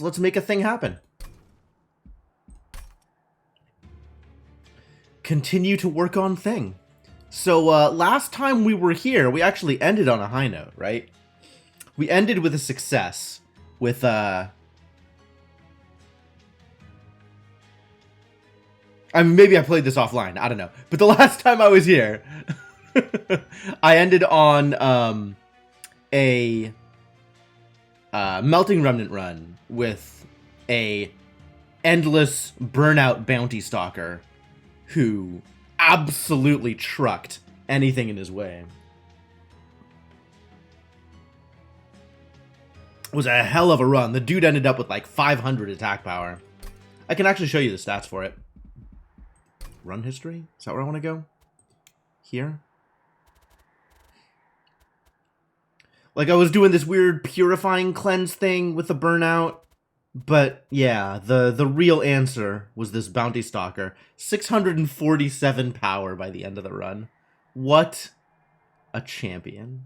Let's make a thing happen. Continue to work on thing. So last time we were here, we actually ended on a high note, right? We ended with a success with I mean, maybe I played this offline, I don't know. But the last time I was here, I ended on a Melting Remnant run with a endless burnout bounty stalker who absolutely trucked anything in his way. It was a hell of a run. The dude ended up with like 500 attack power. I can actually show you the stats for it. Run history? Is that where I want to go? Here? Like, I was doing this weird purifying cleanse thing with the burnout. But, yeah, the real answer was this bounty stalker. 647 power by the end of the run. What a champion.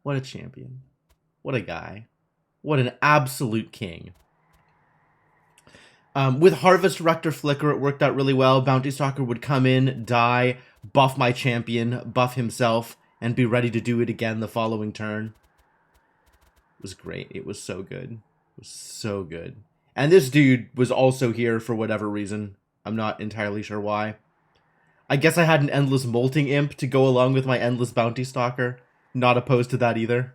What a champion. What a guy. What an absolute king. With Harvest Rector Flicker, it worked out really well. Bounty Stalker would come in, die, buff my champion, buff himself, and be ready to do it again the following turn. It was great. It was so good. It was so good. And this dude was also here for whatever reason. I'm not entirely sure why. I guess I had an Endless Molting Imp to go along with my Endless Bounty Stalker. Not opposed to that either.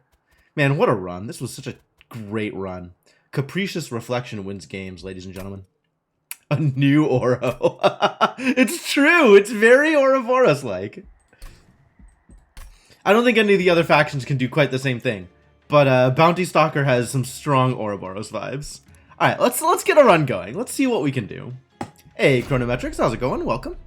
Man, what a run. This was such a great run. Capricious Reflection wins games, ladies and gentlemen. A new Oro. It's true. It's very Ouroboros-like. I don't think any of the other factions can do quite the same thing. But Bounty Stalker has some strong Ouroboros vibes. Alright, let's get a run going. Let's see what we can do. Hey, Chronometrics, how's it going? Welcome.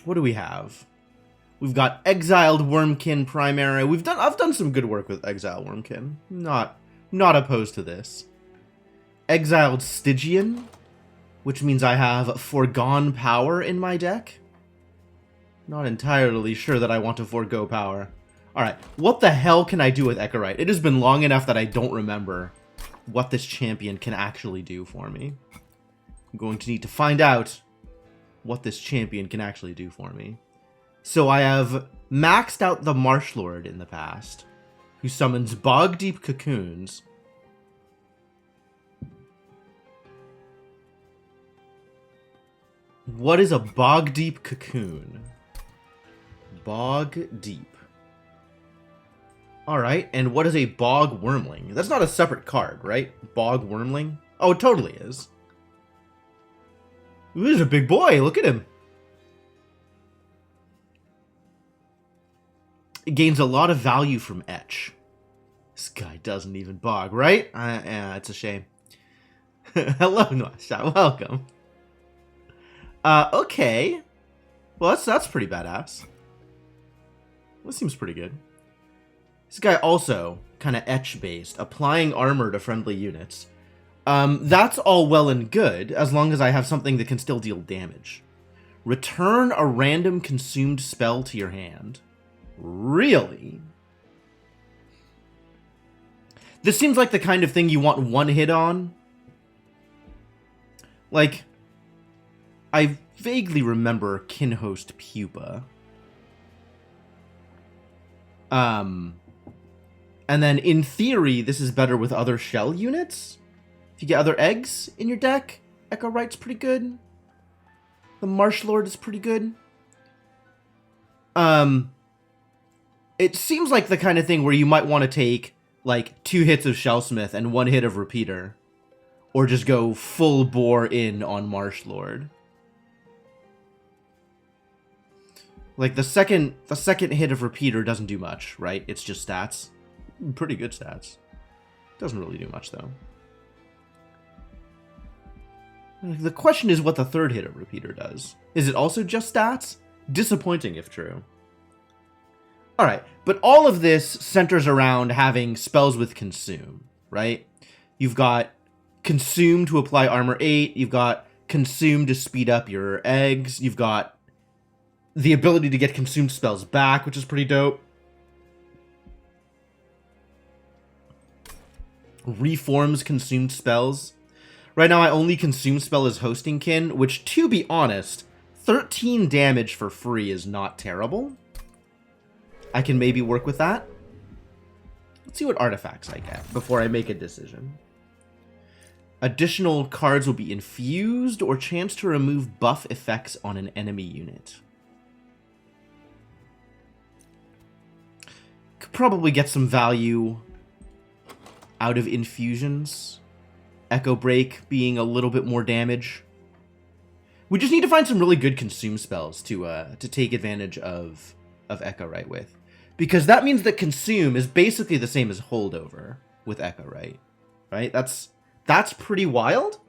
What do we have? We've got Exiled Wormkin Primary. I've done some good work with Exiled Wormkin. Not opposed to this. Exiled Stygian, which means I have Foregone Power in my deck. Not entirely sure that I want to forego power. Alright, what the hell can I do with Echorite? It has been long enough that I don't remember what this champion can actually do for me. I'm going to need to find out what this champion can actually do for me. So I have maxed out the Marsh Lord in the past, who summons Bog Deep Cocoons. What is a Bog Deep Cocoon? Bog Deep. Alright, and what is a Bog Wormling? That's not a separate card, right? Bog Wormling? Oh, it totally is. Ooh, he's a big boy, look at him. It gains a lot of value from Etch. This guy doesn't even bog, right? Yeah, it's a shame. Hello, Noisha, welcome. Okay. Well, that's pretty badass. That seems pretty good. This guy also kind of Etch-based, applying armor to friendly units. That's all well and good, as long as I have something that can still deal damage. Return a random consumed spell to your hand. Really? This seems like the kind of thing you want one hit on. Like, I vaguely remember Kinhost Pupa. And then, in theory, this is better with other shell units. If you get other eggs in your deck, Echorite's pretty good. The Marsh Lord is pretty good. It seems like the kind of thing where you might want to take, like, 2 hits of Shellsmith and 1 hit of Repeater. Or just go full bore in on Marsh Lord. Like, the second hit of Repeater doesn't do much, right? It's just stats. Pretty good stats. Doesn't really do much, though. The question is what the third hit of Repeater does. Is it also just stats? Disappointing if true. Alright, but all of this centers around having spells with Consume, right? You've got Consume to apply Armor 8, you've got Consume to speed up your eggs, you've got the ability to get consumed spells back, which is pretty dope. Reforms consumed spells. Right now I only consume spell as Hosting Kin, which, to be honest, 13 damage for free is not terrible. I can maybe work with that. Let's see what artifacts I get before I make a decision. Additional cards will be infused or chance to remove buff effects on an enemy unit. Could probably get some value out of infusions. Echo Break being a little bit more damage. We just need to find some really good consume spells to take advantage of Echo Right with. Because that means that consume is basically the same as holdover with Echo Right. Right? That's pretty wild.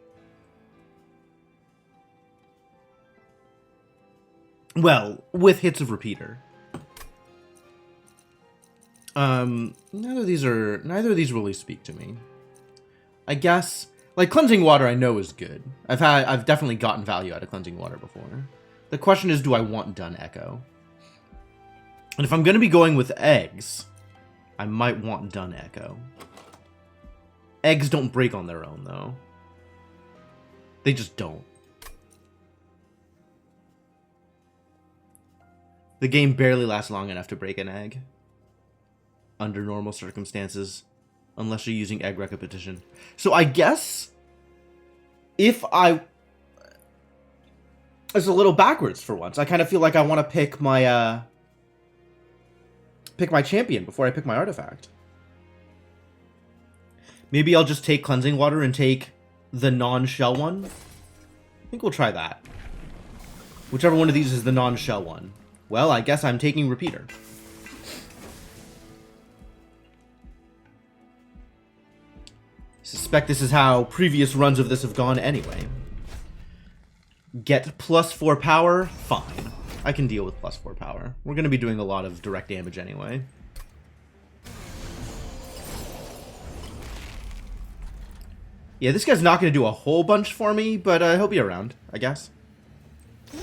Well, with hits of repeater. Neither of these really speak to me. I guess, like, Cleansing Water I know is good. I've definitely gotten value out of Cleansing Water before. The question is, do I want Dun Echo? And if I'm going to be going with eggs, I might want Dun Echo. Eggs don't break on their own, though. They just don't. The game barely lasts long enough to break an egg. Under normal circumstances. Unless you're using egg repetition. So I guess if I... It's a little backwards for once. I kind of feel like I want to pick my champion before I pick my artifact. Maybe I'll just take Cleansing Water and take the non-shell one. I think we'll try that. Whichever one of these is the non-shell one. Well, I guess I'm taking Repeater. Suspect this is how previous runs of this have gone anyway. Get +4 power? Fine. I can deal with +4 power. We're going to be doing a lot of direct damage anyway. Yeah, this guy's not going to do a whole bunch for me, but he'll be around, I guess. No.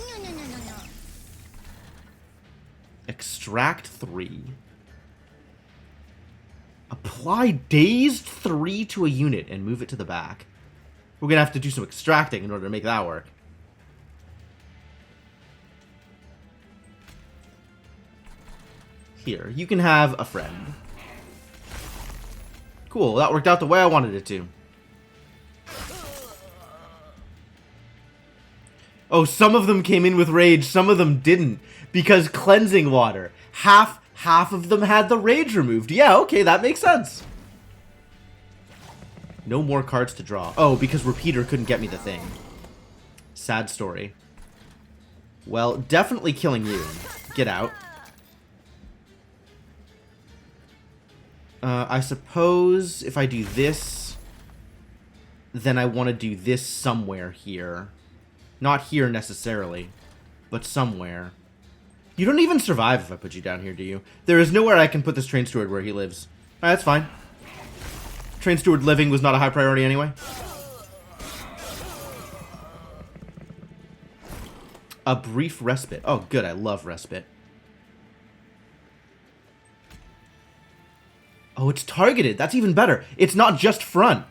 Extract 3. Apply Dazed 3 to a unit and move it to the back. We're going to have to do some extracting in order to make that work. Here, you can have a friend. Cool, that worked out the way I wanted it to. Oh, some of them came in with rage, some of them didn't. Because Cleansing Water. Half of them had the rage removed. Yeah, okay, that makes sense. No more cards to draw. Oh, because Repeater couldn't get me the thing. Sad story. Well, definitely killing you. Get out. I suppose if I do this, then I want to do this somewhere here. Not here necessarily, but somewhere. You don't even survive if I put you down here, do you? There is nowhere I can put this Train Steward where he lives. Alright, that's fine. Train Steward living was not a high priority anyway. A brief respite. Oh, good. I love respite. Oh, it's targeted. That's even better. It's not just front.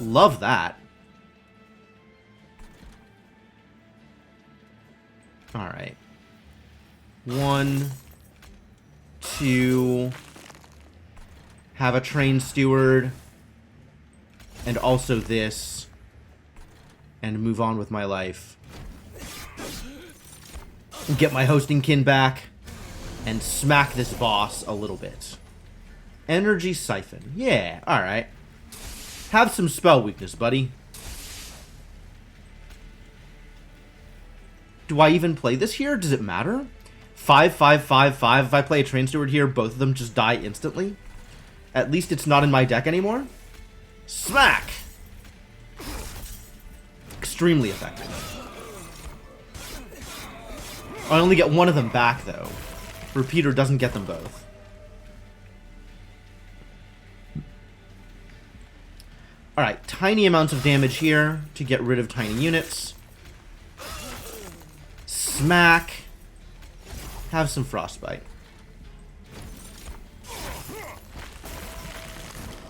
Love that. Alright. 1, 2... Have a Train Steward. And also this. And move on with my life. Get my Hosting Kin back. And smack this boss a little bit. Energy Siphon. Yeah, alright. Have some spell weakness, buddy. Do I even play this here? Does it matter? 5, 5, 5, 5. If I play a Train Steward here, both of them just die instantly. At least it's not in my deck anymore. Smack! Extremely effective. I only get one of them back, though. Repeater doesn't get them both. Alright, tiny amounts of damage here to get rid of tiny units. Smack. Have some frostbite.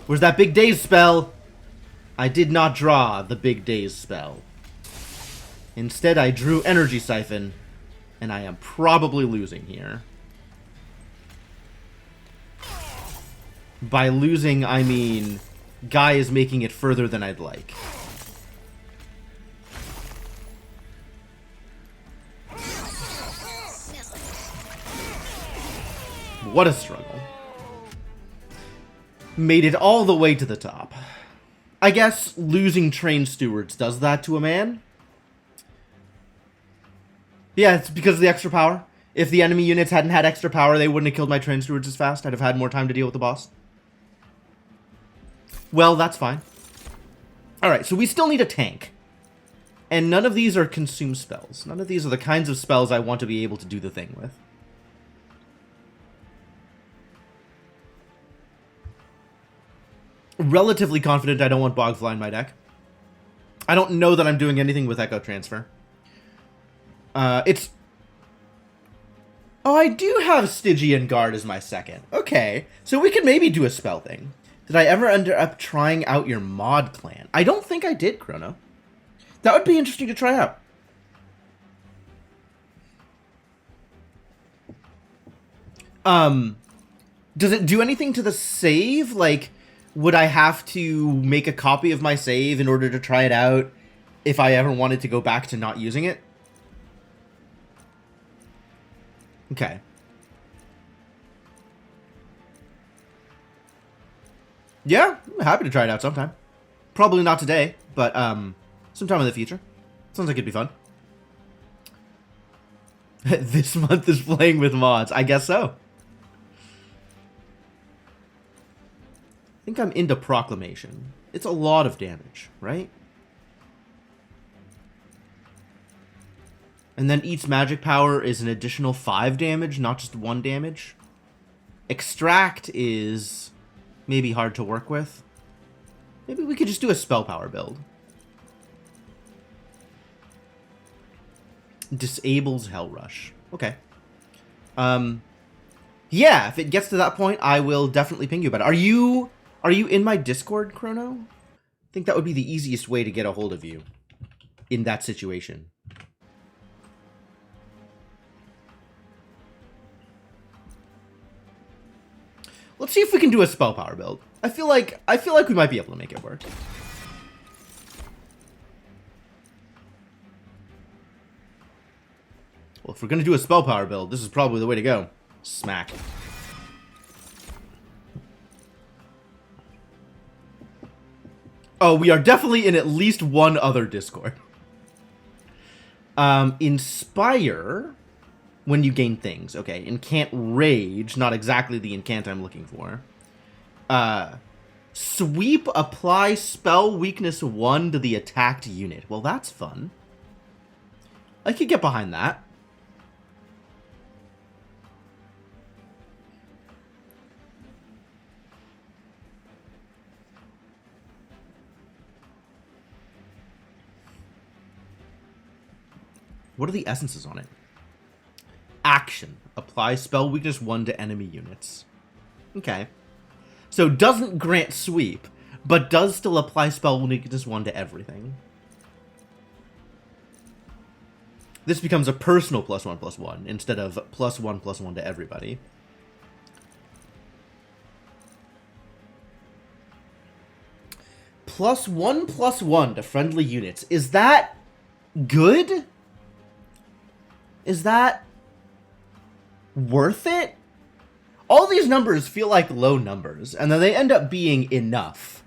Where's that big daze spell? I did not draw the big daze spell. Instead, I drew energy siphon, and I am probably losing here. By losing, I mean Guy is making it further than I'd like. What a struggle. Made it all the way to the top. I guess losing trained stewards does that to a man. Yeah, it's because of the extra power. If the enemy units hadn't had extra power, they wouldn't have killed my trained stewards as fast. I'd have had more time to deal with the boss. Well, that's fine. Alright, so we still need a tank. And none of these are consume spells. None of these are the kinds of spells I want to be able to do the thing with. Relatively confident I don't want Bogfly in my deck. I don't know that I'm doing anything with Echo Transfer. Oh, I do have Stygian Guard as my second. Okay, so we could maybe do a spell thing. Did I ever end up trying out your mod clan? I don't think I did, Chrono. That would be interesting to try out. Does it do anything to the save? Like, would I have to make a copy of my save in order to try it out if I ever wanted to go back to not using it? Okay. Yeah, I'm happy to try it out sometime. Probably not today, but sometime in the future. Sounds like it'd be fun. This month is playing with mods. I guess so. I think I'm into Proclamation. It's a lot of damage, right? And then each magic power is an additional 5 damage, not just 1 damage. Extract is maybe hard to work with. Maybe we could just do a spell power build. Disables Hell Rush. Okay. Yeah, if it gets to that point, I will definitely ping you about it. Are you in my Discord, Chrono? I think that would be the easiest way to get a hold of you in that situation. Let's see if we can do a spell power build. I feel like we might be able to make it work. Well, if we're gonna do a spell power build, this is probably the way to go. Smack. Oh, we are definitely in at least one other Discord. Inspire when you gain things. Okay, Incant Rage, not exactly the incant I'm looking for. Sweep, apply spell weakness 1 to the attacked unit. Well, that's fun. I could get behind that. What are the essences on it? Action. Apply spell weakness 1 to enemy units. Okay. So doesn't grant sweep, but does still apply spell weakness 1 to everything. This becomes a personal +1/+1 instead of +1/+1 to everybody. +1/+1 to friendly units. Is that good? Is that worth it? All these numbers feel like low numbers, and then they end up being enough.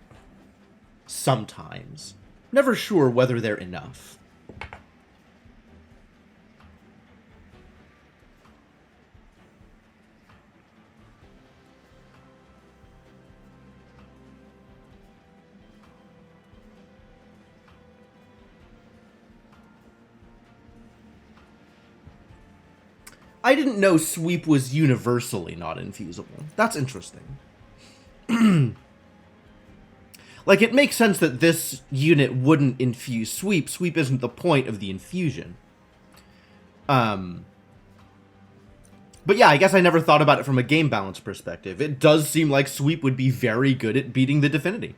Sometimes. Never sure whether they're enough. I didn't know sweep was universally not infusable. That's interesting. Like, it makes sense that this unit wouldn't infuse sweep. Sweep isn't the point of the infusion. But yeah, I guess I never thought about it from a game balance perspective. It does seem like Sweep would be very good at beating the Divinity.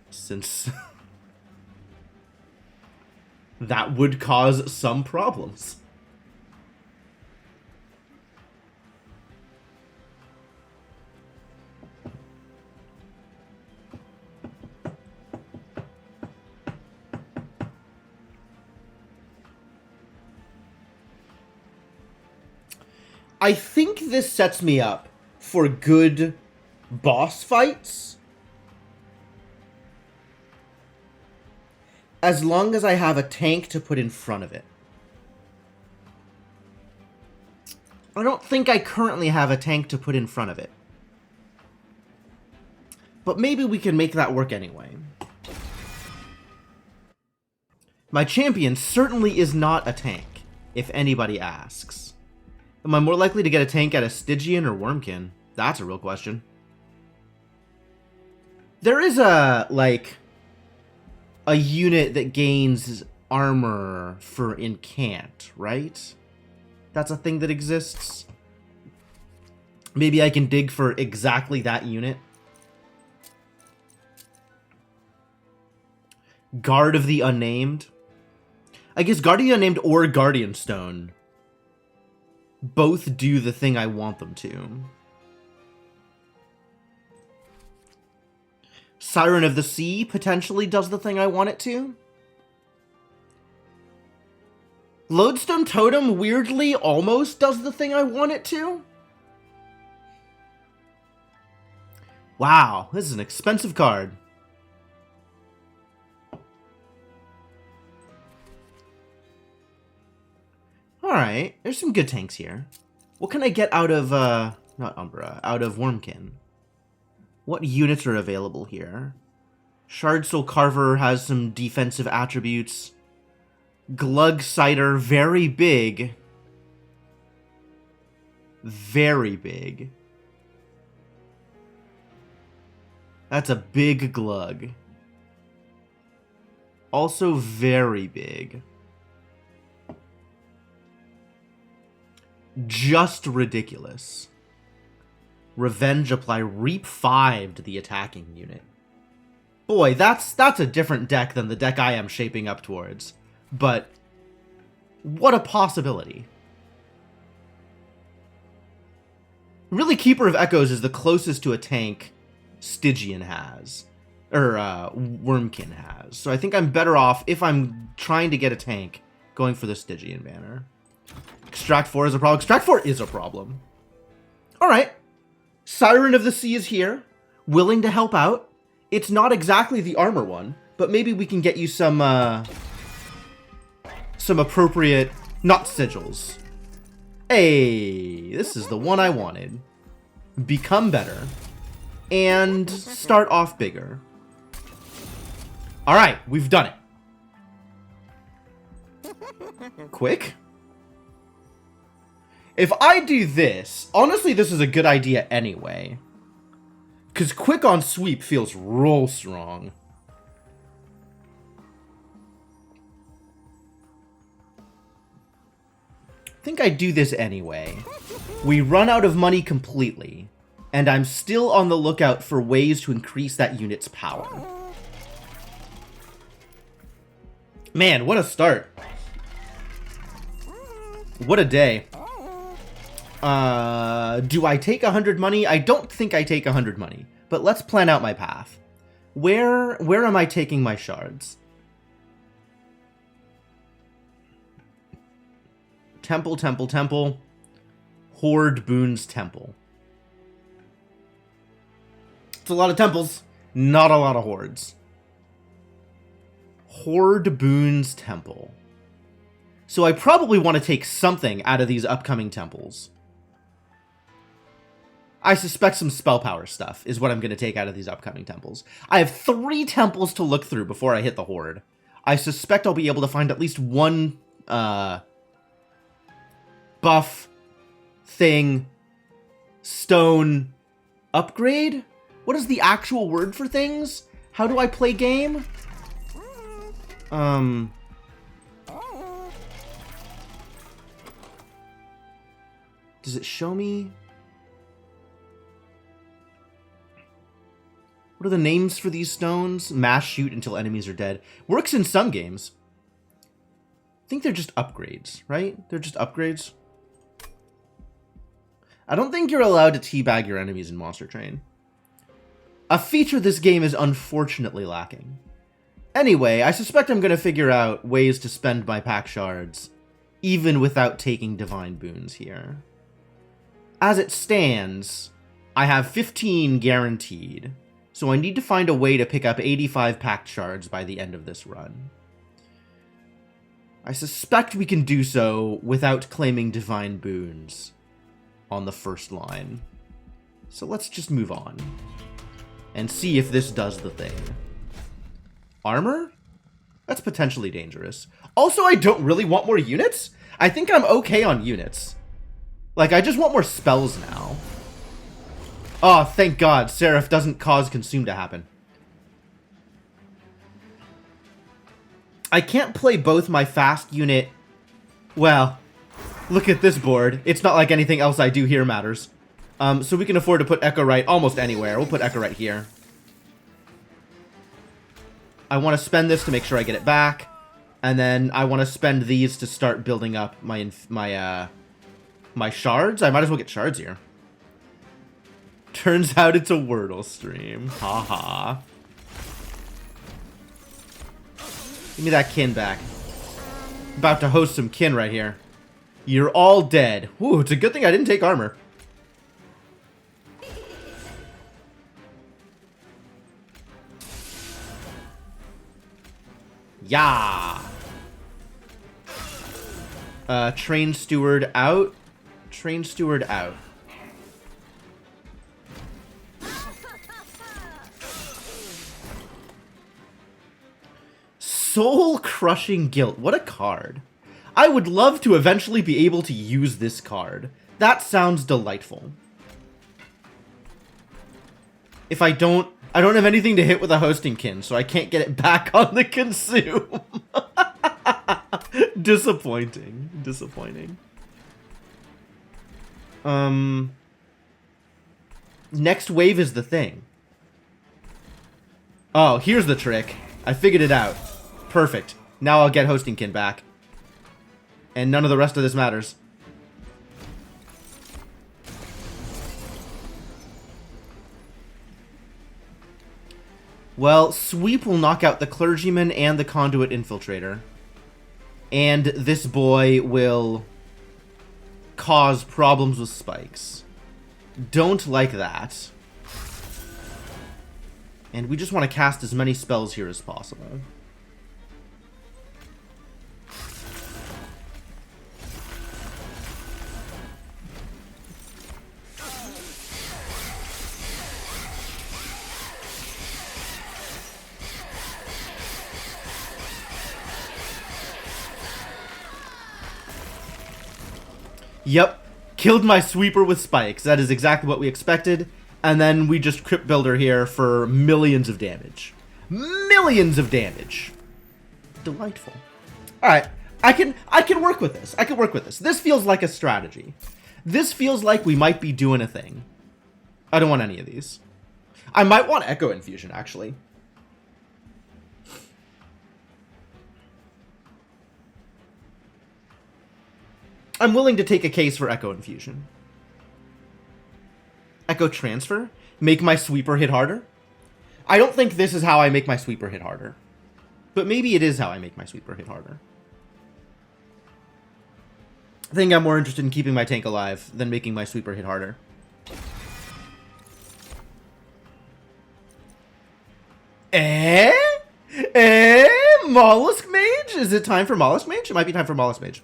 Since that would cause some problems. I think this sets me up for good boss fights. As long as I have a tank to put in front of it. I don't think I currently have a tank to put in front of it. But maybe we can make that work anyway. My champion certainly is not a tank, if anybody asks. Am I more likely to get a tank at a Stygian or Wormkin? That's a real question. There is a unit that gains armor for incant, right? That's a thing that exists. Maybe I can dig for exactly that unit. Guard of the Unnamed. I guess Guard of the Unnamed or Guardian Stone both do the thing I want them to. Siren of the Sea potentially does the thing I want it to. Lodestone Totem weirdly almost does the thing I want it to. Wow, this is an expensive card. Alright, there's some good tanks here. What can I get out of, not Umbra, out of Wormkin? What units are available here? Shard Soul Carver has some defensive attributes. Glug Cider, very big. Very big. That's a big glug. Also very big. Just ridiculous. Revenge apply Reap 5 to the attacking unit. Boy, that's a different deck than the deck I am shaping up towards. But what a possibility. Really, Keeper of Echoes is the closest to a tank Stygian has. Or Wormkin has. So I think I'm better off, if I'm trying to get a tank, going for the Stygian banner. Extract 4 is a problem. Extract 4 is a problem. Alright. Siren of the Sea is here. Willing to help out. It's not exactly the armor one, but maybe we can get you some appropriate, not sigils. Hey, this is the one I wanted. Become better. And start off bigger. Alright, we've done it. Quick. If I do this, honestly, this is a good idea anyway. Because quick on sweep feels real strong. I think I do this anyway. We run out of money completely, and I'm still on the lookout for ways to increase that unit's power. Man, what a start. What a day. Do I take 100 money? I don't think I take 100 money, but let's plan out my path. Where am I taking my shards? Temple, temple, temple. Horde, boons, temple. It's a lot of temples, not a lot of hordes. Horde, boons, temple. So I probably want to take something out of these upcoming temples. I suspect some spell power stuff is what I'm going to take out of these upcoming temples. I have 3 temples to look through before I hit the Horde. I suspect I'll be able to find at least one buff, thing, stone, upgrade? What is the actual word for things? How do I play game? Does it show me? What are the names for these stones? Mass shoot until enemies are dead. Works in some games. I think they're just upgrades, right? They're just upgrades. I don't think you're allowed to teabag your enemies in Monster Train. A feature this game is unfortunately lacking. Anyway, I suspect I'm going to figure out ways to spend my pack shards, even without taking divine boons here. As it stands, I have 15 guaranteed, so I need to find a way to pick up 85 pack shards by the end of this run. I suspect we can do so without claiming divine boons on the first line. So let's just move on and see if this does the thing. Armor? That's potentially dangerous. Also, I don't really want more units. I think I'm okay on units. Like, I just want more spells now. Oh, thank God, Seraph doesn't cause Consume to happen. I can't play both my fast unit... Well, look at this board. It's not like anything else I do here matters. So we can afford to put Echo right almost anywhere. We'll put Echo right here. I want to spend this to make sure I get it back. And then I want to spend these to start building up my shards. I might as well get shards here. Turns out it's a Wordle stream. Haha. Give me that kin back. About to host some kin right here. You're all dead. Ooh, it's a good thing I didn't take armor. Yeah. Train steward out. Train steward out. Soul-crushing guilt. What a card. I would love to eventually be able to use this card. That sounds delightful. If I don't have anything to hit with a hosting kin, so I can't get it back on the Consume. Disappointing. Disappointing. Next wave is the thing. Oh, here's the trick. I figured it out. Perfect. Now I'll get hosting kin back. And none of the rest of this matters. Well, Sweep will knock out the Clergyman and the Conduit Infiltrator. And this boy will cause problems with spikes. Don't like that. And we just want to cast as many spells here as possible. Yep, killed my sweeper with spikes. That is exactly what we expected. And then we just Crypt Builder here for millions of damage. Millions of damage. Delightful. Alright, I can work with this. I can work with this. This feels like a strategy. This feels like we might be doing a thing. I don't want any of these. I might want Echo Infusion, actually. I'm willing to take a case for Echo Infusion. Echo Transfer? Make my sweeper hit harder? I don't think this is how I make my sweeper hit harder. But maybe it is how I make my sweeper hit harder. I think I'm more interested in keeping my tank alive than making my sweeper hit harder. Mollusk Mage? Is it time for Mollusk Mage? It might be time for Mollusk Mage.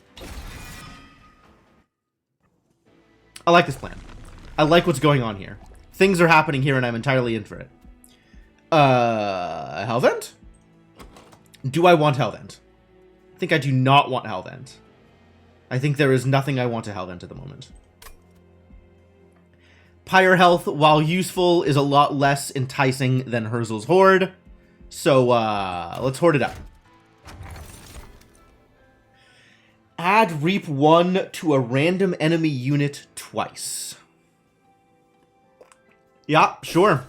I like this plan. I like what's going on here. Things are happening here and I'm entirely in for it. Hellvent? Do I want Hellvent? I think I do not want Hellvent. I think there is nothing I want to Hellvent at the moment. Pyre Health, while useful, is a lot less enticing than Herzl's Horde. So, let's hoard it up. Add Reap 1 to a random enemy unit twice. Yeah, sure.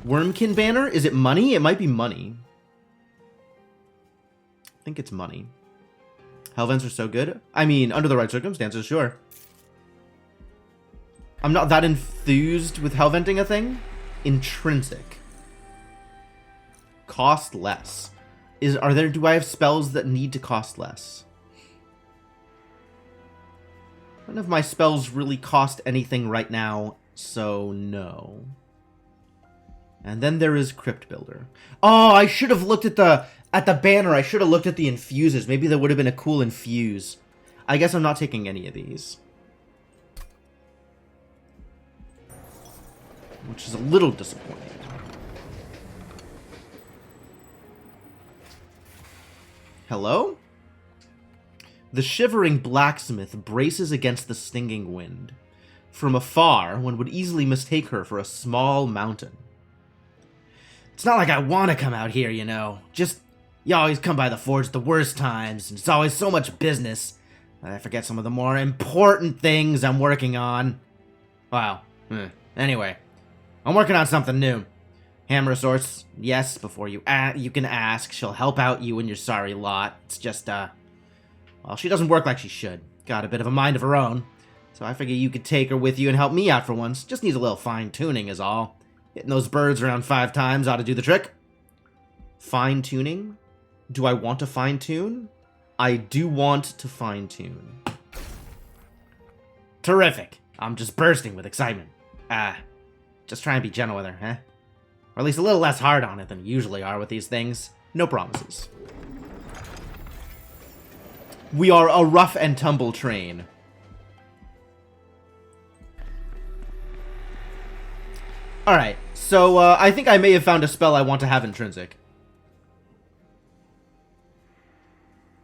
Wormkin banner? Is it money? It might be money. I think it's money. Hellvents are so good. I mean, under the right circumstances, sure. I'm not that enthused with hellventing a thing. Intrinsic. Cost less. Do I have spells that need to cost less? None of my spells really cost anything right now, so no. And then there is Crypt Builder. Oh, I should have looked at the banner. I should have looked at the infuses. Maybe there would have been a cool infuse. I guess I'm not taking any of these. Which is a little disappointing. Hello? The shivering blacksmith braces against the stinging wind. From afar, one would easily mistake her for a small mountain. It's not like I want to come out here, you know. Just, you always come by the forge at the worst times, and it's always so much business. I forget some of the more important things I'm working on. Wow. Anyway, I'm working on something new. Hammer of Sorts, yes, before you can ask. She'll help out you and your sorry lot. It's just, well, she doesn't work like she should. Got a bit of a mind of her own. So I figure you could take her with you and help me out for once. Just needs a little fine-tuning is all. Hitting those birds around 5 times ought to do the trick. Fine-tuning? Do I want to fine-tune? I do want to fine-tune. Terrific. I'm just bursting with excitement. Just try and be gentle with her, huh? Or at least a little less hard on it than you usually are with these things. No promises. We are a rough and tumble train. Alright, so I think I may have found a spell I want to have intrinsic.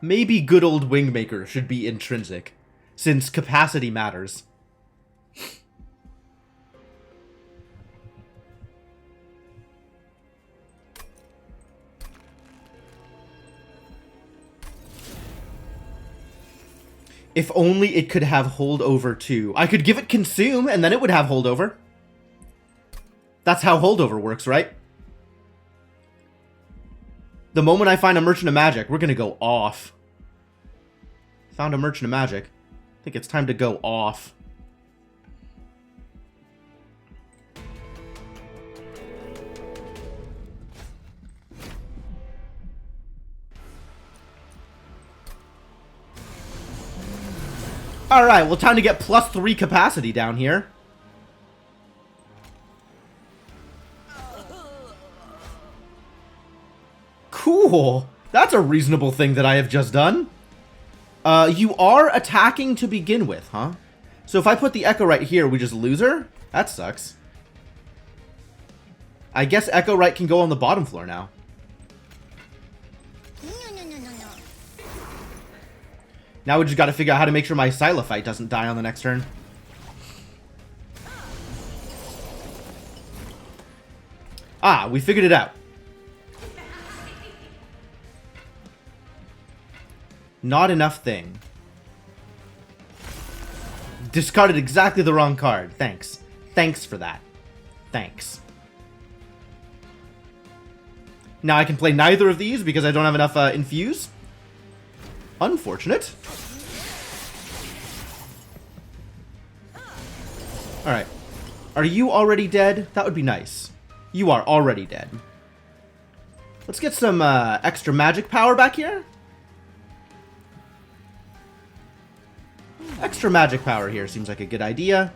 Maybe good old Wingmaker should be intrinsic, since capacity matters. If only it could have holdover too. I could give it consume, and then it would have holdover. That's how holdover works, right? The moment I find a Merchant of Magic, we're gonna go off. Found a Merchant of Magic. I think it's time to go off. Alright, well, time to get +3 capacity down here. Cool. That's a reasonable thing that I have just done. You are attacking to begin with, huh? So if I put the Echo right here, we just lose her? That sucks. I guess Echo Right can go on the bottom floor now. Now we just gotta figure out how to make sure my Silophyte doesn't die on the next turn. Ah, we figured it out. Not enough thing. Discarded exactly the wrong card. Thanks. Thanks for that. Thanks. Now I can play neither of these because I don't have enough infuse. Unfortunate. Alright. Are you already dead? That would be nice. You are already dead. Let's get some extra magic power back here. Extra magic power here seems like a good idea.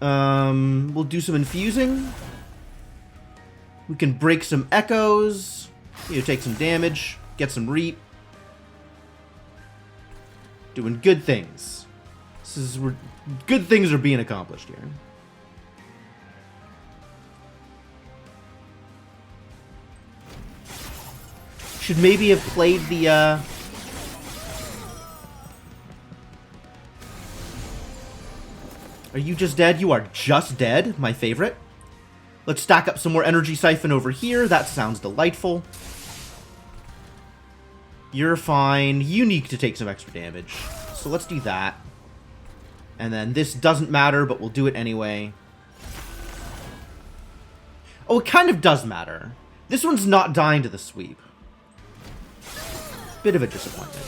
We'll do some infusing. We can break some echoes. You know, take some damage. Get some reap. Doing good things. Good things are being accomplished here. Should maybe have played the, Are you just dead? You are just dead, my favorite. Let's stack up some more energy siphon over here. That sounds delightful. You're fine. You need to take some extra damage. So let's do that. And then this doesn't matter, but we'll do it anyway. Oh, it kind of does matter. This one's not dying to the sweep. Bit of a disappointment.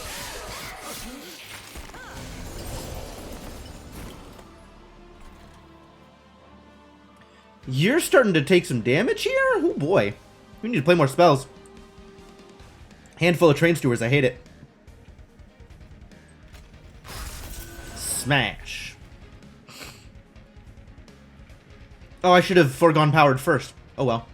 You're starting to take some damage here? Oh boy. We need to play more spells. Handful of train stewards, I hate it. Smash. Oh, I should have foregone powered first. Oh well.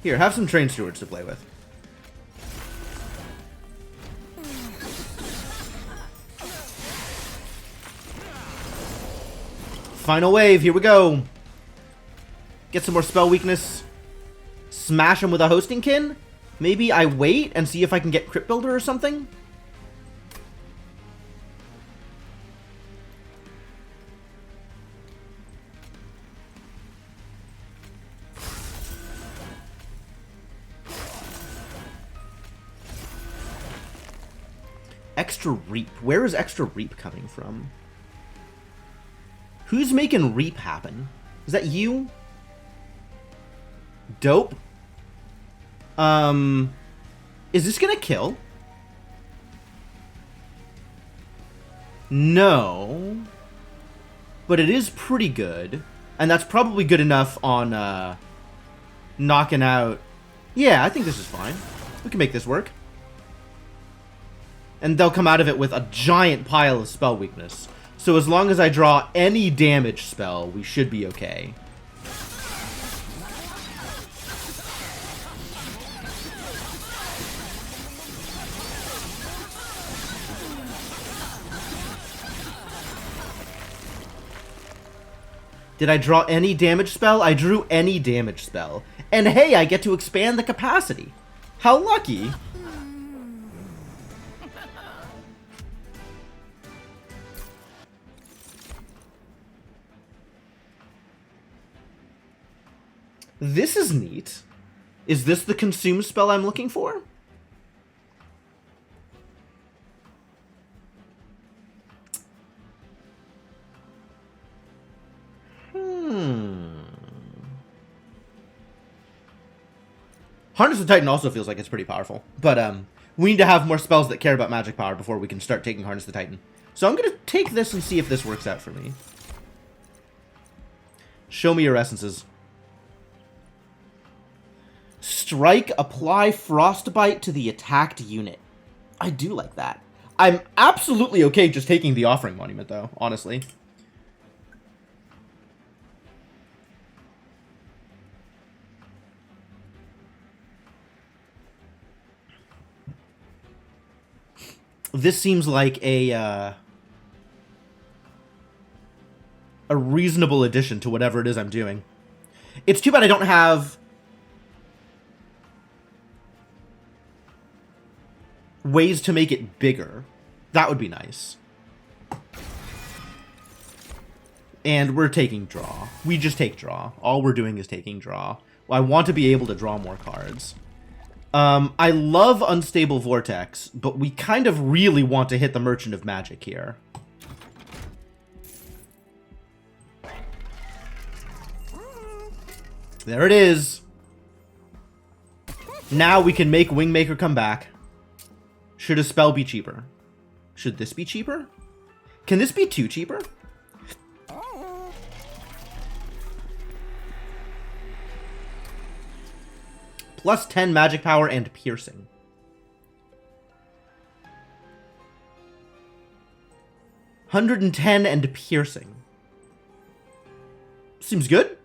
Here, have some train stewards to play with. Final wave, here we go. Get some more spell weakness. Smash him with a hosting kin? Maybe I wait and see if I can get Crypt Builder or something? Extra Reap. Where is Extra Reap coming from? Who's making Reap happen? Is that you? Dope. Is this gonna kill? No. But it is pretty good. And that's probably good enough on, knocking out... Yeah, I think this is fine. We can make this work. And they'll come out of it with a giant pile of spell weakness. So as long as I draw any damage spell, we should be okay. Did I draw any damage spell? I drew any damage spell. And hey, I get to expand the capacity. How lucky! This is neat. Is this the consume spell I'm looking for? Harness the Titan also feels like it's pretty powerful. But we need to have more spells that care about magic power before we can start taking Harness the Titan. So I'm going to take this and see if this works out for me. Show me your essences. Strike, apply Frostbite to the attacked unit. I do like that. I'm absolutely okay just taking the Offering Monument, though, honestly. This seems like a reasonable addition to whatever it is I'm doing. It's too bad I don't have ways to make it bigger. That would be nice. And we're taking draw. We just take draw. All we're doing is taking draw. Well, I want to be able to draw more cards. I love Unstable Vortex, but we kind of really want to hit the Merchant of Magic here. There it is. Now we can make Wingmaker come back. Should a spell be cheaper? Should this be cheaper? Can this be 2 cheaper? Plus 10 magic power and piercing. $110 and piercing. Seems good,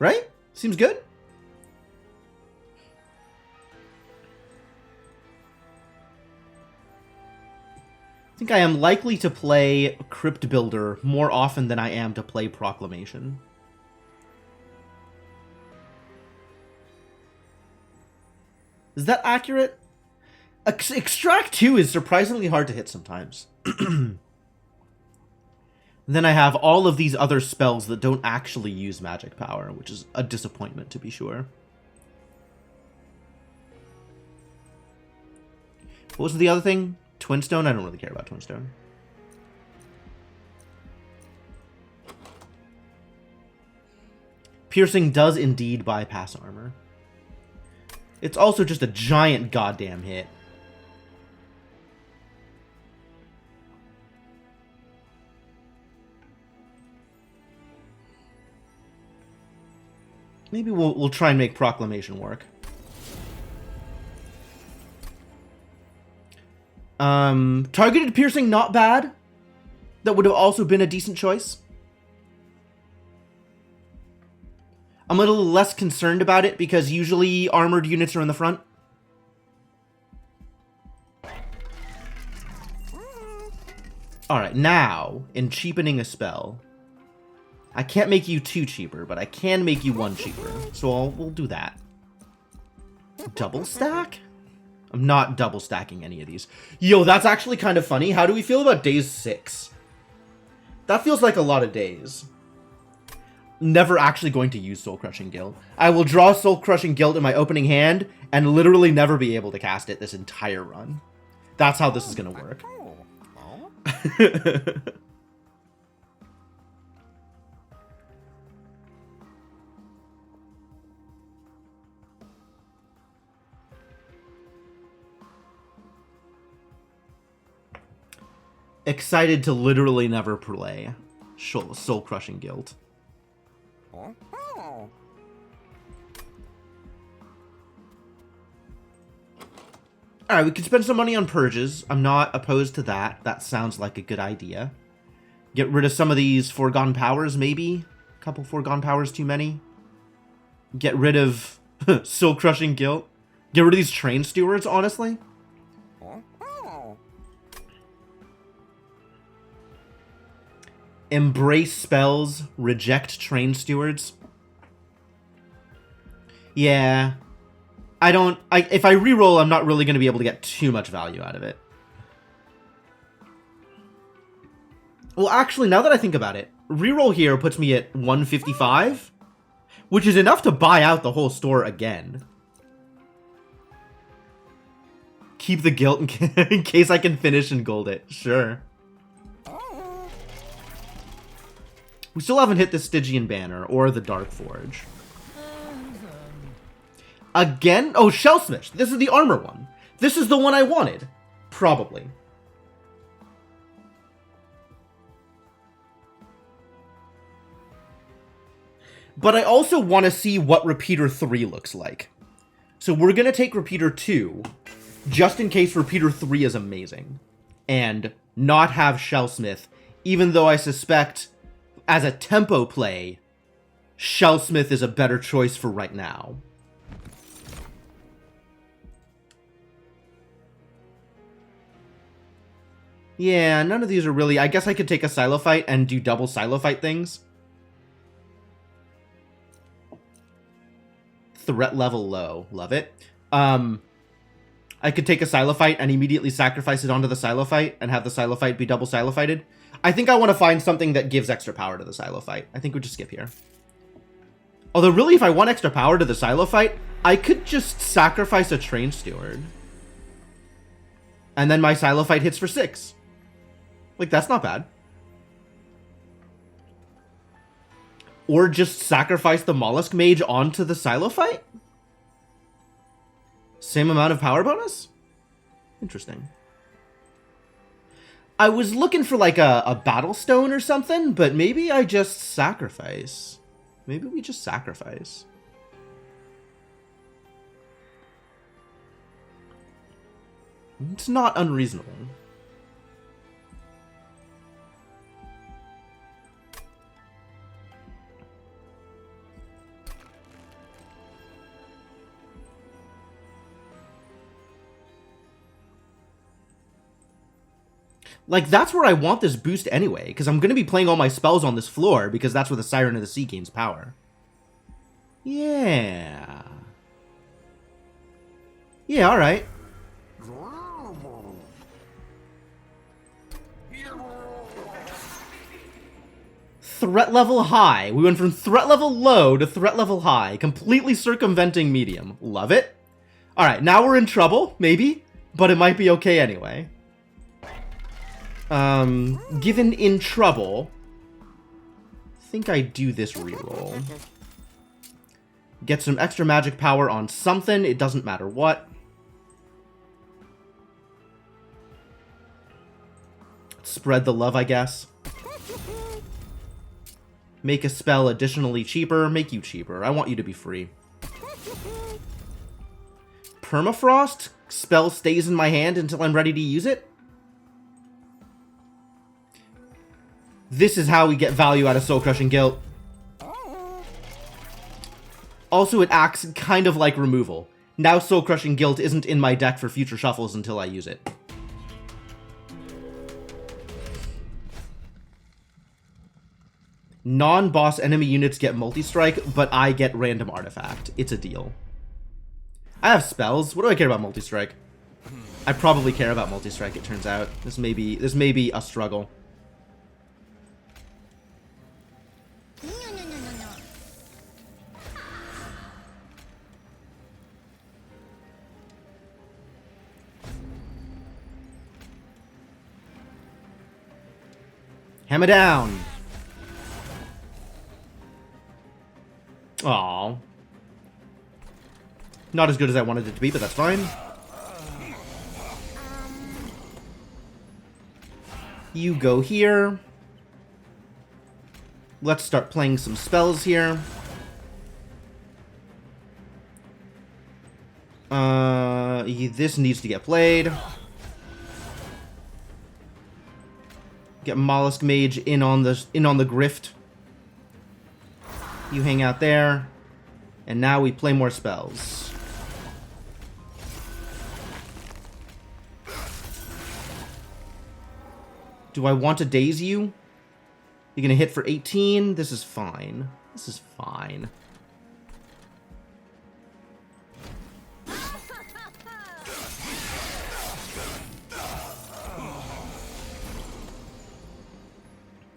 right? Seems good. I think I am likely to play Crypt Builder more often than I am to play Proclamation. Is that accurate? Extract 2 is surprisingly hard to hit sometimes. Then I have all of these other spells that don't actually use magic power, which is a disappointment to be sure. What was the other thing? Twinstone? I don't really care about Twinstone. Piercing does indeed bypass armor. It's also just a giant goddamn hit. Maybe we'll try and make Proclamation work. Targeted piercing, not bad. That would have also been a decent choice. I'm a little less concerned about it because usually armored units are in the front. Alright, now, in cheapening a spell, I can't make you 2 cheaper, but I can make you 1 cheaper. So we'll do that. Double stack? I'm not double stacking any of these. Yo, that's actually kind of funny. How do we feel about days 6? That feels like a lot of days. Never actually going to use Soul Crushing Guild. I will draw Soul Crushing Guild in my opening hand and literally never be able to cast it this entire run. That's how this is going to work. Excited to literally never play Soul Crushing Guild. Alright, we could spend some money on purges. I'm not opposed to that. That sounds like a good idea. Get rid of some of these foregone powers, maybe? A couple foregone powers too many. Get rid of Soul Crushing Guild. Get rid of these train stewards, honestly. Embrace spells, reject train stewards. Yeah. If I reroll, I'm not really going to be able to get too much value out of it. Well, actually, now that I think about it, reroll here puts me at 155, which is enough to buy out the whole store again. Keep the guilt in case I can finish and gold it. Sure. We still haven't hit the Stygian Banner or the Dark Forge. Again? Oh, Shellsmith. This is the armor one. This is the one I wanted. Probably. But I also want to see what Repeater 3 looks like. So we're going to take Repeater 2, just in case Repeater 3 is amazing. And not have Shellsmith, even though I suspect, as a tempo play, Shellsmith is a better choice for right now. Yeah, none of these are really... I guess I could take a Silo Fight and do double Silo Fight things. Threat level low. Love it. I could take a Silo Fight and immediately sacrifice it onto the Silo Fight and have the Silo Fight be double Silo Fighted. I think I want to find something that gives extra power to the Silo Fight. I think we'll just skip here. Although, really, if I want extra power to the Silo Fight, I could just sacrifice a Train Steward. And then my Silo Fight hits for 6. Like, that's not bad. Or just sacrifice the Mollusk Mage onto the Silo Fight? Same amount of power bonus? Interesting. I was looking for like a Battle Stone or something, but maybe I just sacrifice. Maybe we just sacrifice. It's not unreasonable. Like, that's where I want this boost anyway, because I'm going to be playing all my spells on this floor, because that's where the Siren of the Sea gains power. Yeah. Yeah, alright. threat level high. We went from threat level low to threat level high, completely circumventing medium. Love it. Alright, now we're in trouble, maybe, but it might be okay anyway. Given in trouble, I think I do this reroll. Get some extra magic power on something, it doesn't matter what. Spread the love, I guess. Make a spell additionally cheaper. Make you cheaper. I want you to be free. Permafrost? Spell stays in my hand until I'm ready to use it? This is how we get value out of Soul Crushing Guilt. Also, it acts kind of like removal. Now Soul Crushing Guilt isn't in my deck for future shuffles until I use it. Non-boss enemy units get multi-strike, but I get random artifact. It's a deal. I have spells. What do I care about multi-strike? I probably care about multi-strike, it turns out. This may be a struggle. Hammer down! Aww. Not as good as I wanted it to be, but that's fine. You go here. Let's start playing some spells here. This needs to get played. Get Mollusk Mage in on the grift. You hang out there. And now we play more spells. Do I want to daze you? You're gonna hit for 18? This is fine. This is fine.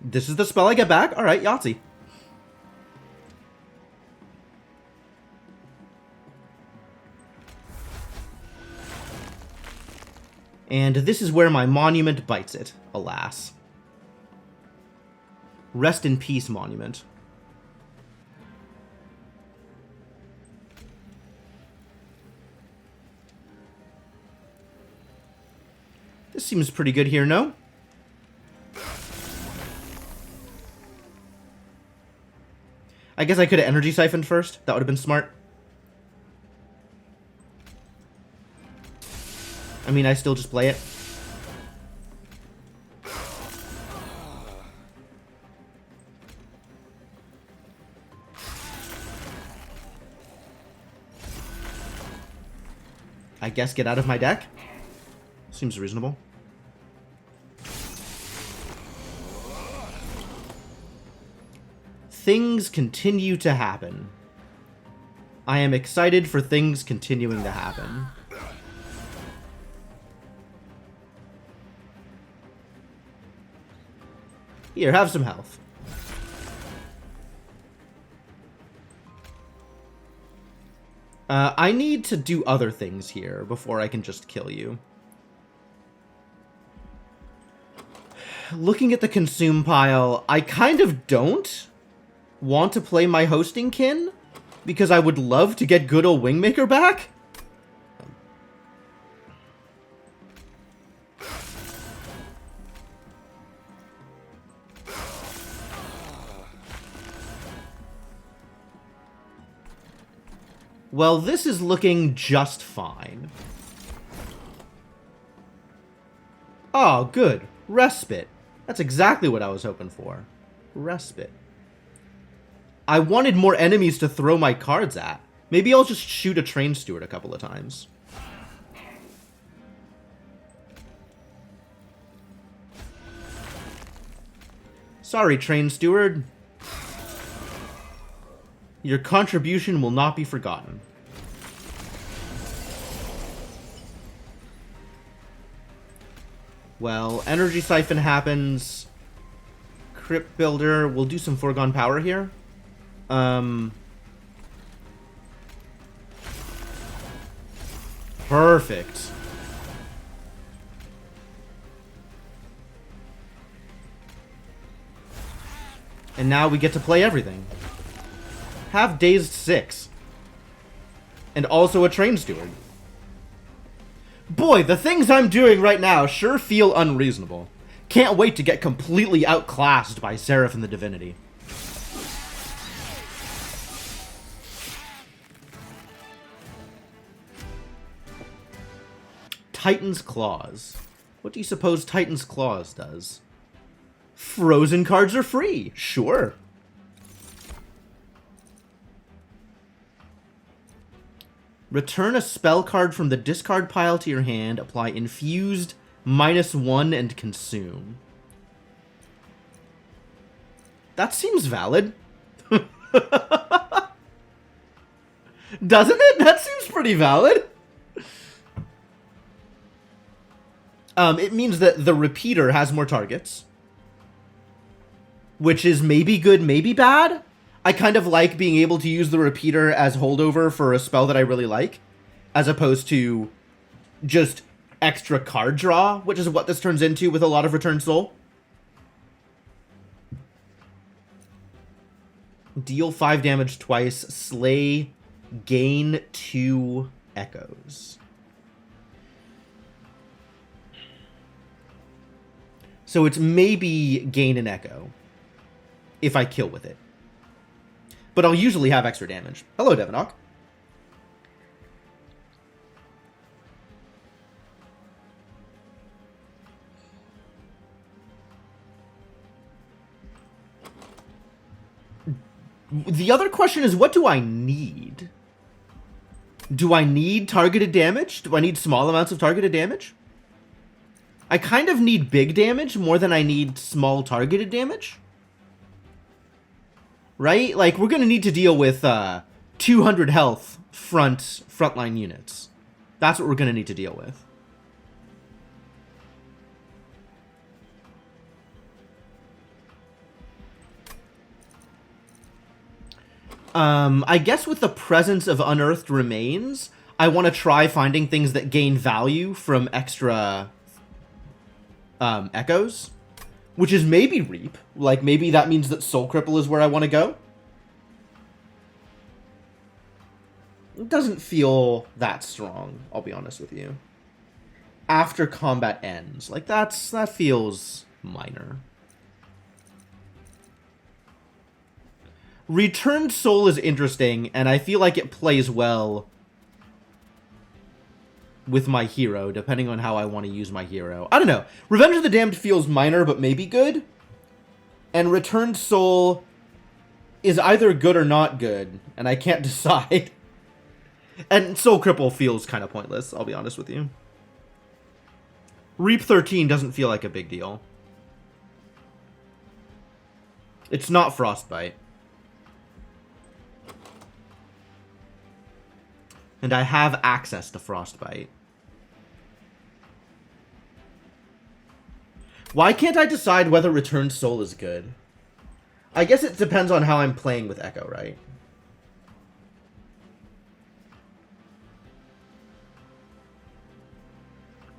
This is the spell I get back? Alright, Yahtzee. And this is where my monument bites it, alas. Rest in peace, monument. This seems pretty good here, no? I guess I could have energy siphoned first. That would have been smart. I mean, I still just play it. I guess get out of my deck? Seems reasonable. Things continue to happen. I am excited for things continuing to happen. Here, have some health. I need to do other things here before I can just kill you. Looking at the consume pile, I kind of don't want to play my hosting kin because I would love to get good ol' Wingmaker back. Well, this is looking just fine. Oh, good. Respite. That's exactly what I was hoping for. Respite. I wanted more enemies to throw my cards at. Maybe I'll just shoot a train steward a couple of times. Sorry, train steward. Your contribution will not be forgotten. Well, energy siphon happens. Crypt Builder. We'll do some Foregone Power here. Perfect. And now we get to play everything. Have Dazed 6. And also a Train Steward. Boy, the things I'm doing right now sure feel unreasonable. Can't wait to get completely outclassed by Seraph and the Divinity. Titan's Claws. What do you suppose Titan's Claws does? Frozen cards are free. Sure. Return a spell card from the discard pile to your hand. Apply infused -1 and consume. That seems valid. Doesn't it? That seems pretty valid. It means that the repeater has more targets. Which is maybe good, maybe bad. I kind of like being able to use the repeater as holdover for a spell that I really like, as opposed to just extra card draw, which is what this turns into with a lot of Return Soul. Deal 5 damage twice, slay, gain 2 echoes. So it's maybe gain an echo, if I kill with it. But I'll usually have extra damage. Hello, Devinok. The other question is, what do I need? Do I need targeted damage? Do I need small amounts of targeted damage? I kind of need big damage more than I need small targeted damage. Right? Like, we're going to need to deal with 200 health frontline units. That's what we're going to need to deal with. I guess with the presence of Unearthed Remains, I want to try finding things that gain value from extra echoes. Which is maybe Reap. Like, maybe that means that Soul Cripple is where I want to go. It doesn't feel that strong, I'll be honest with you. After combat ends. Like, that feels minor. Returned Soul is interesting, and I feel like it plays well with my hero, depending on how I want to use my hero. I don't know. Revenge of the Damned feels minor, but maybe good. And Returned Soul is either good or not good, and I can't decide. And Soul Cripple feels kind of pointless, I'll be honest with you. Reap 13 doesn't feel like a big deal. It's not Frostbite. And I have access to Frostbite. Why can't I decide whether Returned Soul is good? I guess it depends on how I'm playing with Echo, right?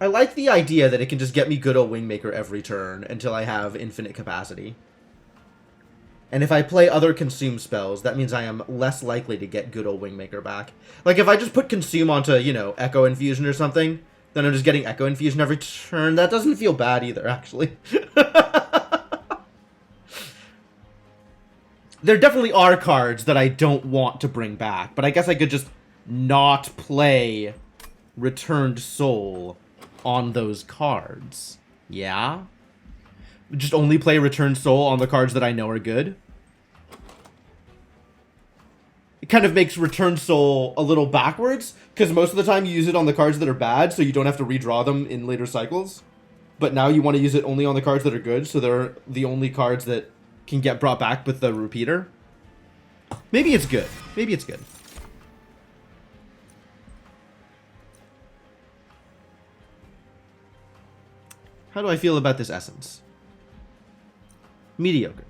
I like the idea that it can just get me good old Wingmaker every turn until I have infinite capacity. And if I play other Consume spells, that means I am less likely to get good old Wingmaker back. Like, if I just put Consume onto, you know, Echo Infusion or something, then I'm just getting Echo Infusion every turn. That doesn't feel bad either, actually. There definitely are cards that I don't want to bring back, but I guess I could just not play Returned Soul on those cards. Yeah? Just only play Returned Soul on the cards that I know are good. It kind of makes Returned Soul a little backwards, because most of the time you use it on the cards that are bad, so you don't have to redraw them in later cycles. But now you want to use it only on the cards that are good, so they're the only cards that can get brought back with the repeater. Maybe it's good. Maybe it's good. How do I feel about this essence? Mediocre.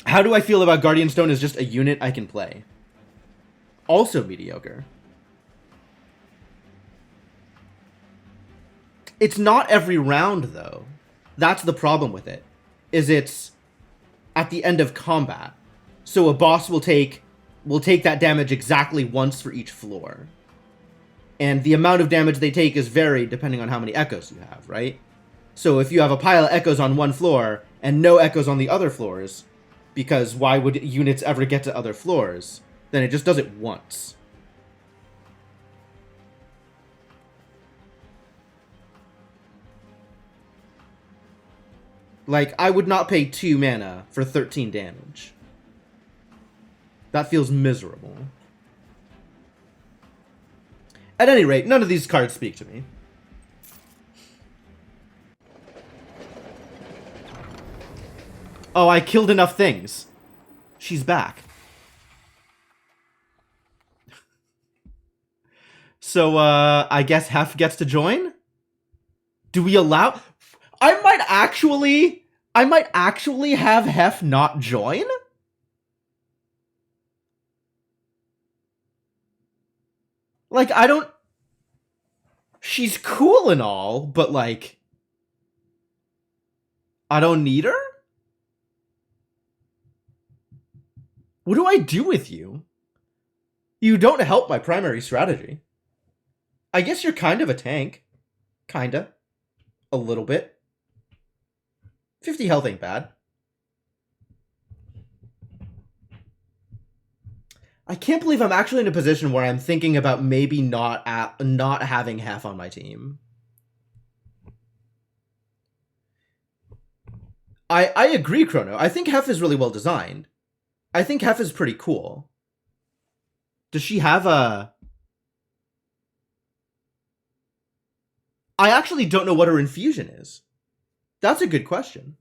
How do I feel about Guardian Stone as just a unit I can play? Also mediocre. It's not every round, though. That's the problem with it. Is it's at the end of combat. So a boss will take that damage exactly once for each floor. And the amount of damage they take is varied depending on how many echoes you have, right? So if you have a pile of echoes on one floor and no echoes on the other floors, because why would units ever get to other floors? Then it just does it once. Like, I would not pay 2 mana for 13 damage. That feels miserable. At any rate, none of these cards speak to me. Oh, I killed enough things. She's back. So, I guess Hef gets to join? Do we allow... I might actually have Hef not join? Like, I don't... She's cool and all, but, like... I don't need her? What do I do with you? You don't help my primary strategy. I guess you're kind of a tank. Kinda. A little bit. 50 health ain't bad. I can't believe I'm actually in a position where I'm thinking about maybe not having Hef on my team. I agree, Chrono. I think Hef is really well designed. I think Hef is pretty cool. Does she have a... I actually don't know what her infusion is. That's a good question.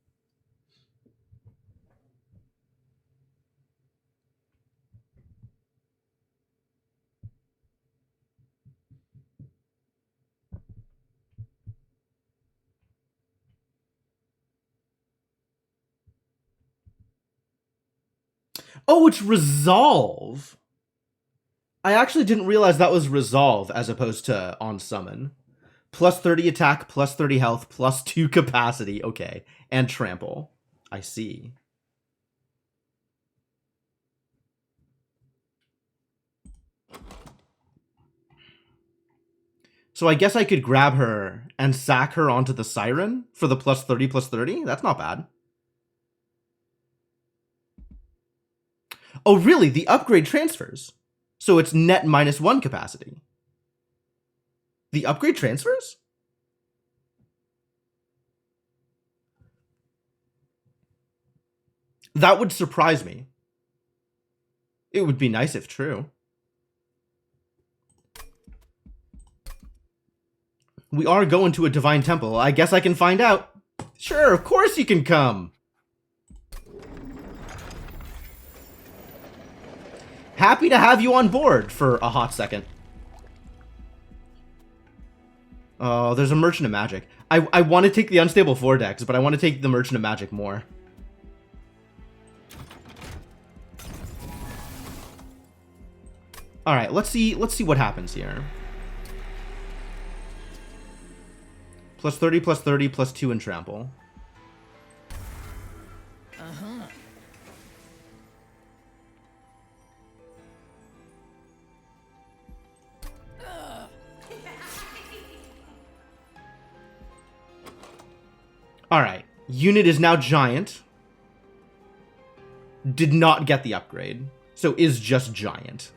Oh, it's Resolve. I actually didn't realize that was Resolve as opposed to on Summon. Plus 30 attack, plus 30 health, plus 2 capacity. Okay. And Trample. I see. So I guess I could grab her and sack her onto the Siren for the plus 30, plus 30? That's not bad. Oh, really? The upgrade transfers. So it's net -1 capacity. The upgrade transfers? That would surprise me. It would be nice if true. We are going to a Divine Temple. I guess I can find out. Sure, of course you can come. Happy to have you on board for a hot second. Oh, there's a Merchant of Magic. I want to take the Unstable Vortex, but I want to take the Merchant of Magic more. All right, let's see what happens here. Plus 30, plus 30, plus 2 in Trample. Alright, unit is now giant. Did not get the upgrade, so is just giant.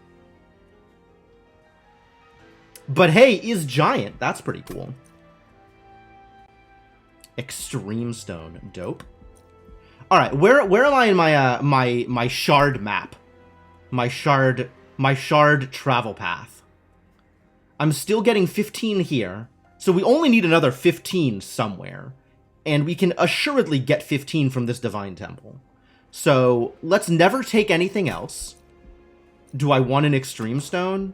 But hey, is giant. That's pretty cool. Extreme Stone, dope. Alright, where am I in my my shard map? My shard travel path. I'm still getting 15 here, so we only need another 15 somewhere. And we can assuredly get 15 from this Divine Temple. So, let's never take anything else. Do I want an Extreme Stone?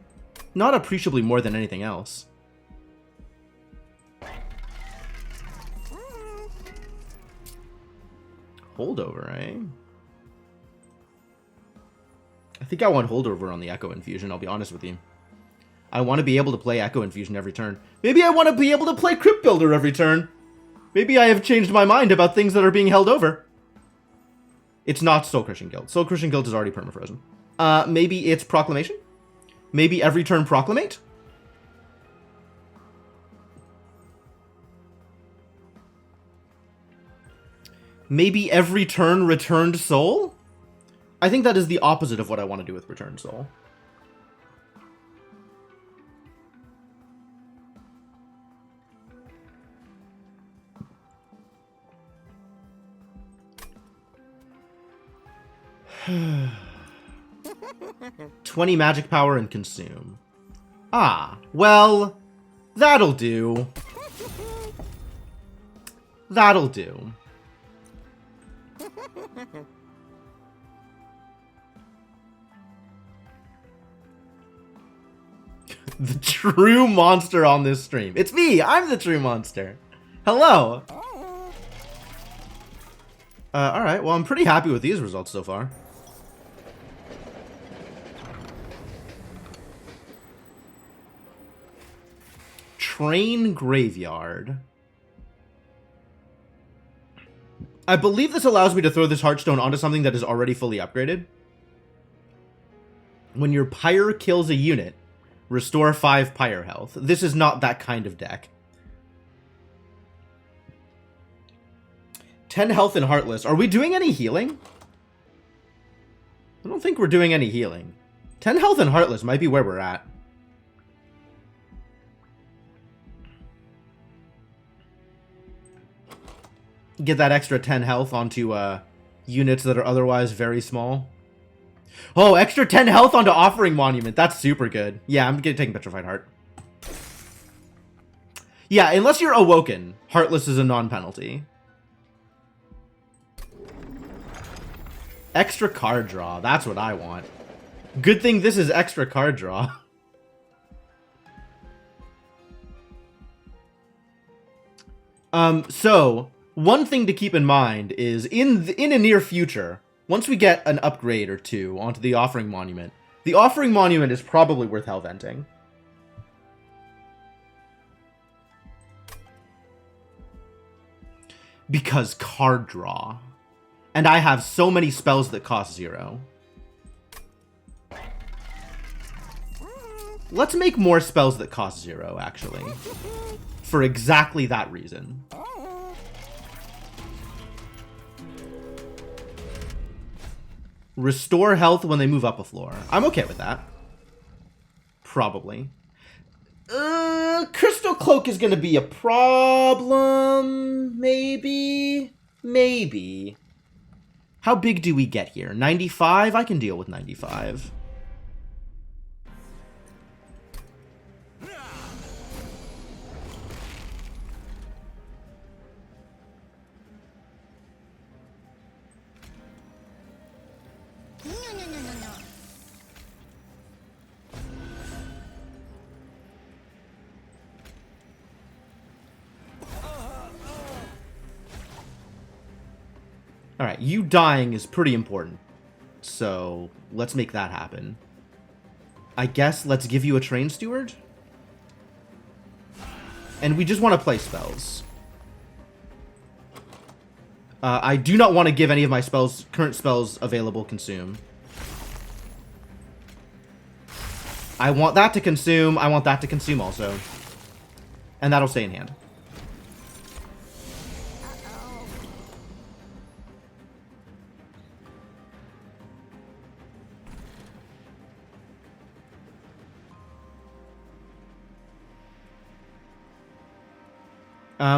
Not appreciably more than anything else. Holdover, eh? I think I want Holdover on the Echo Infusion, I'll be honest with you. I want to be able to play Echo Infusion every turn. Maybe I want to be able to play Crypt Builder every turn. Maybe I have changed my mind about things that are being held over. It's not Soul Crushing Guild. Soul Crushing Guild is already permafrozen. Maybe it's Proclamation? Maybe every turn Proclamate? Maybe every turn Returned Soul? I think that is the opposite of what I want to do with Returned Soul. $20 magic power and consume. Ah, well, that'll do. That'll do. The true monster on this stream. It's me! I'm the true monster. Hello! Alright, well, I'm pretty happy with these results so far. Train Graveyard. I believe this allows me to throw this Heartstone onto something that is already fully upgraded. When your Pyre kills a unit, restore 5 Pyre health. This is not that kind of deck. 10 health and Heartless. Are we doing any healing? I don't think we're doing any healing. 10 health and Heartless might be where we're at. Get that extra 10 health onto units that are otherwise very small. Oh, extra 10 health onto Offering Monument. That's super good. Yeah, I'm taking Petrified Heart. Yeah, unless you're Awoken, Heartless is a non-penalty. Extra card draw. That's what I want. Good thing this is extra card draw. So, one thing to keep in mind is in a near future, once we get an upgrade or two onto the Offering Monument, the Offering Monument is probably worth Hellventing. Because card draw. And I have so many spells that cost 0. Let's make more spells that cost 0, actually. For exactly that reason. Restore health when they move up a floor. I'm okay with that. Probably. Crystal Cloak is gonna be a problem. Maybe. Maybe. How big do we get here? 95? I can deal with 95. Alright, you dying is pretty important. So, let's make that happen. I guess let's give you a Train Steward? And we just want to play spells. I do not want to give any of my spells, current spells available, consume. I want that to consume. I want that to consume also. And that'll stay in hand.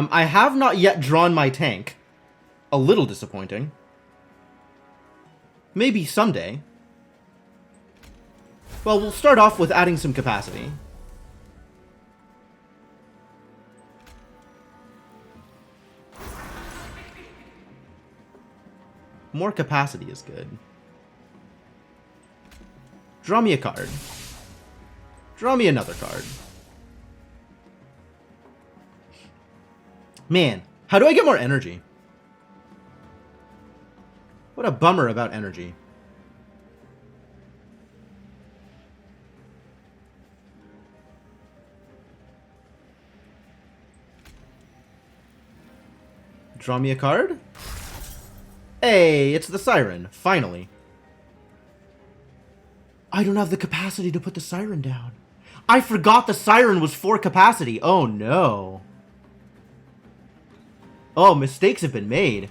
I have not yet drawn my tank. A little disappointing. Maybe someday. Well, we'll start off with adding some capacity. More capacity is good. Draw me a card. Draw me another card. Man, how do I get more energy? What a bummer about energy. Draw me a card? Hey, it's the Siren, finally. I don't have the capacity to put the Siren down. I forgot the Siren was 4 capacity. Oh no. Oh, mistakes have been made.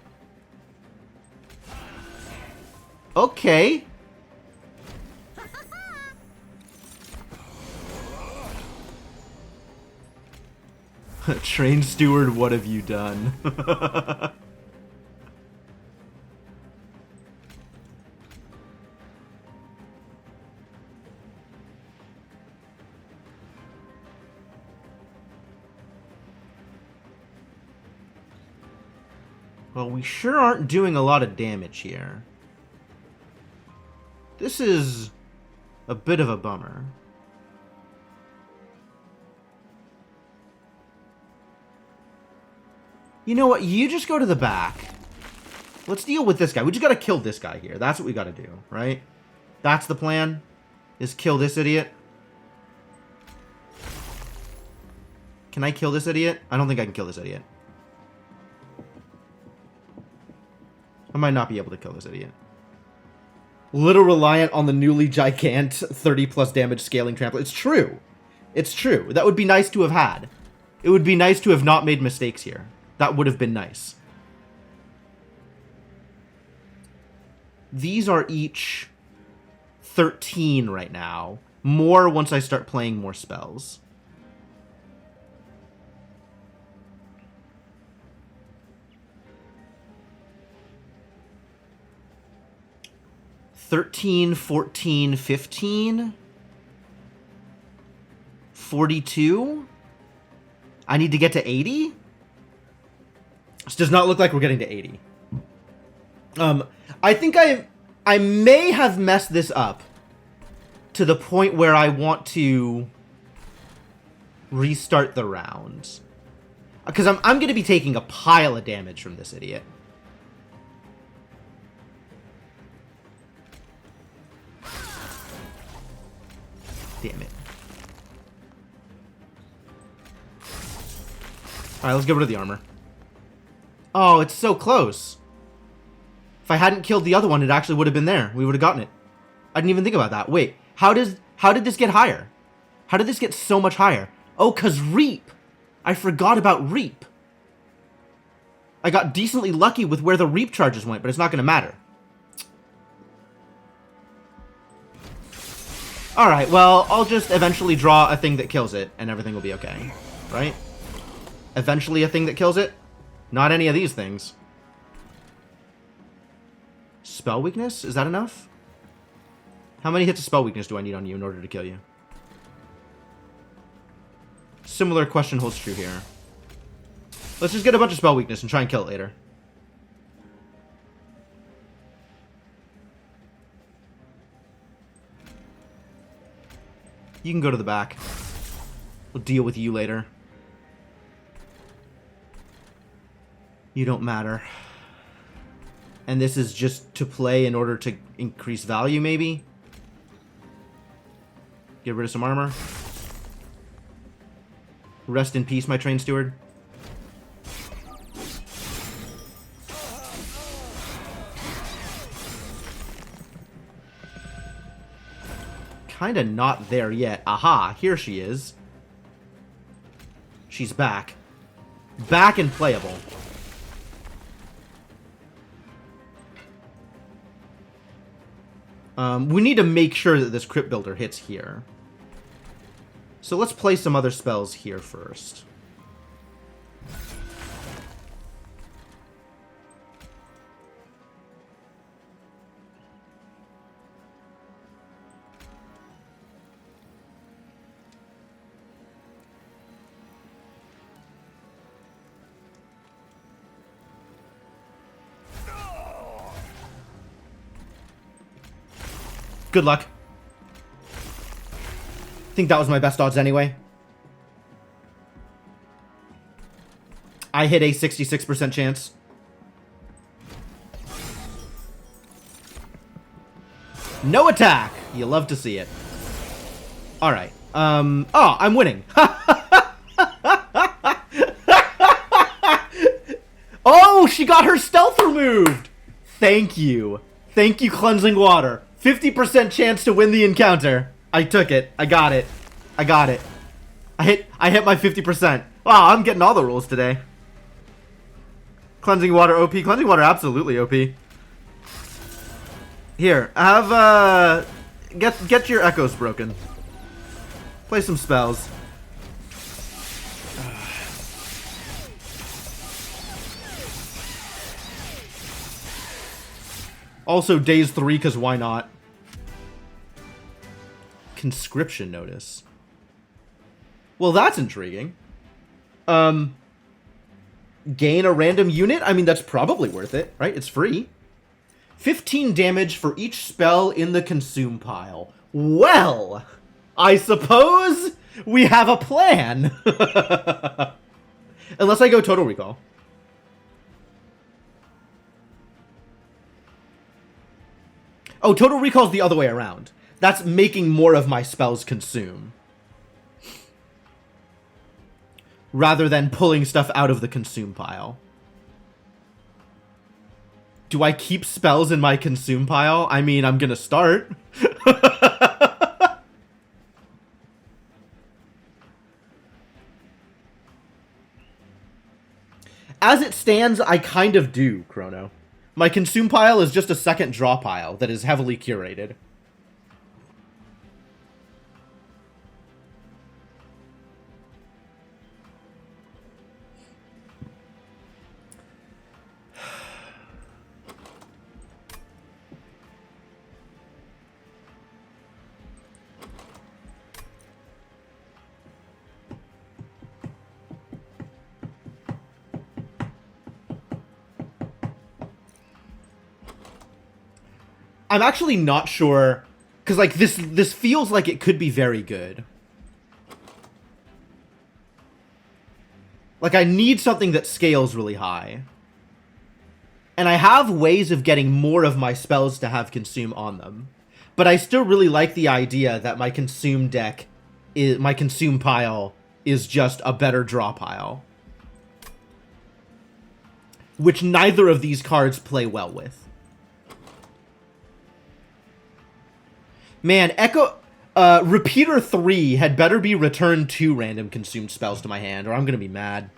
Okay. Train steward, what have you done? Well, we sure aren't doing a lot of damage here. This is a bit of a bummer. You know what? You just go to the back. Let's deal with this guy. We just gotta kill this guy here. That's what we gotta do, right? That's the plan, is kill this idiot. Can I kill this idiot? I don't think I can kill this idiot. I might not be able to kill this idiot. Little reliant on the newly gigant 30 plus damage scaling trample. It's true. It's true. That would be nice to have had. It would be nice to have not made mistakes here. That would have been nice. These are each 13 right now. More once I start playing more spells. $13, 14, 15, 42. I need to get to 80. This does not look like we're getting to 80. I think I may have messed this up to the point where I want to restart the round. Because I'm going to be taking a pile of damage from this idiot. Damn it. Alright, let's get rid of the armor. Oh, it's so close. If I hadn't killed the other one, it actually would have been there. We would have gotten it. I didn't even think about that. Wait, how did this get higher? How did this get so much higher? Oh, 'cause Reap. I forgot about Reap. I got decently lucky with where the Reap charges went, but it's not going to matter. Alright, well, I'll just eventually draw a thing that kills it, and everything will be okay. Right? Eventually a thing that kills it? Not any of these things. Spell weakness? Is that enough? How many hits of spell weakness do I need on you in order to kill you? Similar question holds true here. Let's just get a bunch of spell weakness and try and kill it later. You can go to the back. We'll deal with you later. You don't matter. And this is just to play in order to increase value, maybe? Get rid of some armor. Rest in peace, my train steward. Kinda not there yet. Aha, here she is. She's back. Back and playable. We need to make sure that this Crypt Builder hits here. So let's play some other spells here first. Good luck. I think that was my best odds anyway. I hit a 66% chance. No attack! You love to see it. Alright. Oh, I'm winning. Oh, she got her stealth removed! Thank you. Thank you, Cleansing Water. 50% chance to win the encounter. I took it. I got it. I got it. I hit my 50%. Wow, I'm getting all the rules today. Cleansing Water OP. Cleansing Water absolutely OP. Here, have get your echoes broken. Play some spells. Also, days 3, because why not? Conscription notice. Well, that's intriguing. Gain a random unit? I mean, that's probably worth it, right? It's free. 15 damage for each spell in the consume pile. Well, I suppose we have a plan. Unless I go Total Recall. Oh, Total Recall's the other way around. That's making more of my spells consume. Rather than pulling stuff out of the consume pile. Do I keep spells in my consume pile? I mean, I'm gonna start. As it stands, I kind of do, Chrono. My consume pile is just a second draw pile that is heavily curated. I'm actually not sure, because like this feels like it could be very good. Like I need something that scales really high. And I have ways of getting more of my spells to have consume on them. But I still really like the idea that my consume deck is my consume pile is just a better draw pile. Which neither of these cards play well with. Man, Repeater 3 had better be returned 2 random consumed spells to my hand, or I'm gonna be mad.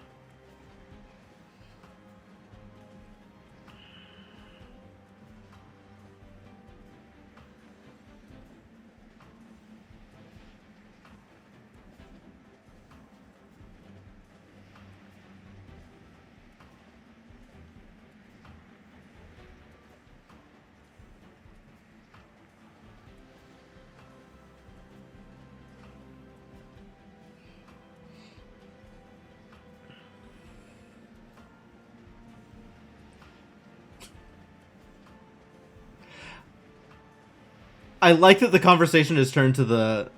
I like that the conversation has turned to the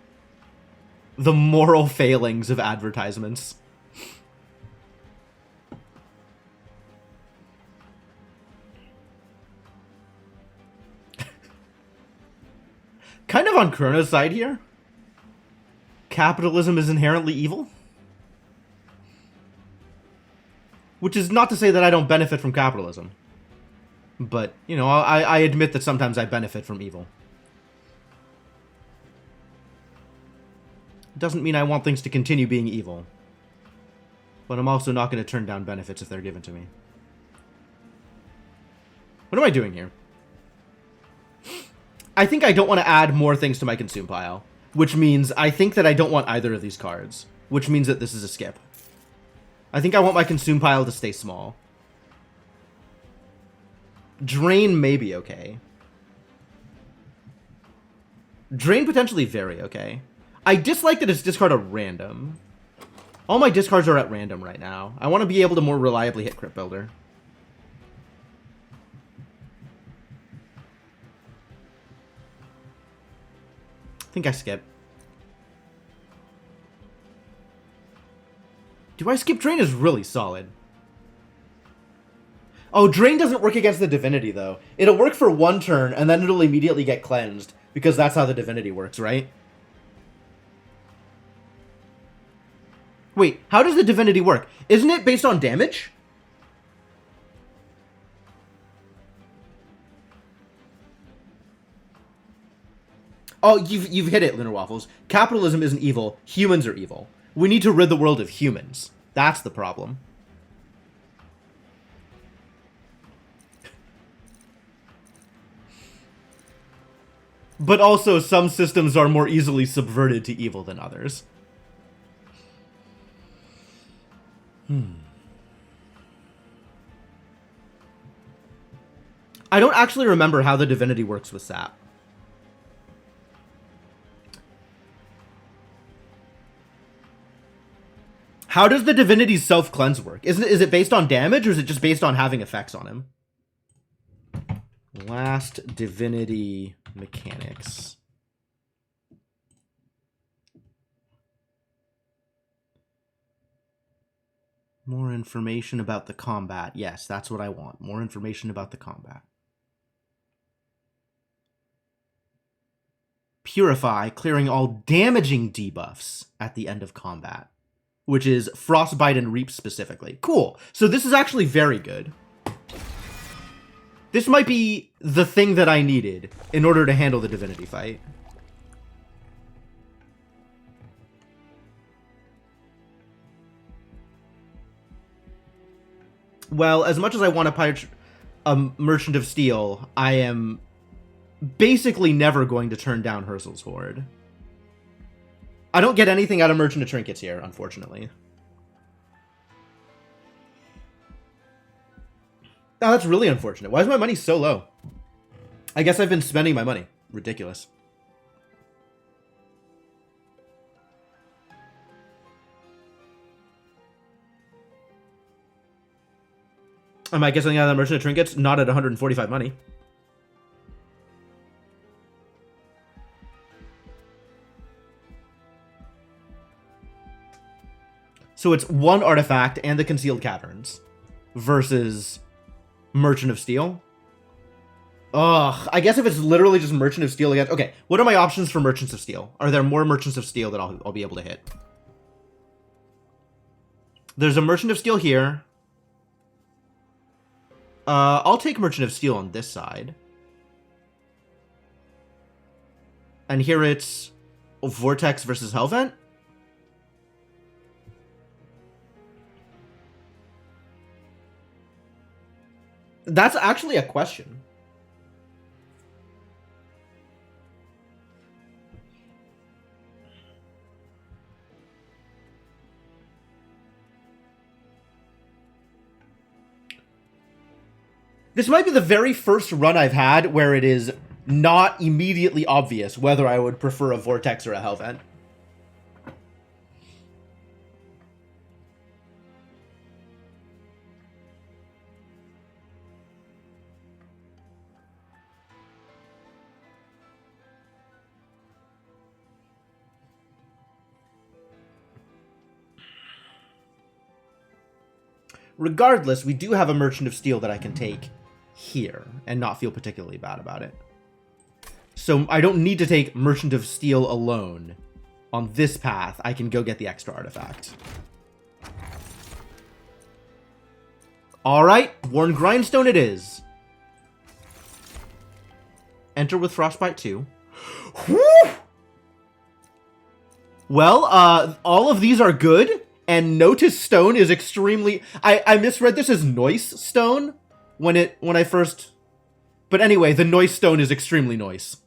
moral failings of advertisements. Kind of on Chrono's side here. Capitalism is inherently evil. Which is not to say that I don't benefit from capitalism. But, you know, I admit that sometimes I benefit from evil. Doesn't mean I want things to continue being evil. But I'm also not going to turn down benefits if they're given to me. What am I doing here? I think I don't want to add more things to my consume pile. Which means I think that I don't want either of these cards. Which means that this is a skip. I think I want my consume pile to stay small. Drain may be okay. Drain potentially very okay. I dislike that it's discard a random. All my discards are at random right now. I want to be able to more reliably hit Crypt Builder. I think I skip. Do I skip Drain is really solid. Oh, Drain doesn't work against the Divinity, though. It'll work for one turn, and then it'll immediately get cleansed. Because that's how the divinity works, right? Wait, how does the divinity work? Isn't it based on damage? Oh, you've hit it, Lunar Waffles. Capitalism isn't evil. Humans are evil. We need to rid the world of humans. That's the problem. But also, some systems are more easily subverted to evil than others. I don't actually remember how the divinity works with sap. How does the divinity's self-cleanse work? Is it based on damage, or is it just based on having effects on him? Last divinity mechanics. More information about the combat. Yes, that's what I want. More information about the combat. Purify, clearing all damaging debuffs at the end of combat, which is Frostbite and Reap specifically. Cool. So this is actually very good. This might be the thing that I needed in order to handle the divinity fight. Well, as much as I want a Merchant of Steel, I am basically never going to turn down Hersel's Horde. I don't get anything out of Merchant of Trinkets here, unfortunately. Oh, that's really unfortunate. Why is my money so low? I guess I've been spending my money. Ridiculous. Am I getting out of the Merchant of Trinkets? Not at 145 money. So it's one artifact and the Concealed Caverns versus Merchant of Steel. Ugh, I guess if it's literally just Merchant of Steel again. Okay, what are my options for Merchants of Steel? Are there more Merchants of Steel that I'll be able to hit? There's a Merchant of Steel here. I'll take Merchant of Steel on this side. And here it's Vortex versus Hellvent. That's actually a question. This might be the very first run I've had where it is not immediately obvious whether I would prefer a Vortex or a Hellvent. Regardless, we do have a Merchant of Steel that I can take here and not feel particularly bad about it. So I don't need to take Merchant of Steel alone. On this path, I can go get the extra artifact. Alright, Worn Grindstone it is. Enter with Frostbite 2. Whew! Well, all of these are good, and Notice Stone is extremely... I misread this as Noise Stone when I first... But anyway, the Noise Stone is extremely nice.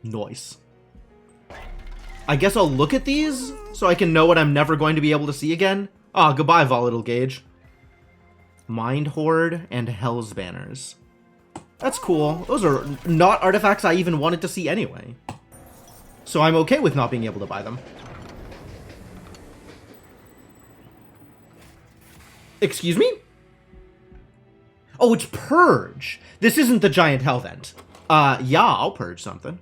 Nice. I guess I'll look at these so I can know what I'm never going to be able to see again. Ah, goodbye, Volatile Gauge. Mind Horde and Hell's Banners. That's cool. Those are not artifacts I even wanted to see anyway. So I'm okay with not being able to buy them. Excuse me? Oh, it's Purge. This isn't the giant Hellvent. Yeah, I'll purge something.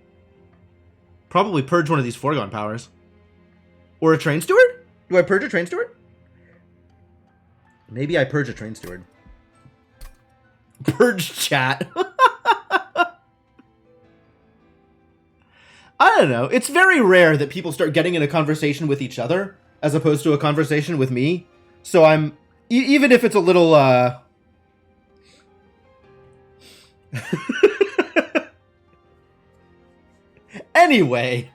Probably purge one of these foregone powers. Or a train steward? Do I purge a train steward? Maybe I purge a train steward. Purge chat. I don't know. It's very rare that people start getting in a conversation with each other as opposed to a conversation with me. So I'm... even if it's a little, Anyway.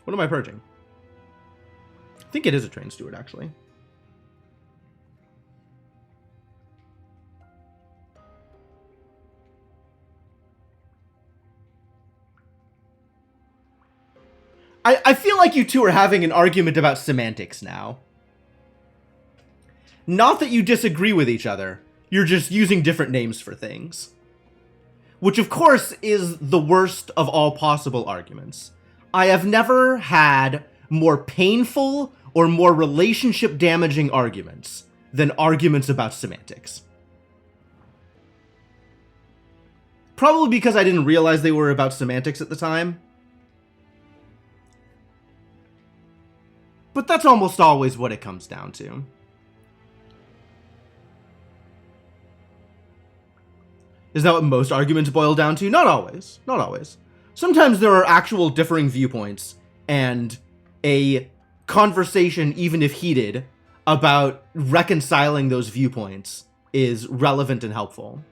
What am I purging? I think it is a train steward, actually. I feel like you two are having an argument about semantics now. Not that you disagree with each other. You're just using different names for things. Which, of course, is the worst of all possible arguments. I have never had more painful or more relationship-damaging arguments than arguments about semantics. Probably because I didn't realize they were about semantics at the time. But that's almost always what it comes down to. Is that what most arguments boil down to? Not always. Not always. Sometimes there are actual differing viewpoints, and a conversation, even if heated, about reconciling those viewpoints is relevant and helpful.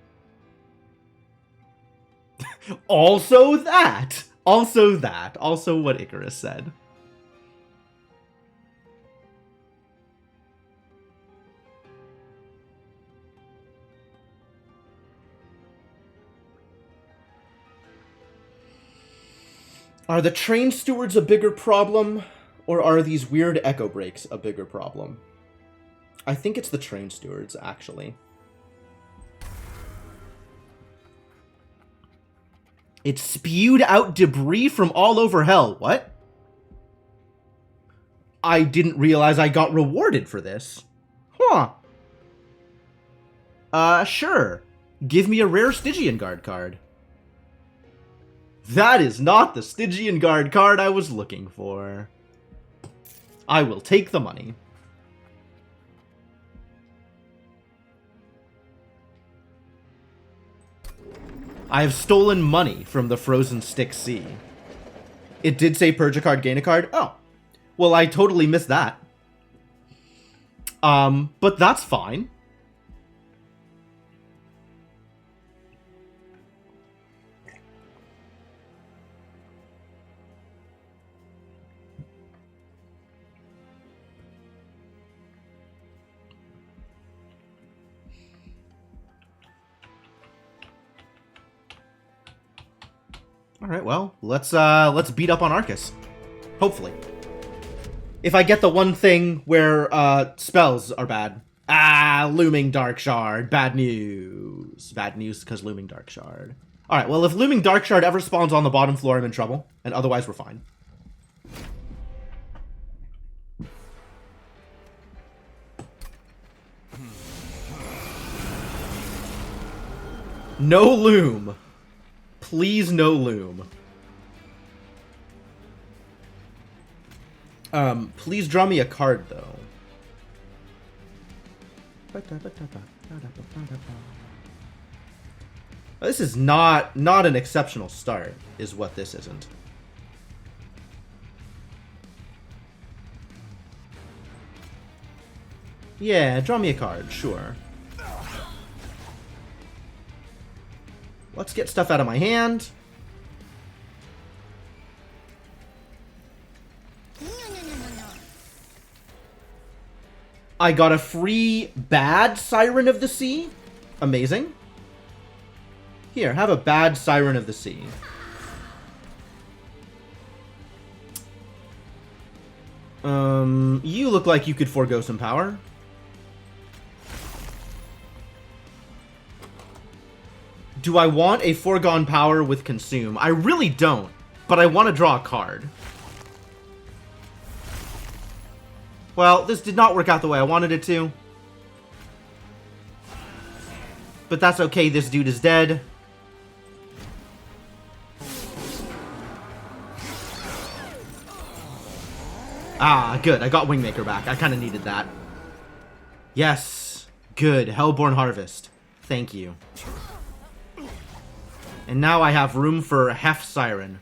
Also that. Also what Icarus said. Are the train stewards a bigger problem, or are these weird echo breaks a bigger problem? I think it's the train stewards, actually. It spewed out debris from all over hell. What? I didn't realize I got rewarded for this. Huh. Sure. Give me a rare Stygian Guard card. That is not the Stygian Guard card I was looking for. I will take the money. I have stolen money from the Frozen Stick Sea. It did say purge a card, gain a card. Oh. Well, I totally missed that. But that's fine. Alright, well, let's beat up on Arcus. Hopefully. If I get the one thing where, spells are bad. Ah, Looming Dark Shard. Bad news. Bad news because Looming Dark Shard. Alright, well, if Looming Dark Shard ever spawns on the bottom floor, I'm in trouble. And otherwise, we're fine. No Loom. Please no Loom. Please draw me a card, though. This is not an exceptional start, is what this isn't. Yeah, draw me a card, sure. Let's get stuff out of my hand. I got a free bad Siren of the Sea. Amazing. Here, have a bad Siren of the Sea. You look like you could forego some power. Do I want a foregone power with consume? I really don't, but I want to draw a card. Well, this did not work out the way I wanted it to. but that's okay. This dude is dead. Ah, good. I got Wingmaker back. I kind of needed that. Yes. Good. Hellborn Harvest. Thank you. And now I have room for Hef Siren.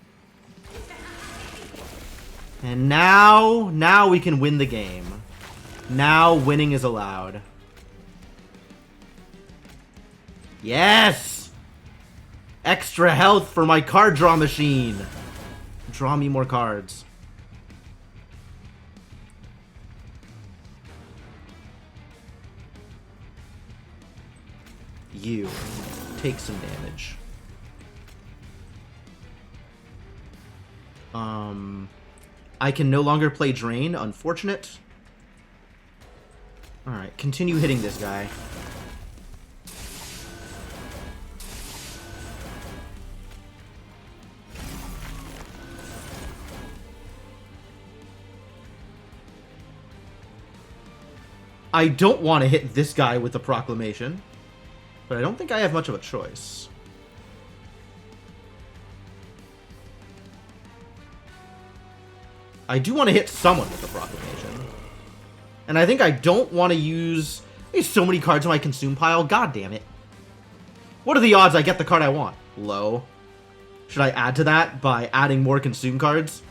And now we can win the game. Now winning is allowed. Yes! Extra health for my card draw machine. Draw me more cards. You take some damage. I can no longer play Drain. Unfortunate. Alright, continue hitting this guy. I don't want to hit this guy with the Proclamation, but I don't think I have much of a choice. I do want to hit someone with the Proclamation. And I think I don't want to use... There's so many cards in my consume pile. God damn it. What are the odds I get the card I want? Low. Should I add to that by adding more consume cards?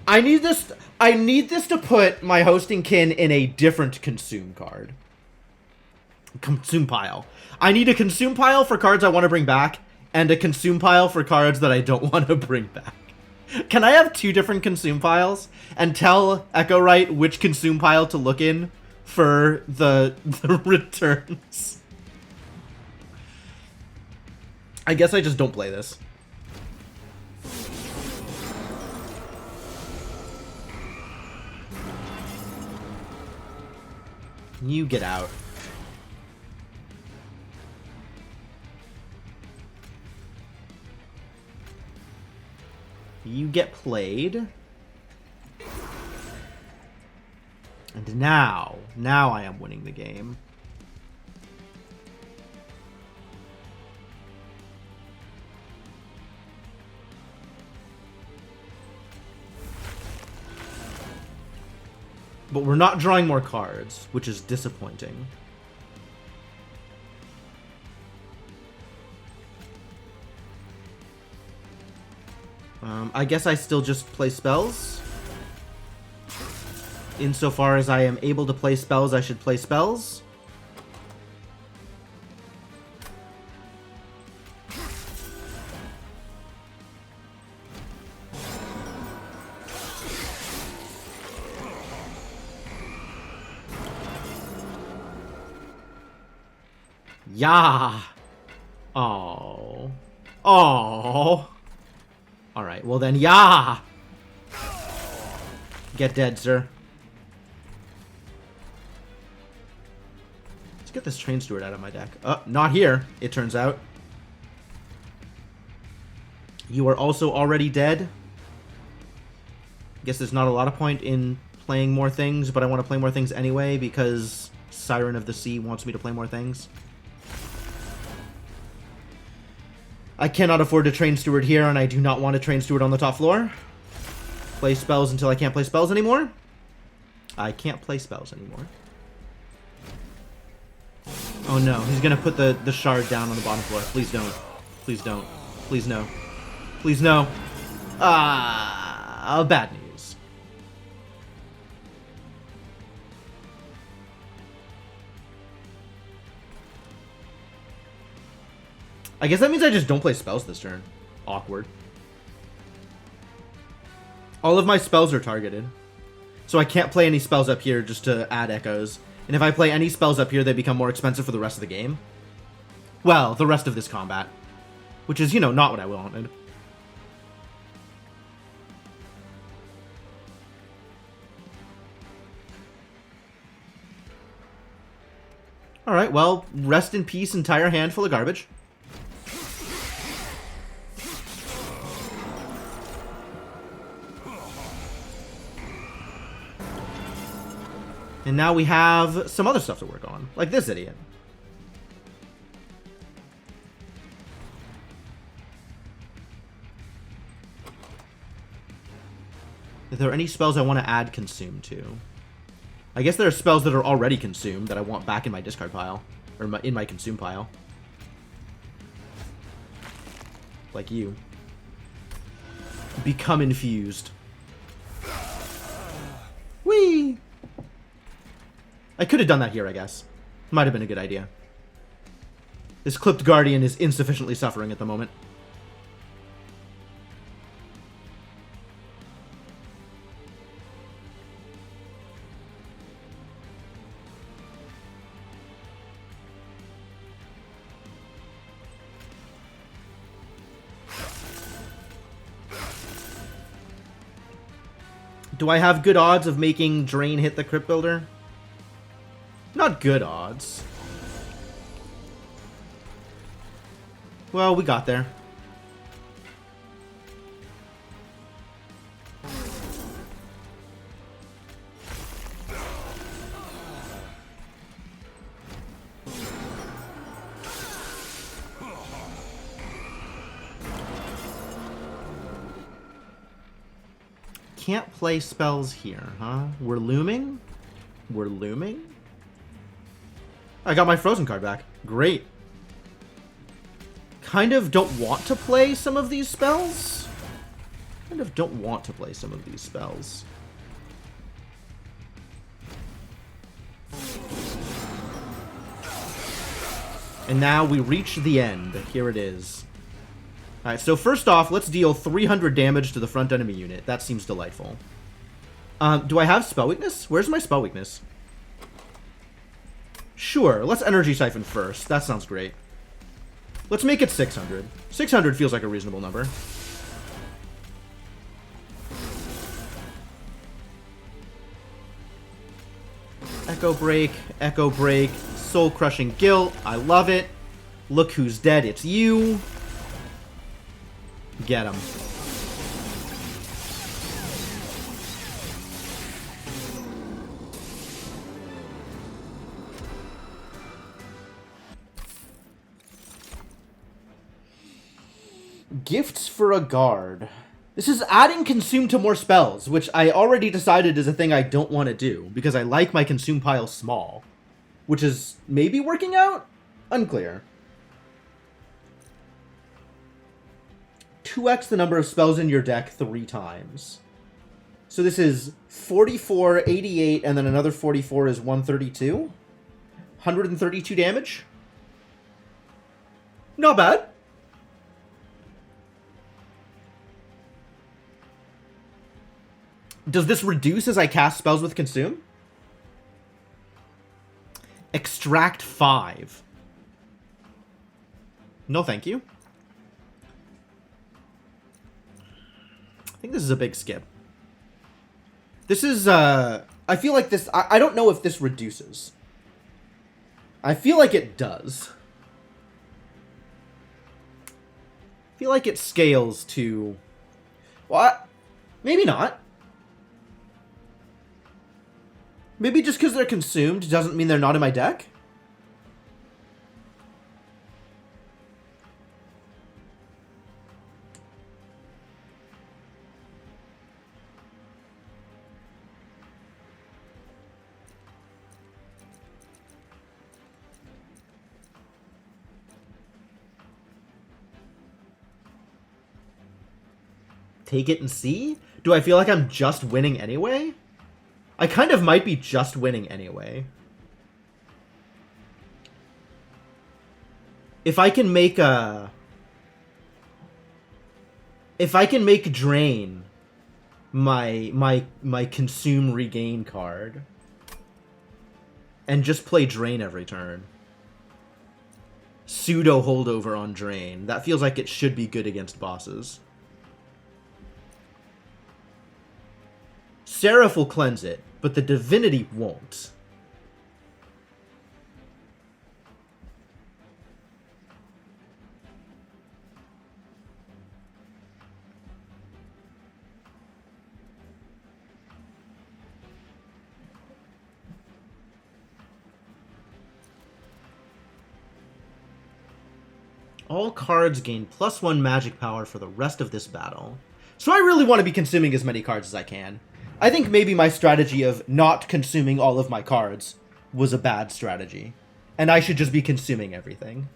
I need this to put my hosting kin in a different consume card. Consume pile. I need a consume pile for cards I want to bring back, and a consume pile for cards that I don't want to bring back. Can I have two different consume piles and tell Echo Right which consume pile to look in for the returns? I guess I just don't play this. You get out. You get played. And now I am winning the game. But we're not drawing more cards, which is disappointing. I guess I still just play spells. Insofar as I am able to play spells, I should play spells. Yeah. Oh. Oh. Alright, well then, yeah! Get dead, sir. Let's get this Train Steward out of my deck. Not here, it turns out. You are also already dead. Guess there's not a lot of point in playing more things, but I want to play more things anyway because Siren of the Sea wants me to play more things. I cannot afford to Train Steward here, and I do not want to Train Steward on the top floor. Play spells until I can't play spells anymore. I can't play spells anymore. Oh no, he's gonna put the shard down on the bottom floor. Please don't. Please don't. Please no. Please no. Bad news. I guess that means I just don't play spells this turn. Awkward. All of my spells are targeted. So I can't play any spells up here just to add echoes. And if I play any spells up here, they become more expensive for the rest of the game. Well, the rest of this combat. Which is, you know, not what I wanted. Alright, well, rest in peace, entire hand full of garbage. And now we have some other stuff to work on, like this idiot. Are there any spells I want to add consume to? I guess there are spells that are already consumed that I want back in my discard pile. Or in my consume pile. Like you. Become infused. Whee! I could have done that here, I guess. Might have been a good idea. This clipped guardian is insufficiently suffering at the moment. Do I have good odds of making Drain hit the Crypt Builder? Not good odds. Well, we got there. Can't play spells here, huh? We're looming? We're looming? I got my Frozen card back. Great. Kind of don't want to play some of these spells. Kind of don't want to play some of these spells. And now we reach the end. Here it is. Alright, so first off, let's deal 300 damage to the front enemy unit. That seems delightful. Do I have spell weakness? Where's my spell weakness? Sure, let's Energy Siphon first. That sounds great. Let's make it 600. 600 feels like a reasonable number. Echo Break, Soul Crushing Guilt. I love it. Look who's dead, it's you. Get him. Gifts for a guard. This is adding consume to more spells, which I already decided is a thing I don't want to do, because I like my consume pile small. Which is maybe working out? Unclear. 2x the number of spells in your deck 3 times. So this is 44, 88, and then another 44 is 132? 132 damage? Not bad. Does this reduce as I cast spells with consume? Extract 5. No thank you. I think this is a big skip. This is, I feel like this, I don't know if this reduces. I feel like it does. I feel like it scales to... What? Maybe not. Maybe just because they're consumed doesn't mean they're not in my deck? Take it and see? Do I feel like I'm just winning anyway? I kind of might be just winning anyway. If I can make a... If I can make Drain my consume regain card and just play Drain every turn. Pseudo holdover on Drain. That feels like it should be good against bosses. Seraph will cleanse it, but the Divinity won't. All cards gain +1 magic power for the rest of this battle. So I really want to be consuming as many cards as I can. I think maybe my strategy of not consuming all of my cards was a bad strategy. And I should just be consuming everything.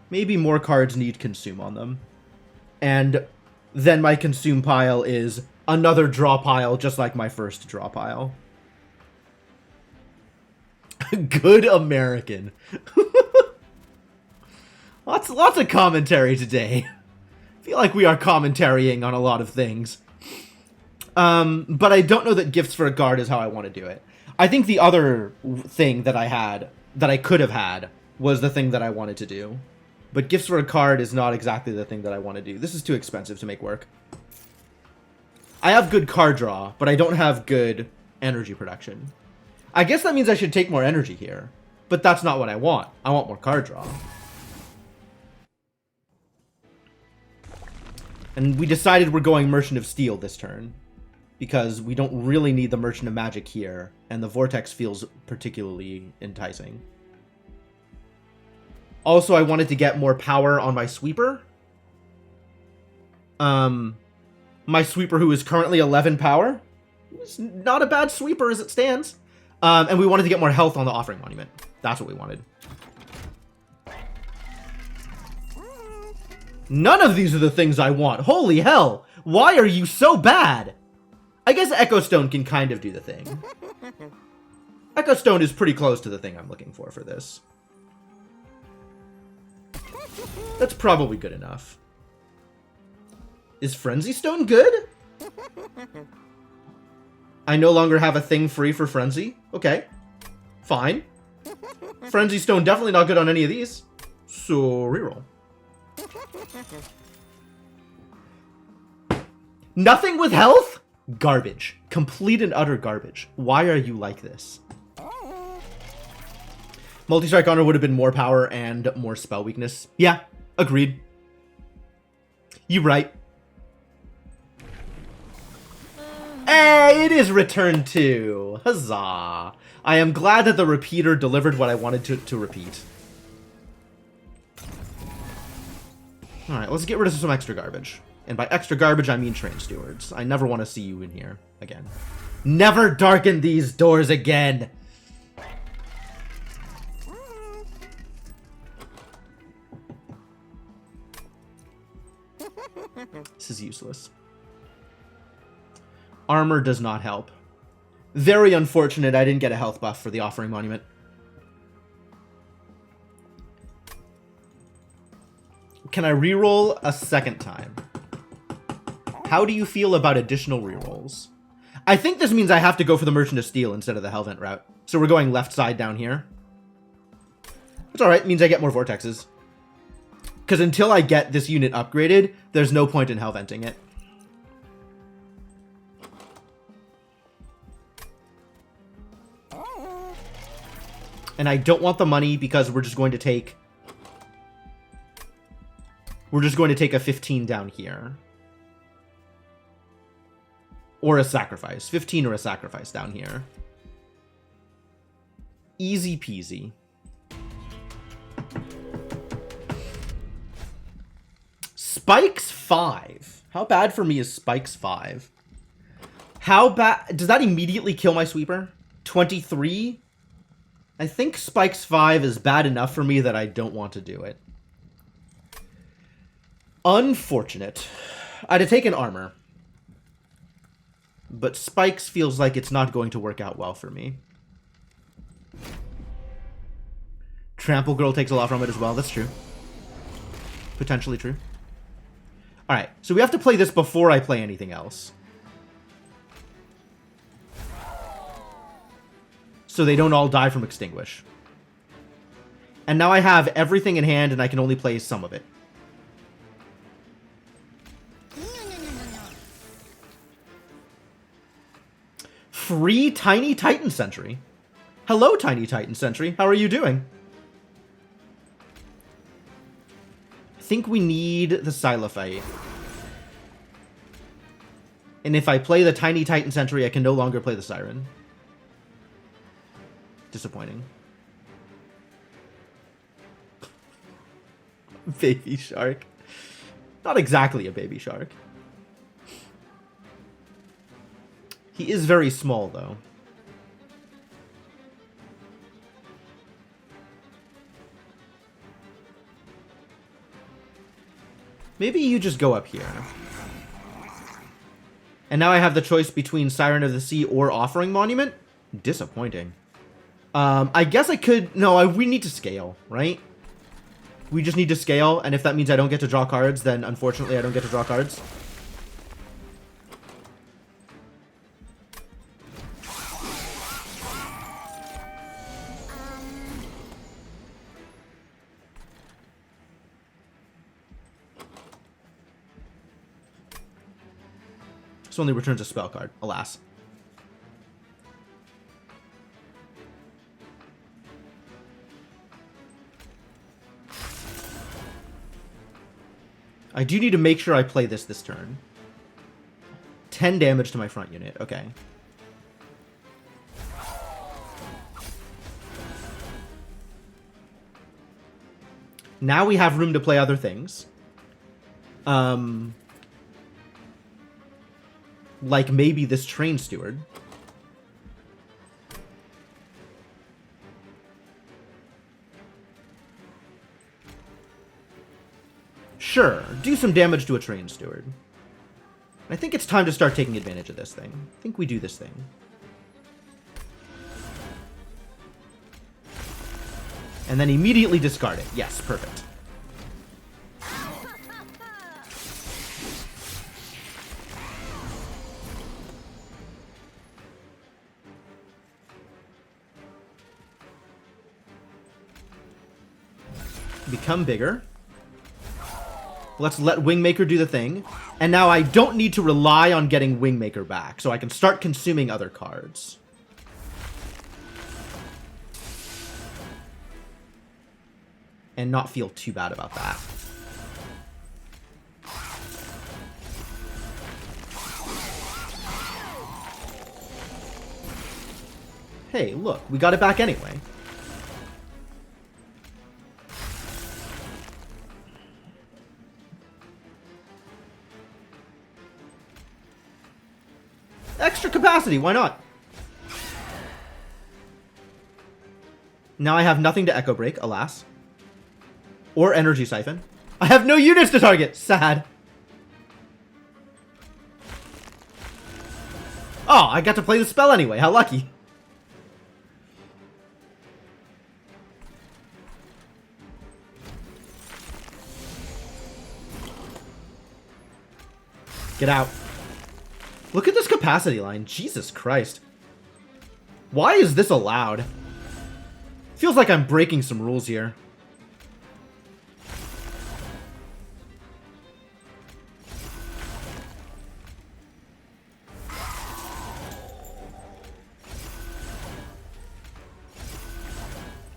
Maybe more cards need consume on them. And then my consume pile is another draw pile, just like my first draw pile. Good American. Lots of commentary today. I feel like we are commentarying on a lot of things. But I don't know that gifts for a guard is how I want to do it. I think the other thing that I could have had, was the thing that I wanted to do. But gifts for a card is not exactly the thing that I want to do. This is too expensive to make work. I have good card draw, but I don't have good energy production. I guess that means I should take more energy here. But that's not what I want. I want more card draw. And we decided we're going Merchant of Steel this turn. Because we don't really need the Merchant of Magic here. And the Vortex feels particularly enticing. Also, I wanted to get more power on my Sweeper. My Sweeper, who is currently 11 power. It's not a bad Sweeper as it stands. And we wanted to get more health on the Offering Monument. That's what we wanted. None of these are the things I want. Holy hell! Why are you so bad? I guess Echo Stone can kind of do the thing. Echo Stone is pretty close to the thing I'm looking for this. That's probably good enough. Is Frenzy Stone good? I no longer have a thing free for Frenzy. Okay. Fine. Frenzy Stone definitely not good on any of these. So, reroll. Nothing with health? Garbage. Complete and utter garbage. Why are you like this? Multi-strike honor would have been more power and more spell weakness. Yeah, agreed. You right. Hey, it is return 2. Huzzah. I am glad that the repeater delivered what I wanted to repeat. Alright, let's get rid of some extra garbage. And by extra garbage, I mean train stewards. I never want to see you in here again. Never darken these doors again! This is useless. Armor does not help. Very unfortunate I didn't get a health buff for the Offering Monument. Can I reroll a second time? How do you feel about additional rerolls? I think this means I have to go for the Merchant of Steel instead of the Hellvent route. So we're going left side down here. It's alright, it means I get more Vortexes. Because until I get this unit upgraded, there's no point in Hellventing it. And I don't want the money because we're just going to take... We're just going to take a 15 down here. Or a sacrifice. 15 or a sacrifice down here. Easy peasy. Spikes 5. How bad for me is Spikes 5? How bad... Does that immediately kill my Sweeper? 23? I think Spikes 5 is bad enough for me that I don't want to do it. Unfortunate. I'd have taken armor. But Spikes feels like it's not going to work out well for me. Trample Girl takes a lot from it as well. That's true. Potentially true. Alright, so we have to play this before I play anything else. So they don't all die from Extinguish. And now I have everything in hand and I can only play some of it. Free Tiny Titan Sentry. Hello, Tiny Titan Sentry. How are you doing? I think we need the Xylophite. And if I play the Tiny Titan Sentry, I can no longer play the Siren. Disappointing. Baby shark. Not exactly a baby shark. He is very small, though. Maybe you just go up here. And now I have the choice between Siren of the Sea or Offering Monument? Disappointing. I guess I could... No, we need to scale, right? We just need to scale, and if that means I don't get to draw cards, then unfortunately I don't get to draw cards. This only returns a spell card, alas. I do need to make sure I play this turn. 10 damage to my front unit, okay. Now we have room to play other things. Like maybe this Train Steward. Sure, do some damage to a Train Steward. I think it's time to start taking advantage of this thing. I think we do this thing. And then immediately discard it. Yes, perfect. Become bigger. Let's let Wingmaker do the thing. And now I don't need to rely on getting Wingmaker back, so I can start consuming other cards. And not feel too bad about that. Hey, look, we got it back anyway. Extra capacity, why not? Now I have nothing to Echo Break, alas. Or Energy Siphon. I have no units to target! Sad. Oh, I got to play the spell anyway, how lucky. Get out. Look at this capacity line. Jesus Christ. Why is this allowed? Feels like I'm breaking some rules here.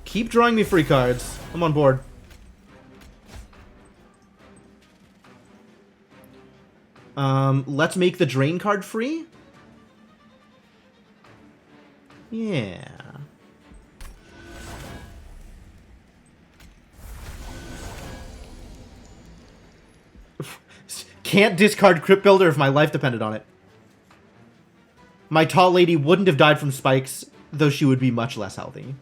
Keep drawing me free cards. I'm on board. Let's make the drain card free. Yeah. Can't discard Crypt Builder if my life depended on it. My tall lady wouldn't have died from spikes, though she would be much less healthy.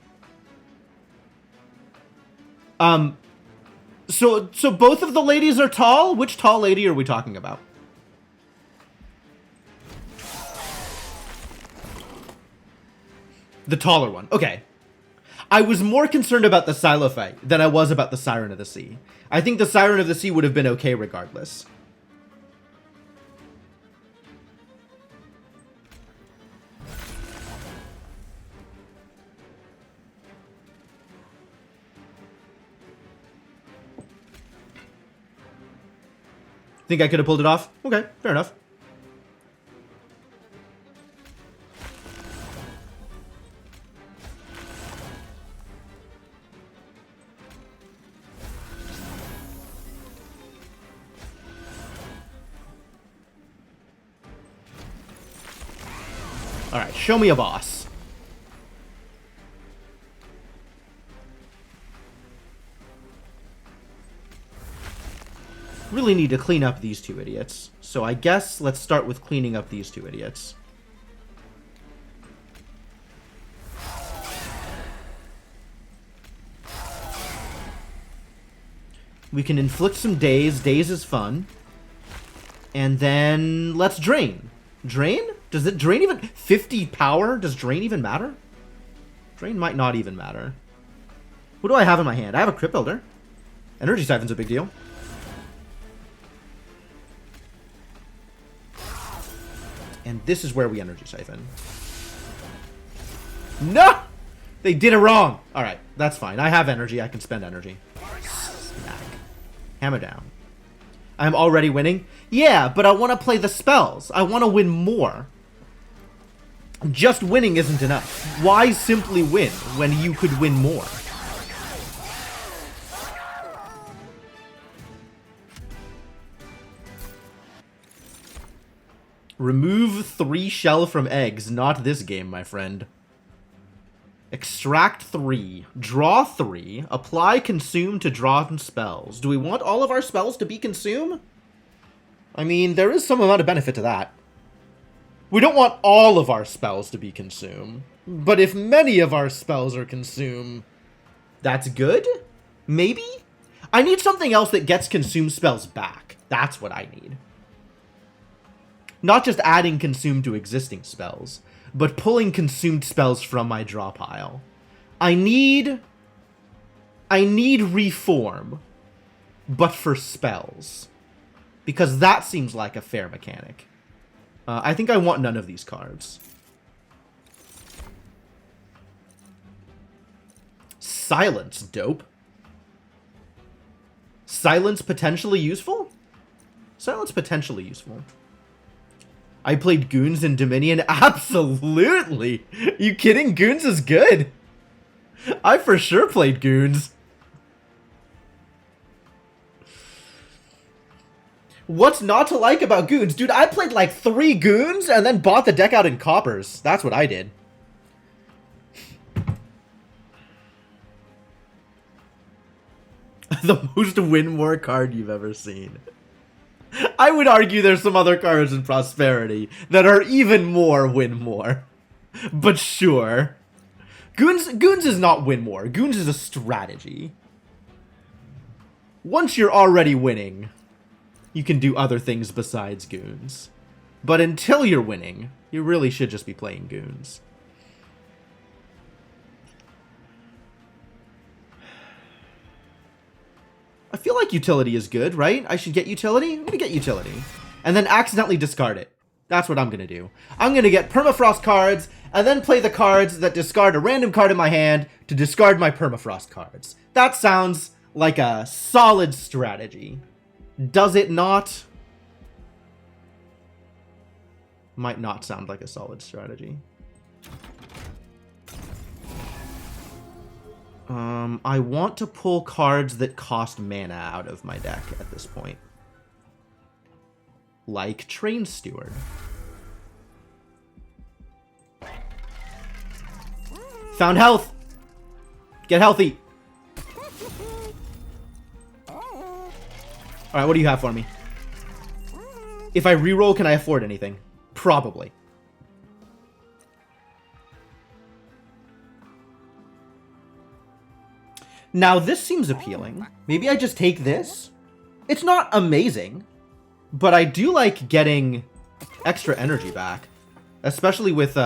So both of the ladies are tall? Which tall lady are we talking about? The taller one. Okay. I was more concerned about the Silophyte than I was about the Siren of the Sea. I think the Siren of the Sea would have been okay regardless. Think I could have pulled it off? Okay, fair enough. Alright, show me a boss. really need to clean up these two idiots. So I guess let's start with cleaning up these two idiots. We can inflict some daze. Daze is fun. And then let's drain. Drain? Does it drain even... 50 power? Does drain even matter? Drain might not even matter. What do I have in my hand? I have a Crypt Builder. Energy Siphon's a big deal. And this is where we Energy Siphon. No! They did it wrong! Alright, that's fine. I have energy. I can spend energy. Smack. Hammer down. I'm already winning? Yeah, but I want to play the spells. I want to win more. Just winning isn't enough. Why simply win when you could win more? Remove 3 shell from eggs. Not this game, my friend. Extract 3. Draw 3. Apply consume to draw spells. Do we want all of our spells to be consume? I mean, there is some amount of benefit to that. We don't want all of our spells to be consume. But if many of our spells are consume, that's good? Maybe? I need something else that gets consume spells back. That's what I need. Not just adding consume to existing spells, but pulling consumed spells from my draw pile. I need reform, but for spells. Because that seems like a fair mechanic. I think I want none of these cards. Silence, dope. Silence potentially useful? Silence potentially useful. I played Goons in Dominion. Absolutely! You kidding? Goons is good. I for sure played Goons. What's not to like about Goons? Dude, I played like 3 Goons and then bought the deck out in coppers. That's what I did. The most win more card you've ever seen. I would argue there's some other cards in Prosperity that are even more win more. But sure. Goons is not win more. Goons is a strategy. Once you're already winning, you can do other things besides Goons. But until you're winning, you really should just be playing Goons. I feel like utility is good, right? I should get utility? I'm gonna get utility. And then accidentally discard it. That's what I'm gonna do. I'm gonna get permafrost cards, and then play the cards that discard a random card in my hand to discard my permafrost cards. That sounds like a solid strategy. Does it not? Might not sound like a solid strategy. I want to pull cards that cost mana out of my deck at this point. Like Train Steward. Found health! Get healthy! Alright, what do you have for me? If I reroll, can I afford anything? Probably. Now, this seems appealing. Maybe I just take this? It's not amazing, but I do like getting extra energy back. Especially with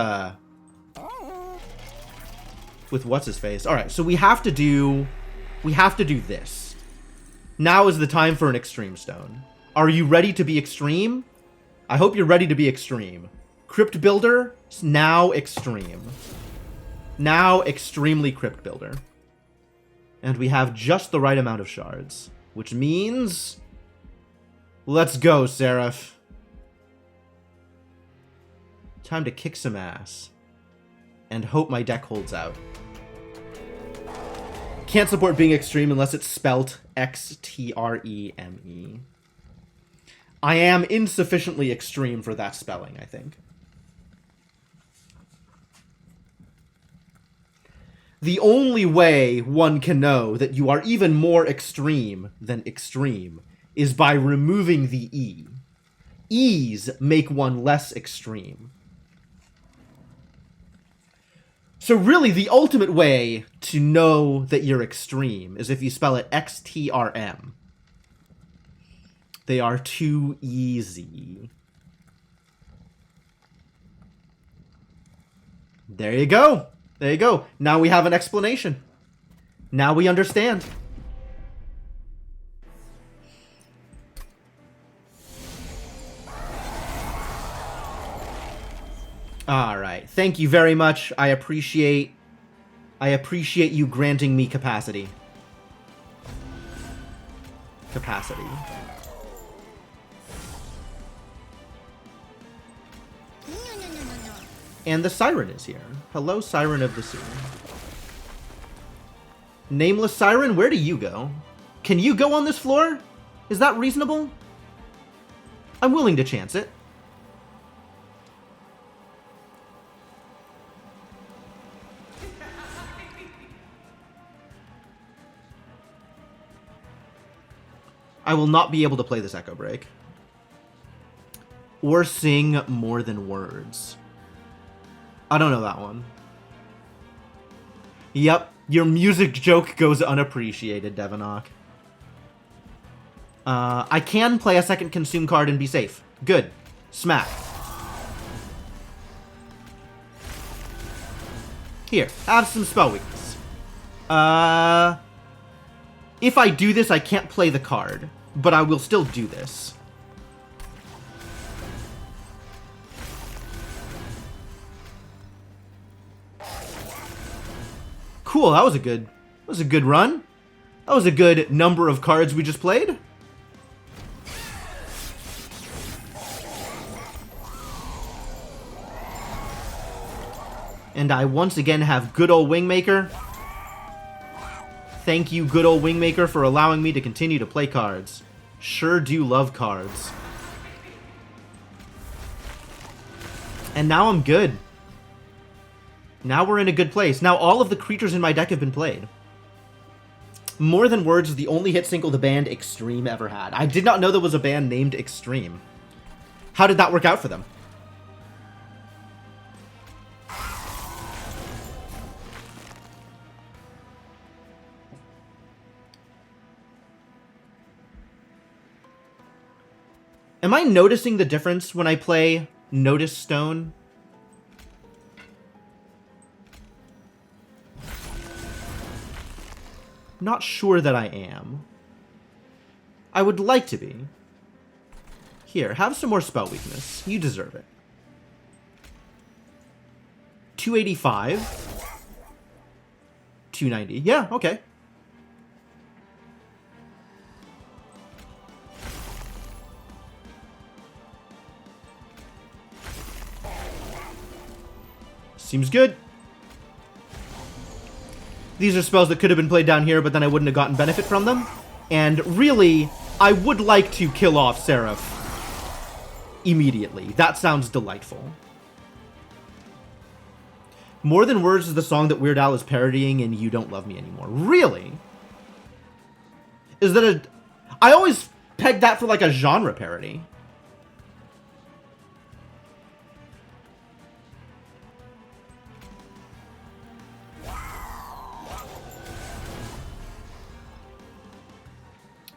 what's-his-face. Alright, so we have to do this. Now is the time for an Extreme Stone. Are you ready to be extreme? I hope you're ready to be extreme. Crypt Builder, now extreme. Now extremely Crypt Builder. And we have just the right amount of shards. Which means... let's go, Seraph. Time to kick some ass. And hope my deck holds out. Can't support being extreme unless it's spelt X-T-R-E-M-E. I am insufficiently extreme for that spelling, I think. The only way one can know that you are even more extreme than extreme is by removing the E. E's make one less extreme. So really, the ultimate way to know that you're extreme is if you spell it XTRM. They are too easy. There you go. There you go. Now we have an explanation. Now we understand. All right. Thank you very much. I appreciate you granting me capacity. Capacity. And the Siren is here. Hello, Siren of the Sea. Nameless Siren, where do you go? Can you go on this floor? Is that reasonable? I'm willing to chance it. I will not be able to play this Echo Break. Or sing More Than Words. I don't know that one. Yep, your music joke goes unappreciated, Devanok. I can play a second consume card and be safe. Good. Smack. Here, have some spell weakness. If I do this, I can't play the card, but I will still do this. Cool, that was a good run. That was a good number of cards we just played. And I once again have good old Wingmaker. Thank you, good old Wingmaker, for allowing me to continue to play cards. Sure do love cards. And now I'm good. Now we're in a good place. Now all of the creatures in my deck have been played. More Than Words is the only hit single the band Extreme ever had. I did not know there was a band named Extreme. How did that work out for them? Am I noticing the difference when I play Notice Stone? Not sure that I am. I would like to be. Here, have some more spell weakness. You deserve it. 285. 290. Yeah, okay. Seems good. These are spells that could have been played down here, but then I wouldn't have gotten benefit from them. And really, I would like to kill off Seraph immediately. That sounds delightful. More Than Words is the song that Weird Al is parodying in You Don't Love Me Anymore. Really? Is that a... I always pegged that for like a genre parody.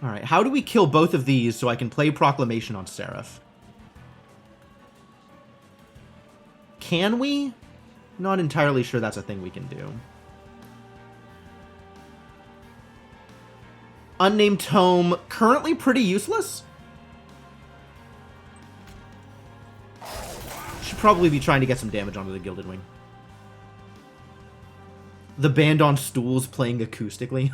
Alright, how do we kill both of these so I can play Proclamation on Seraph? Can we? Not entirely sure that's a thing we can do. Unnamed Tome, currently pretty useless? Should probably be trying to get some damage onto the Gilded Wing. The band on stools playing acoustically.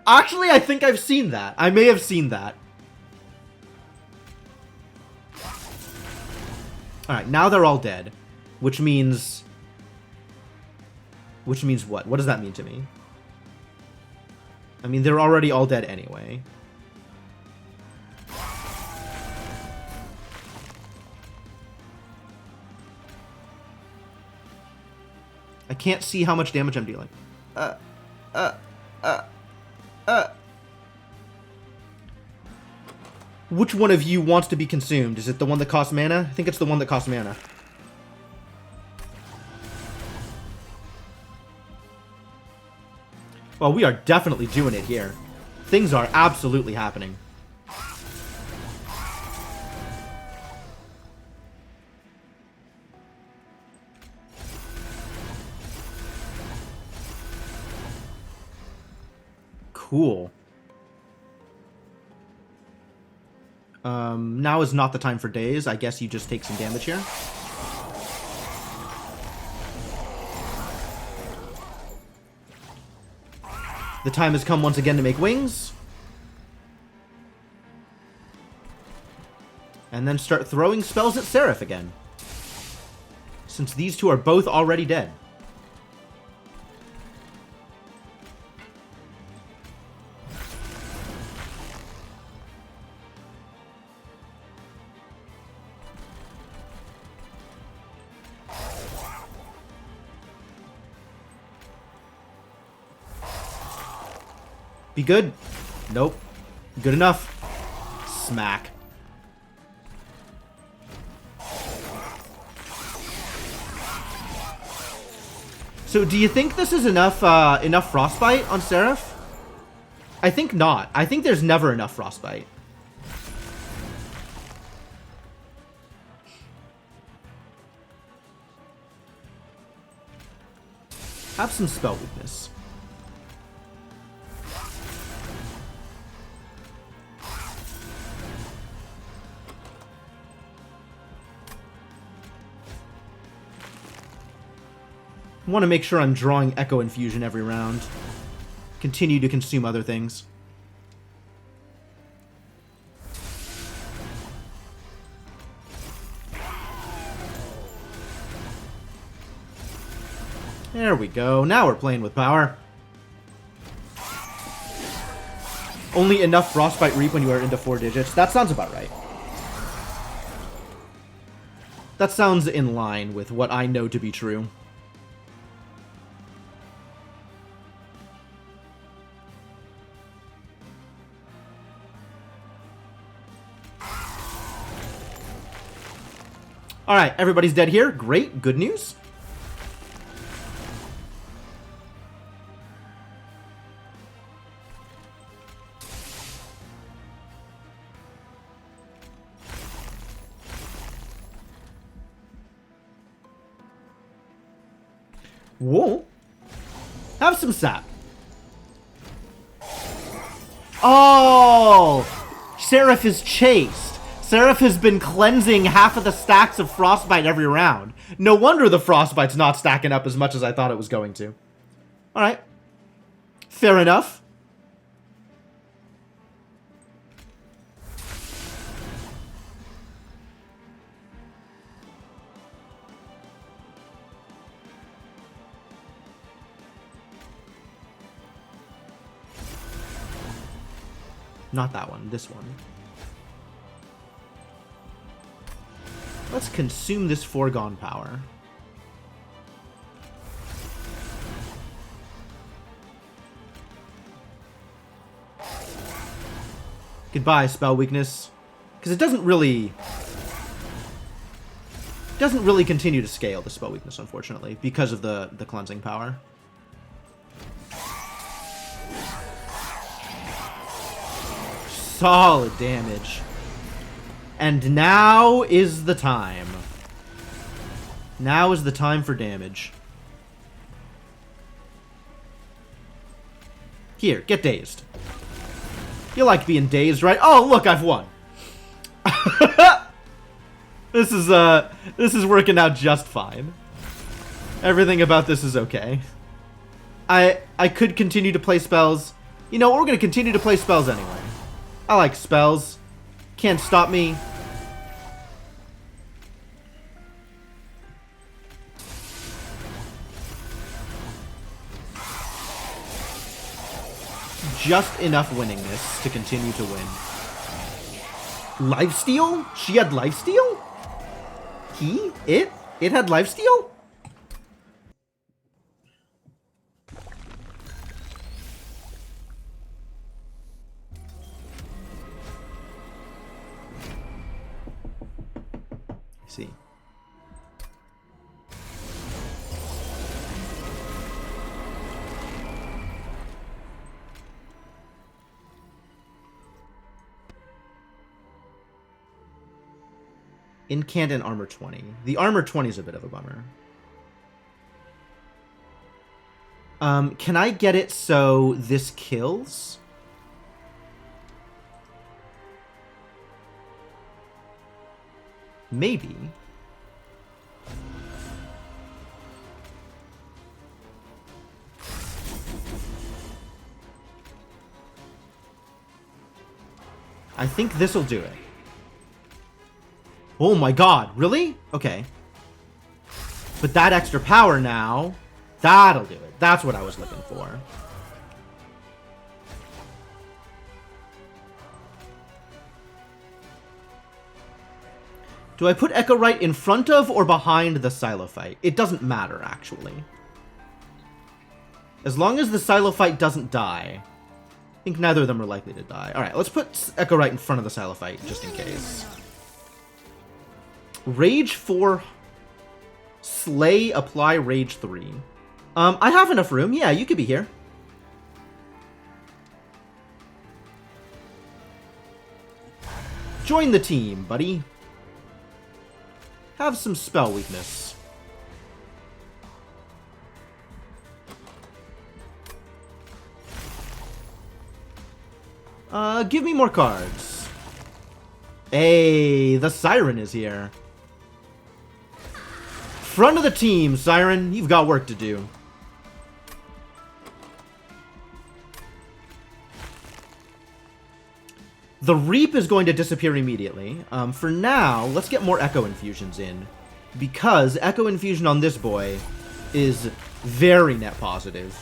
Actually, I think I've seen that. I may have seen that. Alright, now they're all dead. Which means... Which means what? What does that mean to me? I mean, they're already all dead anyway. I can't see how much damage I'm dealing. Which one of you wants to be consumed? Is it the one that costs mana? I think it's the one that costs mana. Well, we are definitely doing it here. Things are absolutely happening. Cool. Now is not the time for days. I guess you just take some damage here. The time has come once again to make wings. And then start throwing spells at Seraph again. Since these two are both already dead. Be good. Nope. Good enough. Smack. So do you think this is enough enough frostbite on Seraph? I think not. I think there's never enough frostbite. Have some spell weakness. Want to make sure I'm drawing Echo Infusion every round. Continue to consume other things. There we go. Now we're playing with power. Only enough Frostbite Reap when you are into 4 digits. That sounds about right. That sounds in line with what I know to be true. Alright, everybody's dead here. Great, good news. Whoa. Have some sap. Oh! Seraph is chased. Seraph has been cleansing half of the stacks of Frostbite every round. No wonder the Frostbite's not stacking up as much as I thought it was going to. Alright. Fair enough. Not that one, this one. Let's consume this foregone power. Goodbye, spell weakness. Because it doesn't really continue to scale, the spell weakness, unfortunately, because of the cleansing power. Solid damage. And now is the time. Now is the time for damage. Here, get dazed. You like being dazed, right? Oh, look, I've won. This is working out just fine. Everything about this is okay. I could continue to play spells. You know, we're going to continue to play spells anyway. I like spells. Can't stop me. Just enough winningness to continue to win. Lifesteal? She had lifesteal? It had lifesteal? see. Incandescent armor 20. The armor 20 is a bit of a bummer. Can I get it so this kills? Maybe. I think this'll do it. Oh my god, really? Okay. But that extra power now, that'll do it. That's what I was looking for. Do I put Echo right in front of or behind the Silophyte? It doesn't matter, actually. As long as the Silophyte doesn't die. I think neither of them are likely to die. Alright, let's put Echo right in front of the Silophyte, just in case. Rage 4. Slay, apply Rage 3. I have enough room. Yeah, you could be here. Join the team, buddy. Have some spell weakness. Give me more cards. Hey, the Siren is here. Front of the team, Siren. You've got work to do. The Reap is going to disappear immediately. For now, let's get more Echo Infusions in. Because Echo Infusion on this boy is very net positive.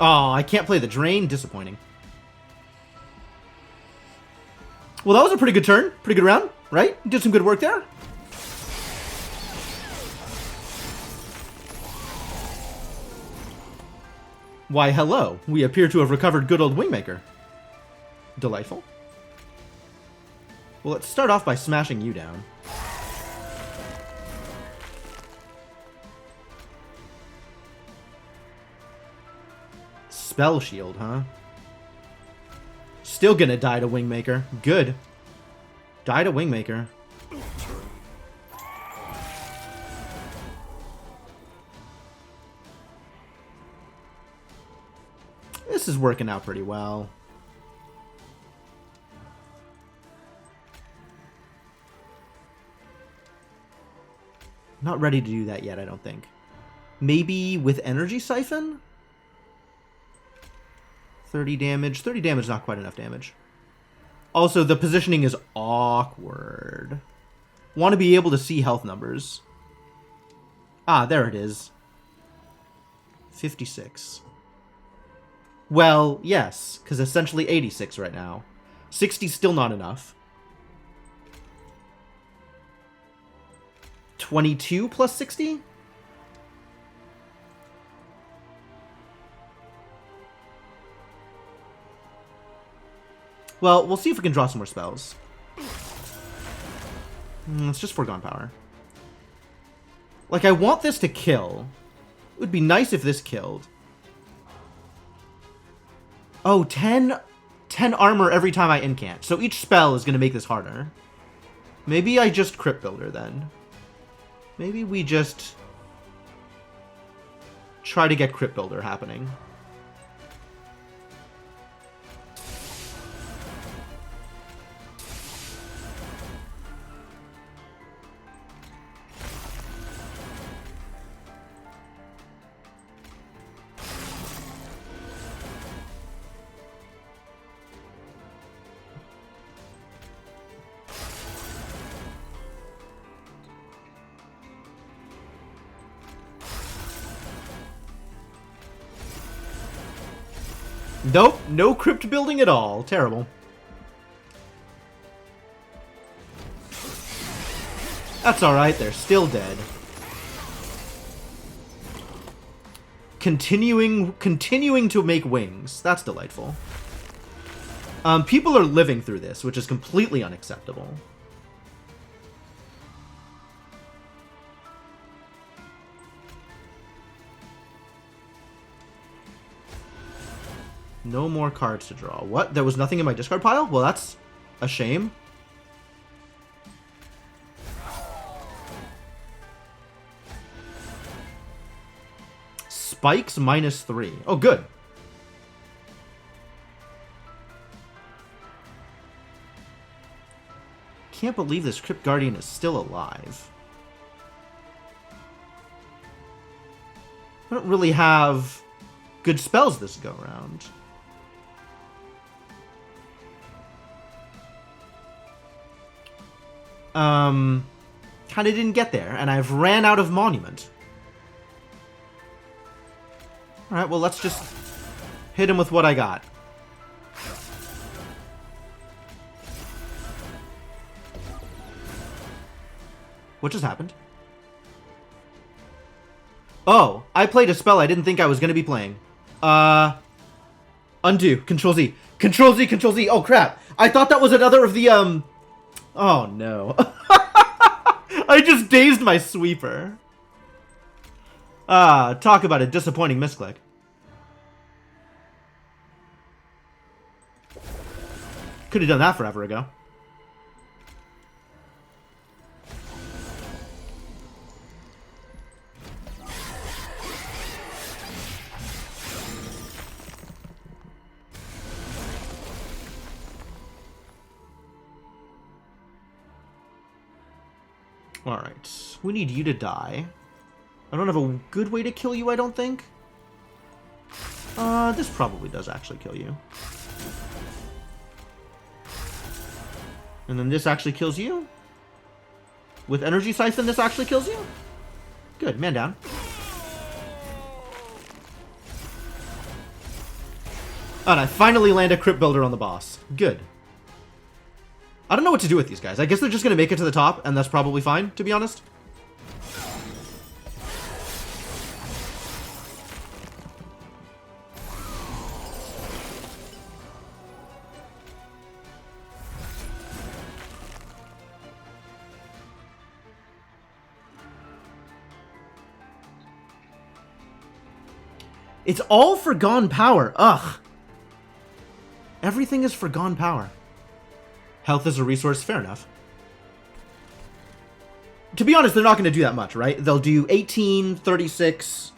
Oh, I can't play the Drain. Disappointing. Well, that was a pretty good turn. Pretty good round, right? You did some good work there. Why, hello. We appear to have recovered good old Wingmaker. Delightful. Well, let's start off by smashing you down. Spell Shield, huh? Still gonna die to Wingmaker. Good. Die to Wingmaker. This is working out pretty well. Not ready to do that yet, I don't think. Maybe with Energy Siphon? 30 damage. 30 damage, not quite enough damage. Also, the positioning is awkward. Want to be able to see health numbers. Ah, there it is. 56. Well, yes, because essentially 86 right now. 60 still not enough. 22 plus 60? Well, we'll see if we can draw some more spells. It's just Foregone Power. Like, I want this to kill. It would be nice if this killed. Oh, 10 armor every time I incant. So each spell is going to make this harder. Maybe I just Crypt Builder then. Maybe we just try to get Crypt Builder happening. Nope, no crypt building at all. Terrible. That's alright, they're still dead. Continuing to make wings. That's delightful. People are living through this, which is completely unacceptable. No more cards to draw. What? There was nothing in my discard pile? Well, that's a shame. Spikes -3. Oh, good. Can't believe this Crypt Guardian is still alive. I don't really have good spells this go around. Kinda didn't get there, and I've ran out of Monument. Alright, well, let's just hit him with what I got. What just happened? Oh, I played a spell I didn't think I was going to be playing. Undo. Control Z. Control Z, Control Z. Oh, crap. I thought that was another of the, Oh, no. I just dazed my sweeper. Talk about a disappointing misclick. Could have done that forever ago. Alright, we need you to die. I don't have a good way to kill you, I don't think. This probably does actually kill you. And then this actually kills you? With Energy Siphon, this actually kills you? Good, man down. And I finally land a Crypt Builder on the boss. Good. I don't know what to do with these guys. I guess they're just going to make it to the top, and that's probably fine, to be honest. It's all for gone power. Ugh. Everything is for gone power. Health is a resource, fair enough. To be honest, they're not going to do that much, right? They'll do 18, 36.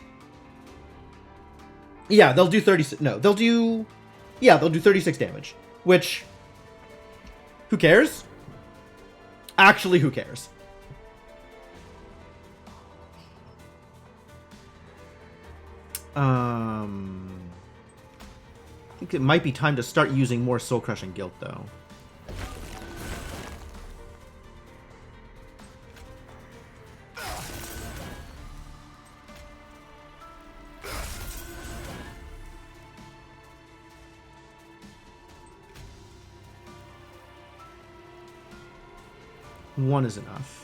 Yeah, they'll do 36. No, they'll do... Yeah, they'll do 36 damage. Which... Who cares? Actually, who cares? I think it might be time to start using more Soul Crushing Guilt, though. One is enough.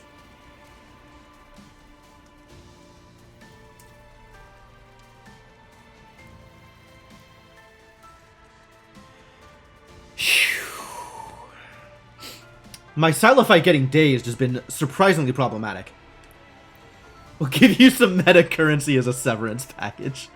My Silophyte getting dazed has been surprisingly problematic. We'll give you some meta currency as a severance package.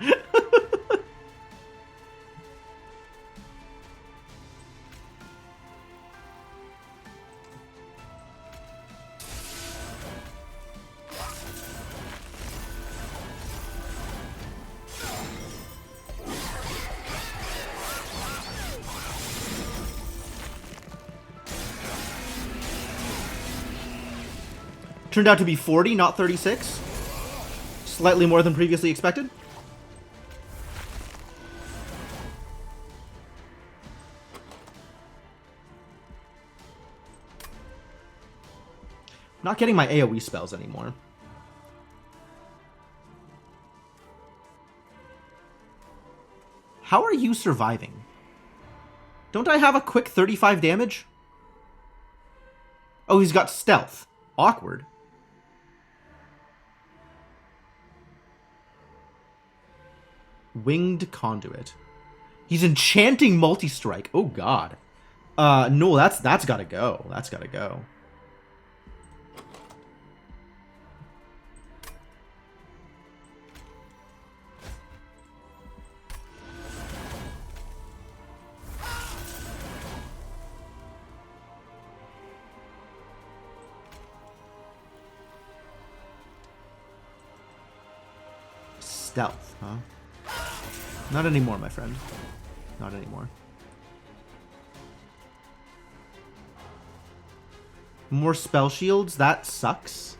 Turned out to be 40, not 36. Slightly more than previously expected. Not getting my AoE spells anymore. How are you surviving? Don't I have a quick 35 damage? Oh, he's got stealth. Awkward. Winged Conduit. He's enchanting multi-strike. Oh god. No, that's gotta go. That's gotta go. Stealth, huh? Not anymore, my friend. Not anymore. More spell shields? That sucks.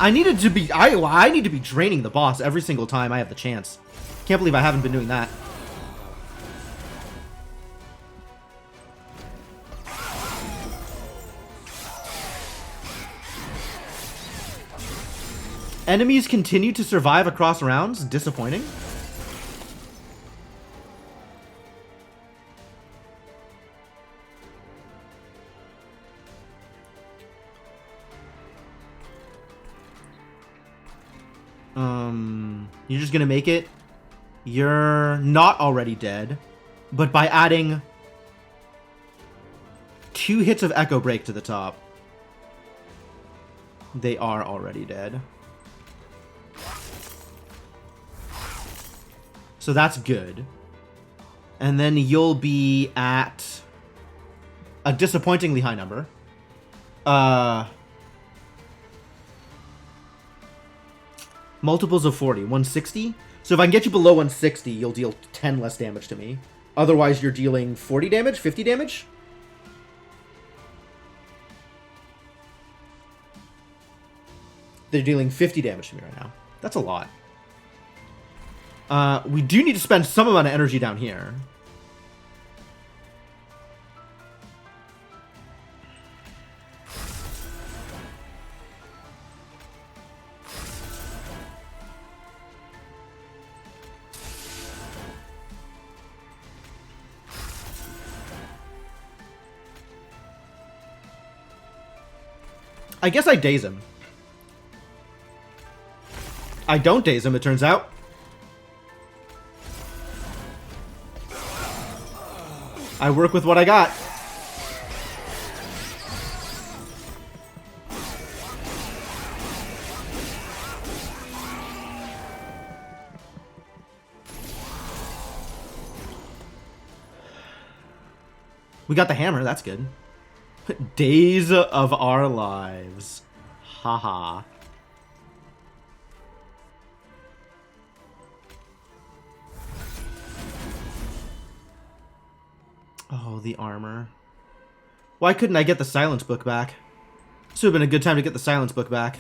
I need to be draining the boss every single time I have the chance. Can't believe I haven't been doing that. Enemies continue to survive across rounds. Disappointing. You're just gonna make it. You're not already dead, but by adding 2 hits of Echo Break to the top, they are already dead. So that's good. And then you'll be at a disappointingly high number. Multiples of 40. 160? So if I can get you below 160, you'll deal 10 less damage to me. Otherwise, you're dealing 40 damage? 50 damage? They're dealing 50 damage to me right now. That's a lot. We do need to spend some amount of energy down here. I guess I daze him. I don't daze him, it turns out. I work with what I got. We got the hammer, that's good. Days of our lives. Haha. Oh, the armor. Why couldn't I get the Silence Book back? This would have been a good time to get the Silence Book back.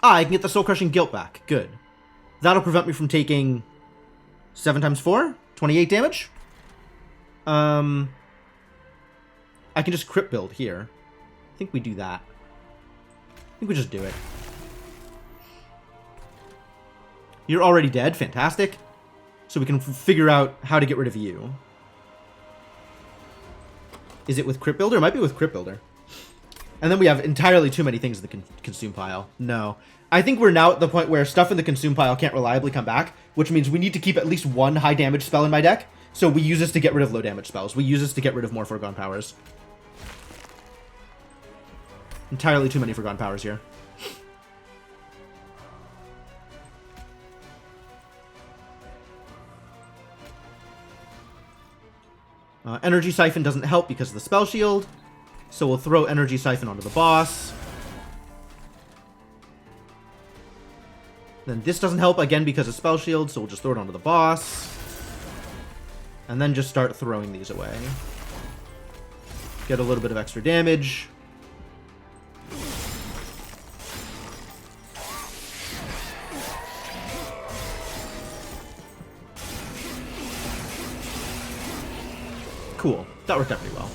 Ah, I can get the Soul Crushing Guilt back. Good. That'll prevent me from taking 7 times 4? 28 damage? I can just crit build here. I think we do that. I think we just do it. You're already dead. Fantastic. So we can figure out how to get rid of you. Is it with Crit Builder? It might be with Crit Builder. And then we have entirely too many things in the consume pile. No. I think we're now at the point where stuff in the consume pile can't reliably come back, which means we need to keep at least one high damage spell in my deck. So we use this to get rid of low damage spells. We use this to get rid of more Foregone Powers. Entirely too many Foregone Powers here. Energy Siphon doesn't help because of the Spell Shield. So we'll throw Energy Siphon onto the boss. Then this doesn't help again because of Spell Shield, so we'll just throw it onto the boss. And then just start throwing these away. Get a little bit of extra damage. Cool. That worked out pretty well.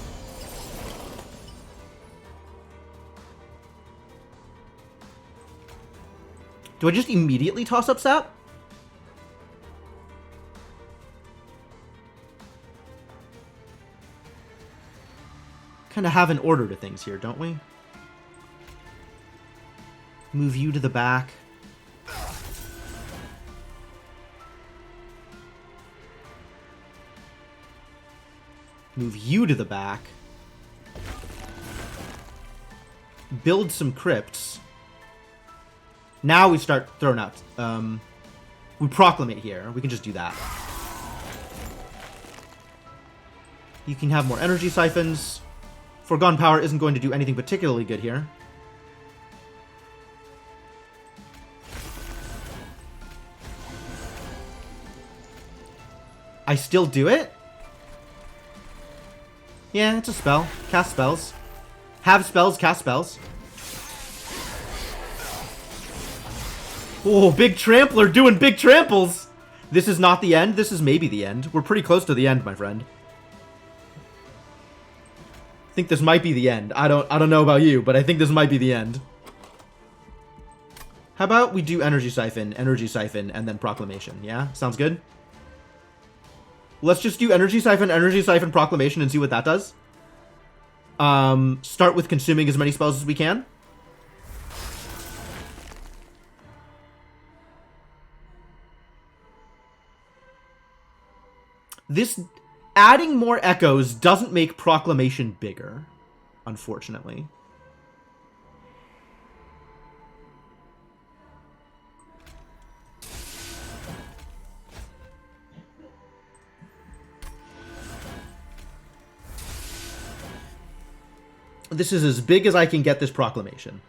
Do I just immediately toss up Sap? Kind of have an order to things here, don't we? Move you to the back. Move you to the back. Build some crypts. Now we start throwing out. We proclamate here. We can just do that. You can have more energy siphons. Foregone power isn't going to do anything particularly good here. I still do it? Yeah, it's a spell. Cast spells. Have spells, cast spells. Oh, big trampler doing big tramples! This is not the end. This is maybe the end. We're pretty close to the end, my friend. I think this might be the end. I don't know about you, but I think this might be the end. How about we do energy siphon, and then proclamation, yeah? Sounds good? Let's just do energy siphon, proclamation, and see what that does. Start with consuming as many spells as we can. This adding more echoes doesn't make proclamation bigger, unfortunately. This is as big as I can get this proclamation.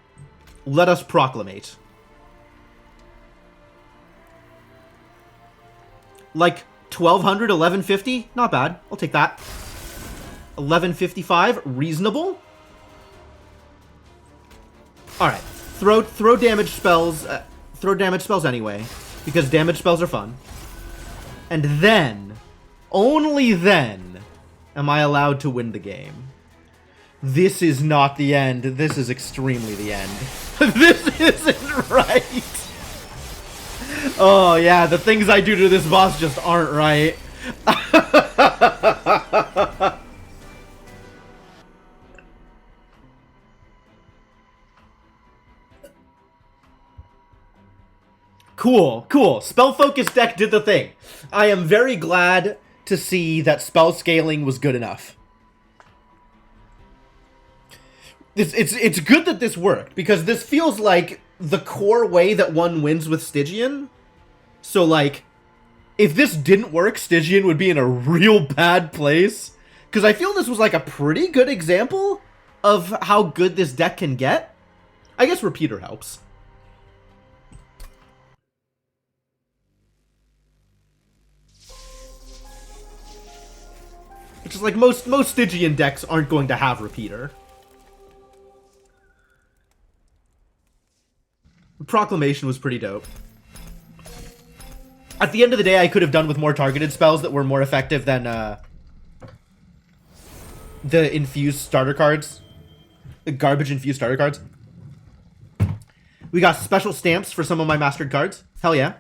Let us proclamate. Like 1200, 1150? Not bad. I'll take that. 1155, reasonable. Alright. Throw damage spells. Throw damage spells anyway. Because damage spells are fun. And then, only then, am I allowed to win the game. This is not the end. This is extremely the end. This isn't right. Oh, yeah, the things I do to this boss just aren't right. Cool, cool. Spell Focus deck did the thing. I am very glad to see that spell scaling was good enough. It's good that this worked, because this feels like the core way that one wins with Stygian. So, like, if this didn't work, Stygian would be in a real bad place. Because I feel this was, like, a pretty good example of how good this deck can get. I guess Repeater helps. Which is, like, most Stygian decks aren't going to have Repeater. Proclamation was pretty dope. At the end of the day, I could have done with more targeted spells that were more effective than the infused starter cards. The garbage infused starter cards. We got special stamps for some of my mastered cards. Hell yeah.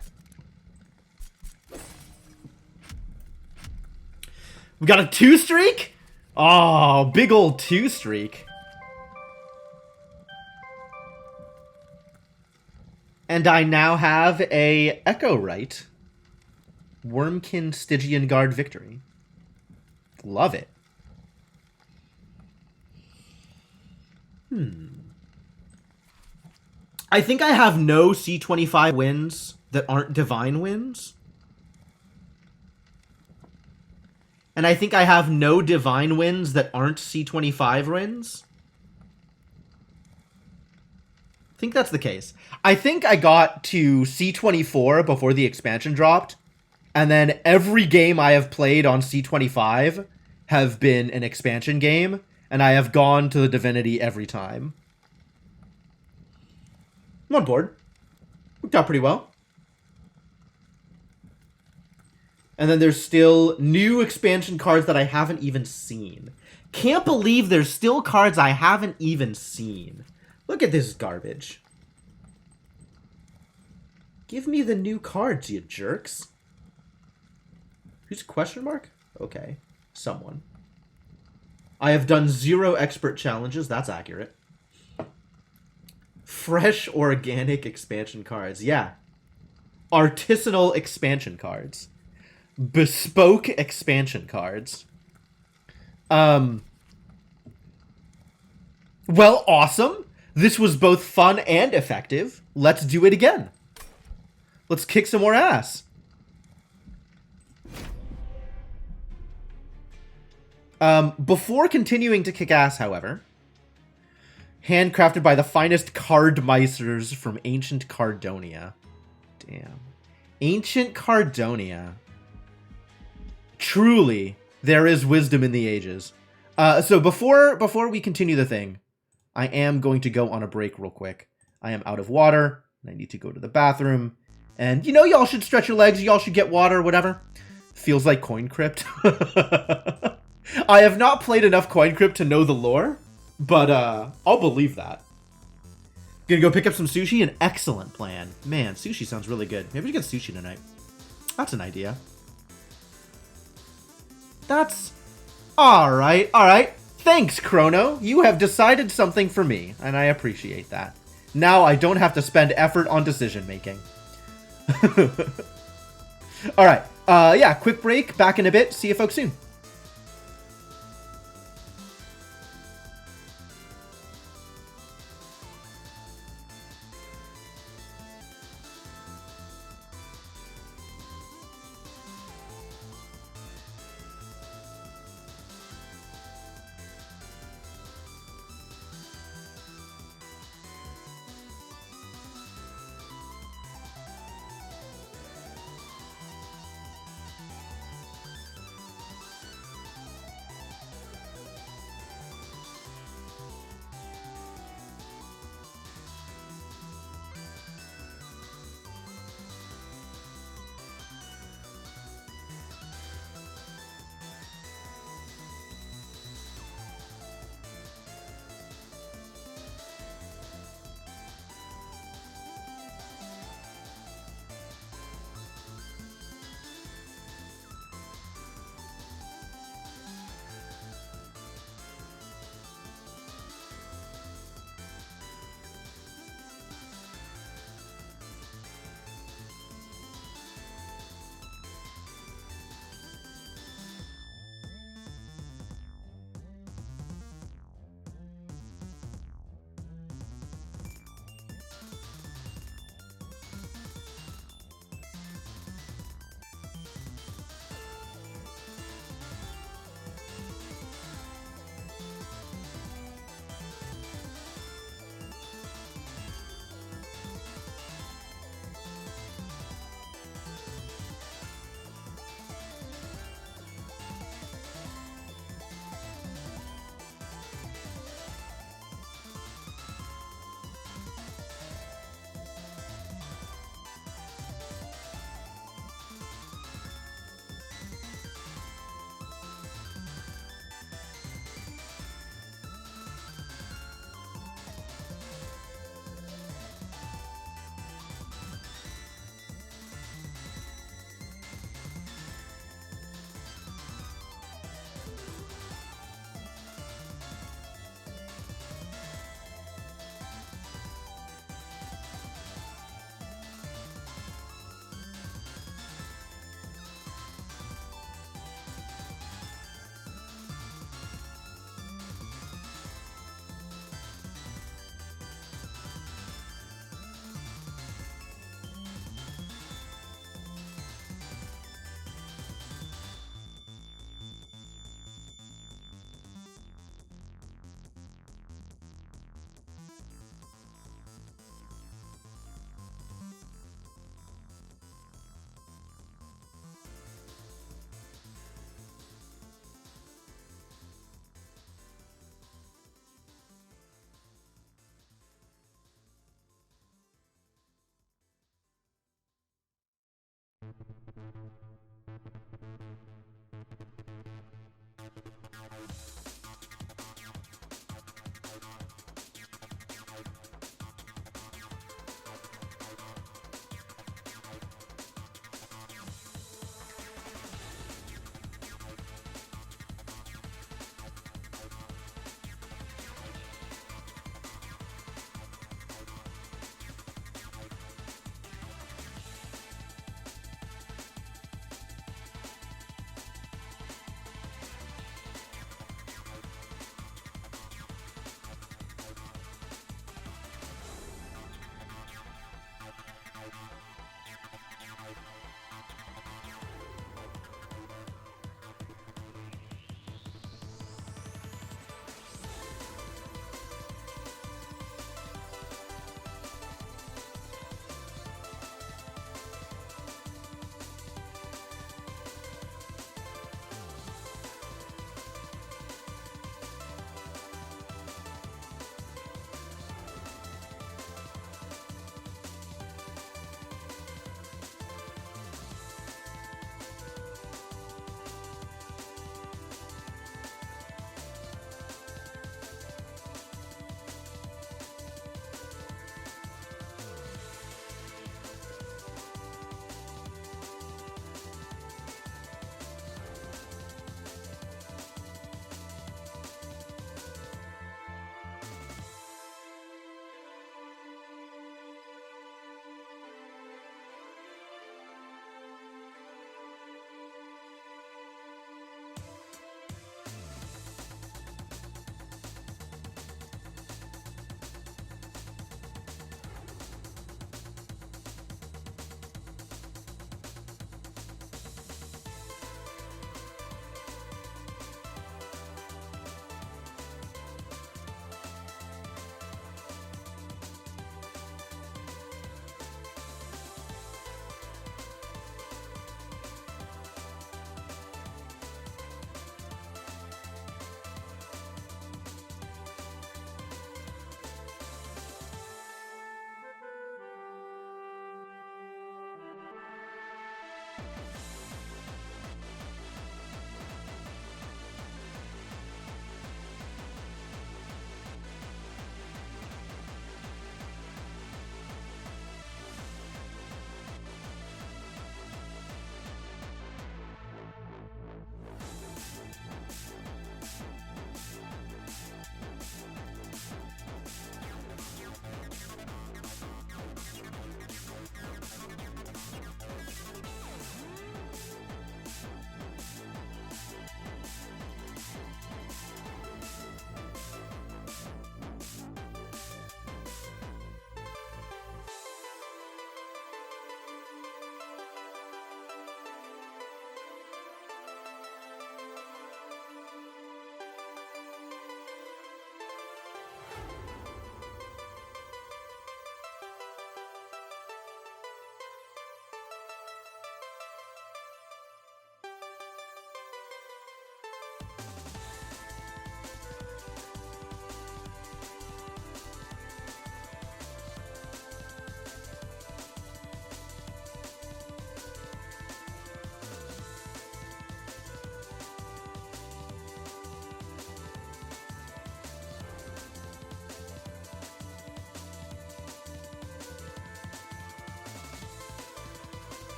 We got a 2-streak? Oh, big old 2-streak. And I now have a Echo Right. Wormkin Stygian Guard victory. Love it. I think I have no C25 wins that aren't divine wins. And I think I have no divine wins that aren't C25 wins. I think that's the case. I think I got to C24 before the expansion dropped, and then every game I have played on C25 have been an expansion game, and I have gone to the Divinity every time. I'm on board. Worked out pretty well. And then there's still new expansion cards that I haven't even seen. Can't believe there's still cards I haven't even seen. Look at this garbage. Give me the new cards, you jerks. Who's question mark? Okay. Someone. I have done 0 expert challenges. That's accurate. Fresh organic expansion cards. Yeah. Artisanal expansion cards. Bespoke expansion cards. Well, awesome. This was both fun and effective. Let's do it again. Let's kick some more ass. Before continuing to kick ass, however, handcrafted by the finest cardmeisters from ancient Cardonia. Damn. Ancient Cardonia. Truly, there is wisdom in the ages. So before we continue the thing, I am going to go on a break real quick. I am out of water. I need to go to the bathroom. And, you know, y'all should stretch your legs. Y'all should get water, whatever. Feels like Coin Crypt. I have not played enough Coin Crypt to know the lore, but I'll believe that. Gonna go pick up some sushi? An excellent plan. Man, sushi sounds really good. Maybe we get sushi tonight. That's an idea. That's... Alright, alright. Thanks, Chrono. You have decided something for me, and I appreciate that. Now I don't have to spend effort on decision-making. Alright, yeah, quick break, back in a bit, see you folks soon.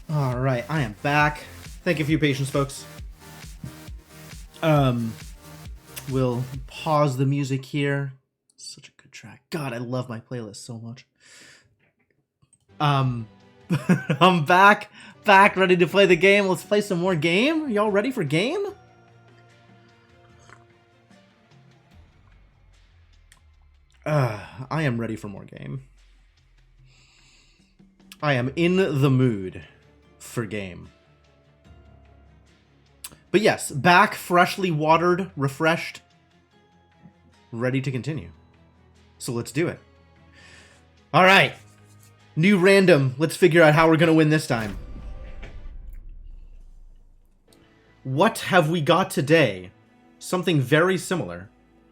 Alright, I am back. Thank you for your patience, folks. We'll pause the music here. Such a good track. God, I love my playlist so much. I'm back, ready to play the game. Let's play some more game. Y'all ready for game? I am ready for more game. I am in the mood for game. But yes, back, freshly watered, refreshed, ready to continue. So let's do it. All right. New random. Let's figure out how we're going to win this time. What have we got today? Something very similar.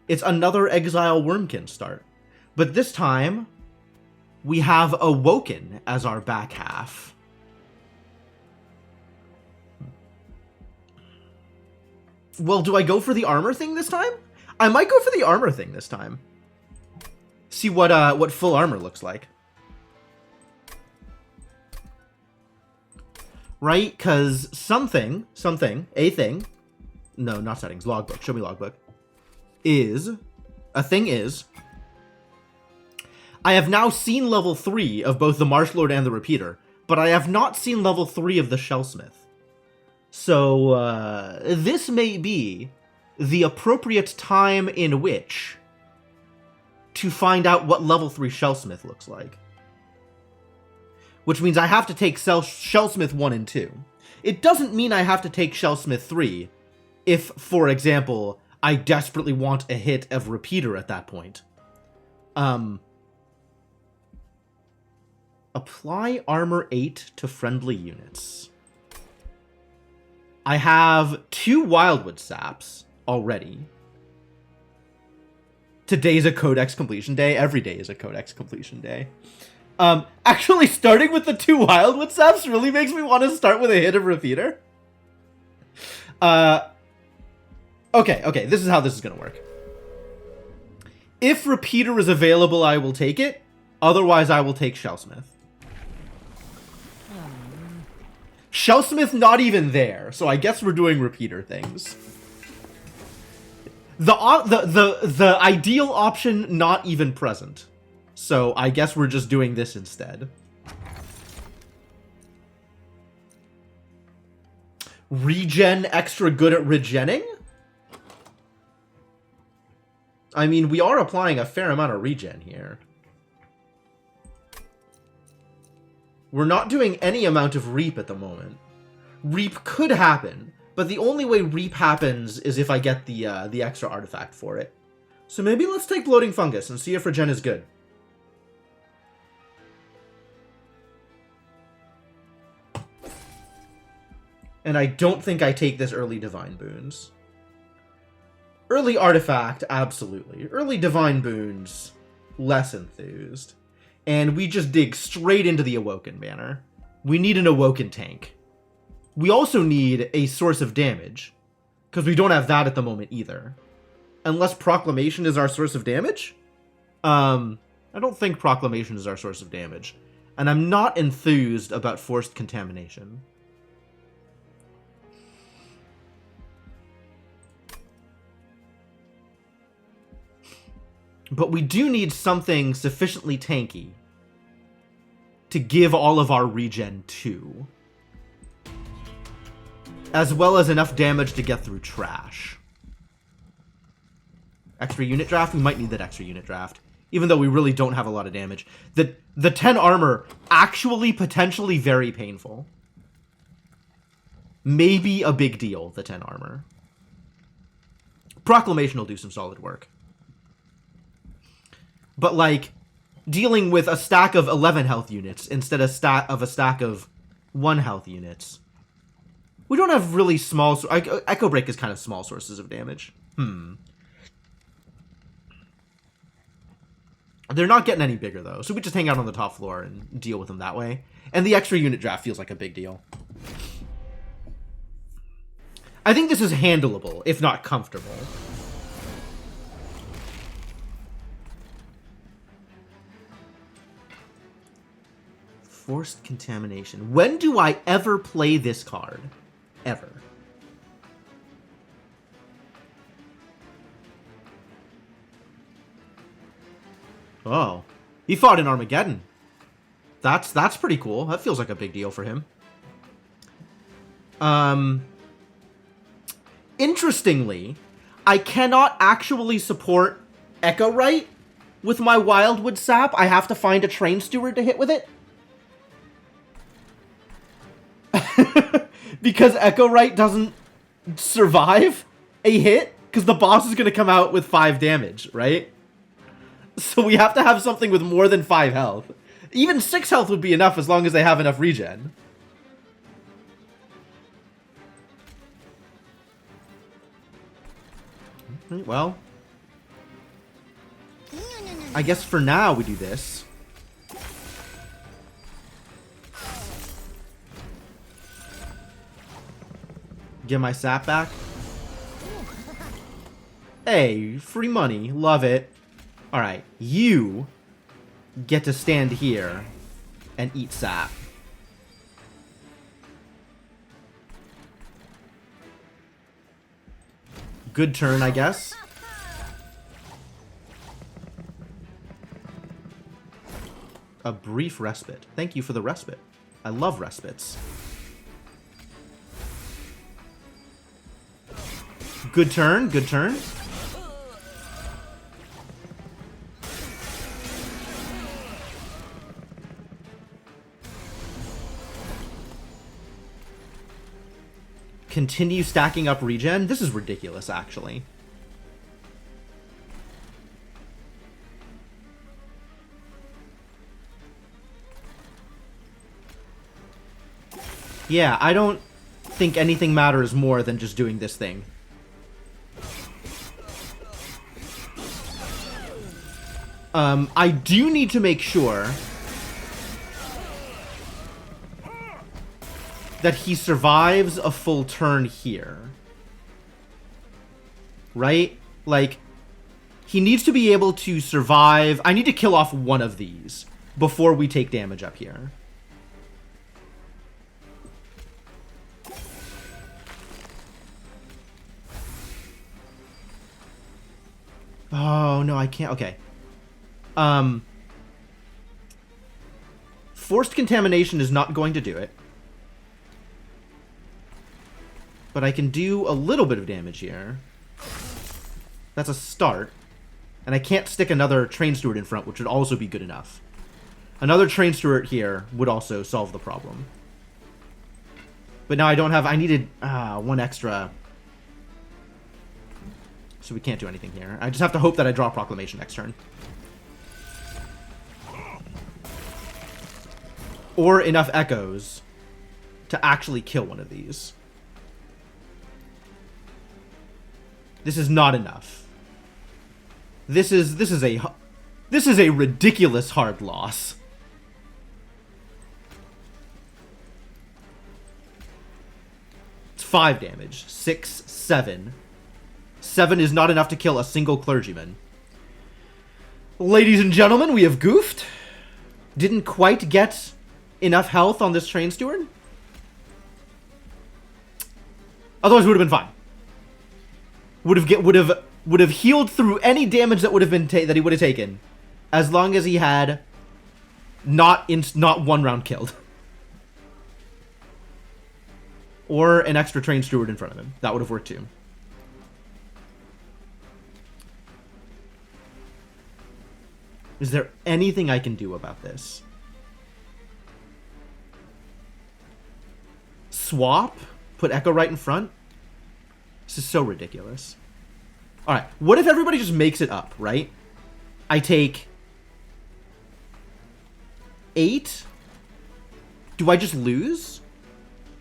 It's another Exile Wormkin start. But this time, we have Awoken as our back half. Well, do I go for the armor thing this time? I might go for the armor thing this time. See what full armor looks like. Right? Because a thing, no, not settings, logbook, show me logbook, a thing is, I have now seen level 3 of both the Marshallord and the Repeater, but I have not seen level 3 of the Shellsmith. So, this may be the appropriate time in which to find out what level 3 Shellsmith looks like. Which means I have to take Shellsmith 1 and 2. It doesn't mean I have to take Shellsmith 3 if, for example, I desperately want a hit of Repeater at that point. Apply Armor 8 to friendly units. I have 2 Wildwood Saps already. Today's a Codex completion day. Every day is a Codex completion day. Actually, starting with the 2 Wildwood Saps really makes me want to start with a hit of Repeater. Okay, this is how this is going to work. If Repeater is available, I will take it. Otherwise, I will take Shellsmith. Shellsmith not even there, so I guess we're doing Repeater things. The ideal option not even present. So I guess we're just doing this instead. Regen extra good at regenning? I mean, we are applying a fair amount of regen here. We're not doing any amount of Reap at the moment. Reap could happen, but the only way Reap happens is if I get the extra artifact for it. So maybe let's take Bloating Fungus and see if regen is good. And I don't think I take this early Divine Boons. Early Artifact, absolutely. Early Divine Boons, less enthused. And we just dig straight into the Awoken banner. We need an Awoken tank. We also need a source of damage, because we don't have that at the moment either. Unless Proclamation is our source of damage? I don't think Proclamation is our source of damage. And I'm not enthused about Forced Contamination. But we do need something sufficiently tanky to give all of our regen to. As well as enough damage to get through trash. Extra unit draft? We might need that extra unit draft. Even though we really don't have a lot of damage. The 10 armor, actually potentially very painful. Maybe a big deal, the 10 armor. Proclamation will do some solid work. But, like, dealing with a stack of 11 health units instead of a stack of 1 health units. We don't have really small... Echo Break is kind of small sources of damage. They're not getting any bigger, though. So we just hang out on the top floor and deal with them that way. And the extra unit draft feels like a big deal. I think this is handleable, if not comfortable. Forced Contamination. When do I ever play this card? Ever. Oh. He fought in Armageddon. That's pretty cool. That feels like a big deal for him. Interestingly, I cannot actually support Echo Right with my Wildwood Sap. I have to find a Train Steward to hit with it. Because Echo Right doesn't survive a hit, because the boss is going to come out with 5 damage, right? So we have to have something with more than 5 health. Even 6 health would be enough as long as they have enough regen. Well, I guess for now we do this. Get my sap back. Hey, free money. Love it. Alright, you get to stand here and eat sap. Good turn, I guess. A brief respite. Thank you for the respite. I love respites. Good turn, good turn. Continue stacking up regen? This is ridiculous, actually. Yeah, I don't think anything matters more than just doing this thing. I do need to make sure that he survives a full turn here. Right? Like, he needs to be able to survive. I need to kill off one of these before we take damage up here. Oh, no, I can't. Okay. Forced Contamination is not going to do it. But I can do a little bit of damage here. That's a start. And I can't stick another Train Steward in front, which would also be good enough. Another Train Steward here would also solve the problem. But now I don't have... I needed one extra. So we can't do anything here. I just have to hope that I draw Proclamation next turn. Or enough echoes to actually kill one of these. This is not enough. This is a ridiculous hard loss. It's 5 damage. 6, 7. 7 is not enough to kill a single clergyman. Ladies and gentlemen, we have goofed. Didn't quite get enough health on this Train Steward. Otherwise, we would have been fine. Would have healed through any damage that would have been that he would have taken, as long as he had not 1 round killed, or an extra Train Steward in front of him. That would have worked too. Is there anything I can do about this? Swap? Put Echo right in front? This is so ridiculous. Alright, what if everybody just makes it up, right? I take 8? Do I just lose?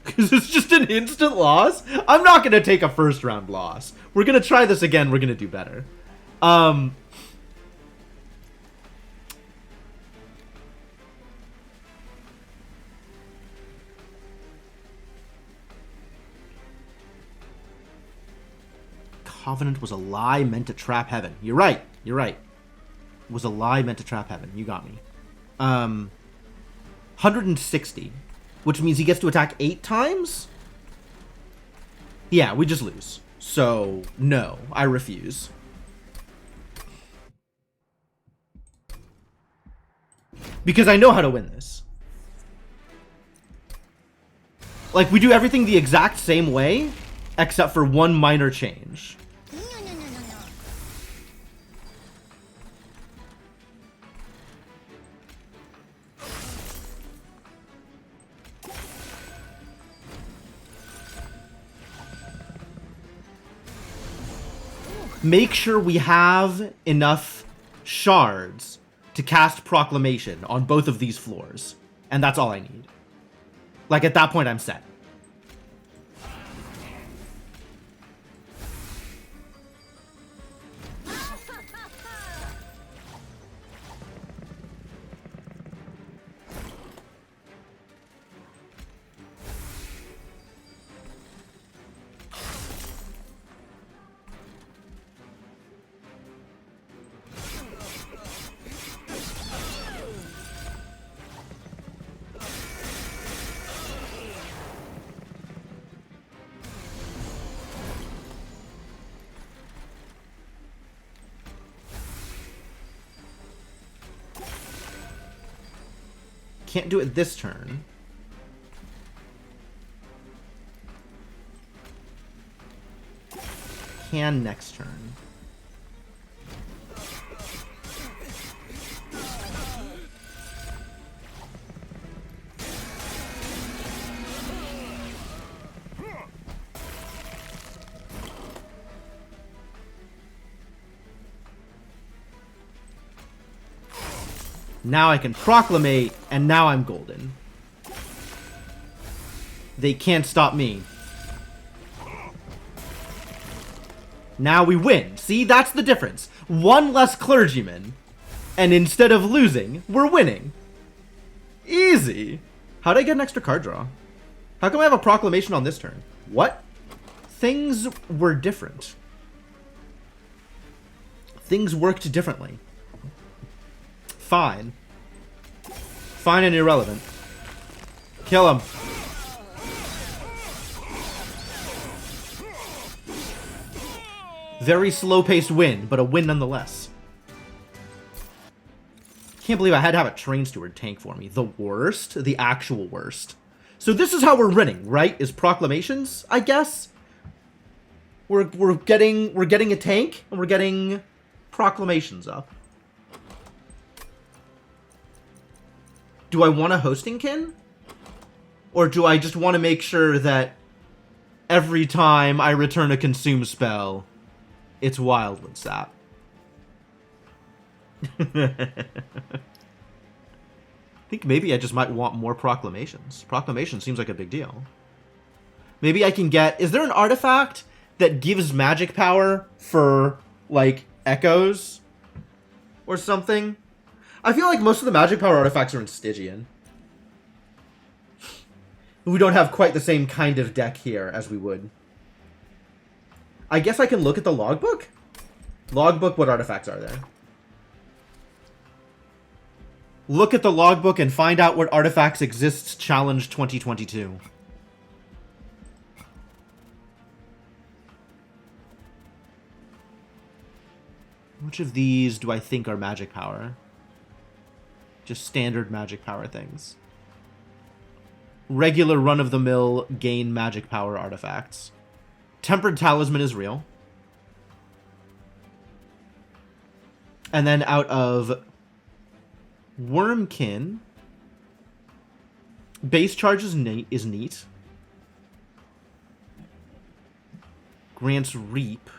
Because it's just an instant loss? I'm not going to take a first round loss. We're going to try this again. We're going to do better. Covenant was a lie meant to trap heaven. You're right. You're right. Was a lie meant to trap heaven. You got me. 160, which means he gets to attack 8 times? Yeah, we just lose. So, no, I refuse. Because I know how to win this. Like, we do everything the exact same way, except for one minor change. Make sure we have enough shards to cast Proclamation on both of these floors. And that's all I need. Like, at that point, I'm set. Can't do it this turn. Can next turn. Now I can Proclamate, and now I'm golden. They can't stop me. Now we win. See, that's the difference. One less clergyman, and instead of losing, we're winning. Easy. How did I get an extra card draw? How come I have a Proclamation on this turn? What? Things were different. Things worked differently. Fine. Fine and irrelevant. Kill him. Very slow-paced win, but a win nonetheless. Can't believe I had to have a Train Steward tank for me. The worst? The actual worst. So this is how we're winning, right? Is Proclamations, I guess? We're getting a tank, and we're getting Proclamations up. Do I want a Hosting Kin? Or do I just want to make sure that every time I return a consume spell, it's Wildwood Sap? I think maybe I just might want more Proclamations. Proclamation seems like a big deal. Maybe I can get... Is there an artifact that gives magic power for, like, echoes? Or something? I feel like most of the magic power artifacts are in Stygian. We don't have quite the same kind of deck here as we would. I guess I can look at the logbook? Logbook, what artifacts are there? Look at the logbook and find out what artifacts exist. Challenge 2022. Which of these do I think are magic power? Just standard magic power things. Regular run-of-the-mill gain magic power artifacts. Tempered Talisman is real. And then out of Wormkin, Base Charge is neat. Grants Reap.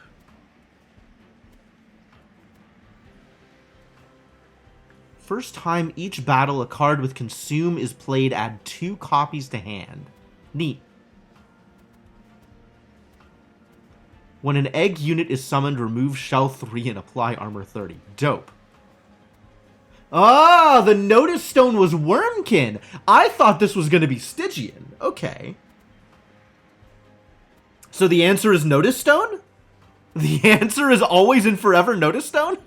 First time each battle a card with Consume is played, add 2 copies to hand. Neat. When an egg unit is summoned, remove Shell 3 and apply Armor 30. Dope. Ah, the Notice Stone was Wormkin. I thought this was going to be Stygian. Okay. So the answer is Notice Stone? The answer is always and forever Notice Stone?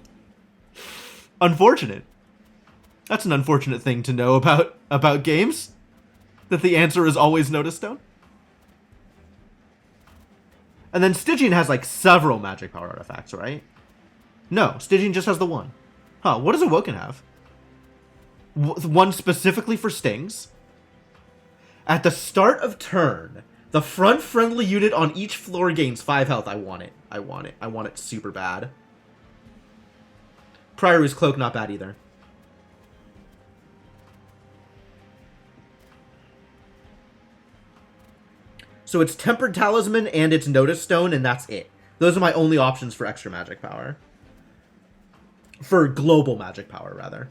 Unfortunate. That's an unfortunate thing to know about games. That the answer is always Notice Stone. And then Stygian has, like, several magic power artifacts, right? No, Stygian just has the one. Huh, what does Awoken have? One specifically for stings. At the start of turn, the front friendly unit on each floor gains 5 health. I want it. I want it. I want it super bad. Priory's Cloak, not bad either. So it's Tempered Talisman and it's Notice Stone, and that's it. Those are my only options for extra magic power. For global magic power, rather.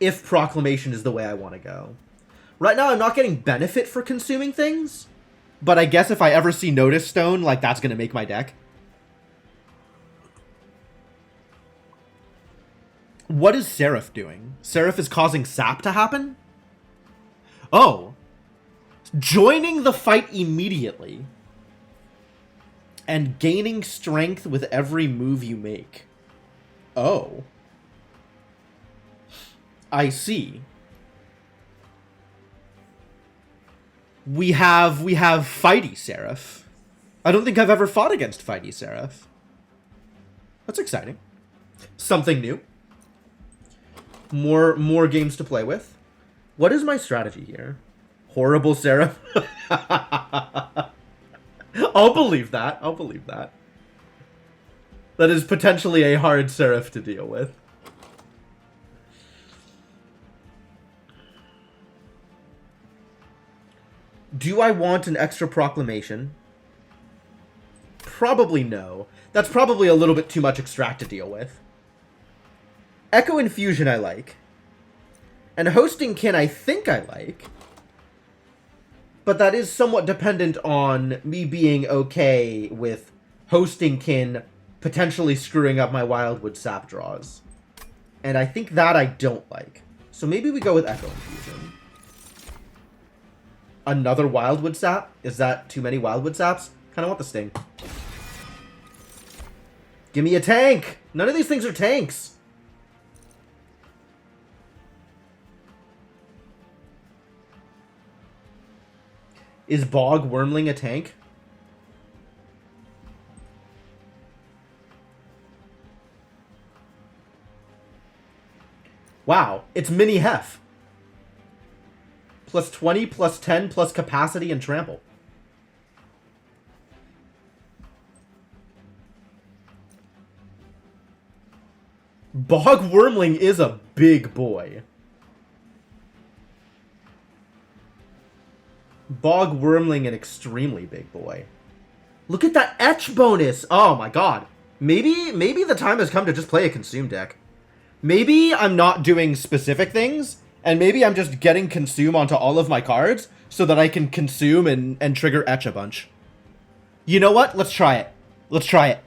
If Proclamation is the way I want to go. Right now, I'm not getting benefit for consuming things, but I guess if I ever see Notice Stone, like, that's going to make my deck. What is Seraph doing? Seraph is causing sap to happen? Oh. Joining the fight immediately. And gaining strength with every move you make. Oh. I see. We have Fighty Seraph. I don't think I've ever fought against Fighty Seraph. That's exciting. Something new. More games to play with. What is my strategy here? Horrible Seraph? I'll believe that. I'll believe that. That is potentially a hard Seraph to deal with. Do I want an extra Proclamation? Probably no. That's probably a little bit too much extract to deal with. Echo Infusion I like. And Hosting Kin I think I like. But that is somewhat dependent on me being okay with Hosting Kin potentially screwing up my Wildwood Sap draws. And I think that I don't like. So maybe we go with Echo Infusion. Another Wildwood Sap? Is that too many Wildwood Saps? Kinda want the Sting. Give me a tank! None of these things are tanks! Is Bog Wormling a tank? Wow, it's Mini Hef. Plus 20, plus 10, plus capacity and trample. Bog Wormling is a big boy. Bog Wormling, an extremely big boy. Look at that etch bonus! Oh my god. Maybe the time has come to just play a consume deck. Maybe I'm not doing specific things, and maybe I'm just getting consume onto all of my cards so that I can consume and trigger etch a bunch. You know what? Let's try it. Let's try it.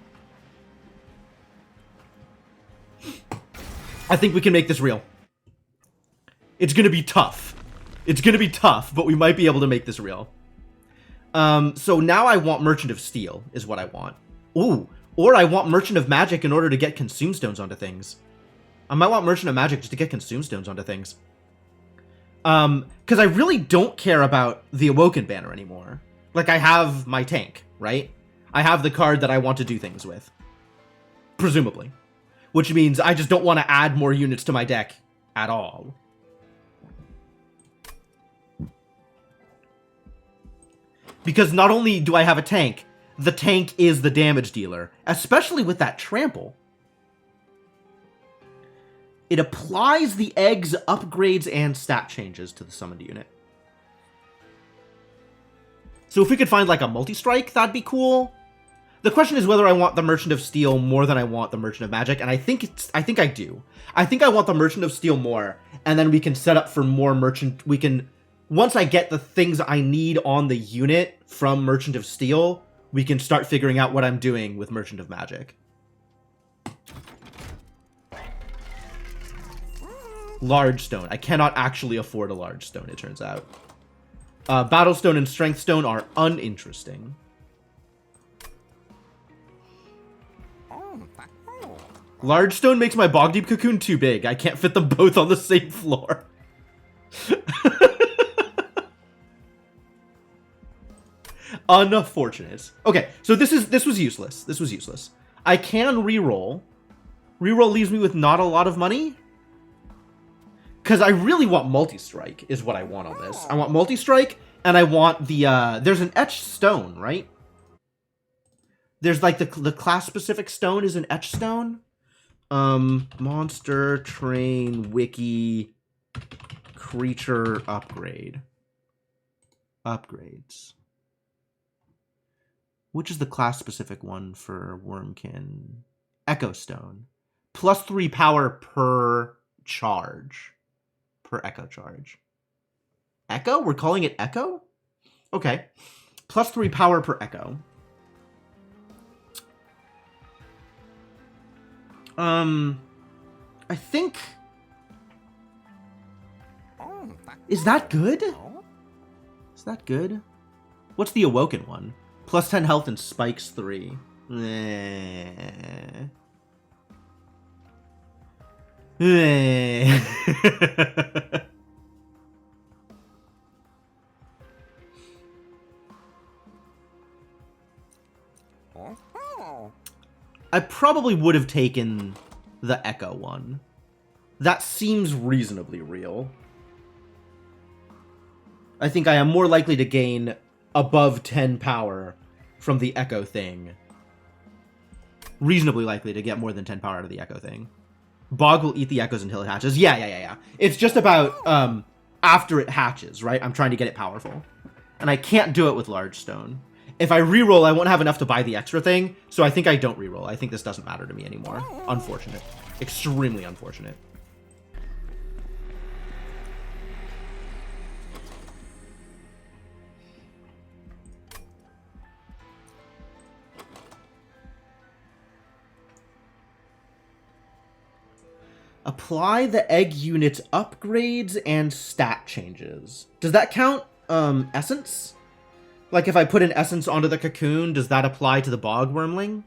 I think we can make this real. It's gonna be tough. It's gonna be tough, but we might be able to make this real. So now I want Merchant of Steel, is what I want. Ooh, or I want Merchant of Magic in order to get Consume Stones onto things. I might want Merchant of Magic just to get Consume Stones onto things. Because I really don't care about the Awoken banner anymore. Like, I have my tank, right? I have the card that I want to do things with. Presumably. Which means I just don't want to add more units to my deck at all. Because not only do I have a tank, the tank is the damage dealer, especially with that trample. It applies the eggs, upgrades, and stat changes to the summoned unit. So if we could find like a multi-strike, that'd be cool. The question is whether I want the Merchant of Steel more than I want the Merchant of Magic, and I think I do. I think I want the Merchant of Steel more, and then we can set up for more Merchant. We can, once I get the things I need on the unit from Merchant of Steel, we can start figuring out what I'm doing with Merchant of Magic. Large Stone. I cannot actually afford a Large Stone, it turns out. Battle Stone and Strength Stone are uninteresting. Large stone makes my bog deep cocoon too big. I can't fit them both on the same floor. Unfortunate. Okay, so this was useless. This was useless. I can reroll. Reroll leaves me with not a lot of money. Because I really want multi-strike is what I want on this. I want multi-strike, and I want the, there's an etched stone, right? There's like the class-specific stone is an etched stone. Monster, train, wiki, creature, upgrade. Upgrades. Which is the class-specific one for Wormkin? Echo Stone. +3 power per charge. Per Echo charge. Echo? We're calling it Echo? Okay. +3 power per Echo. I think... Is that good? Is that good? What's the Awoken one? +10 health and spikes 3. I probably would have taken the Echo one. That seems reasonably real. I think I am more likely to gain above 10 power from the Echo thing. Reasonably likely to get more than 10 power out of the Echo thing. Bog will eat the Echoes until it hatches. Yeah. It's just about after it hatches, right? I'm trying to get it powerful. And I can't do it with Large Stone. If I reroll, I won't have enough to buy the extra thing, so I think I don't reroll. I think this doesn't matter to me anymore. Unfortunate. Extremely unfortunate. Apply the egg unit's upgrades and stat changes. Does that count essence? Like if I put an essence onto the cocoon, does that apply to the bog wormling?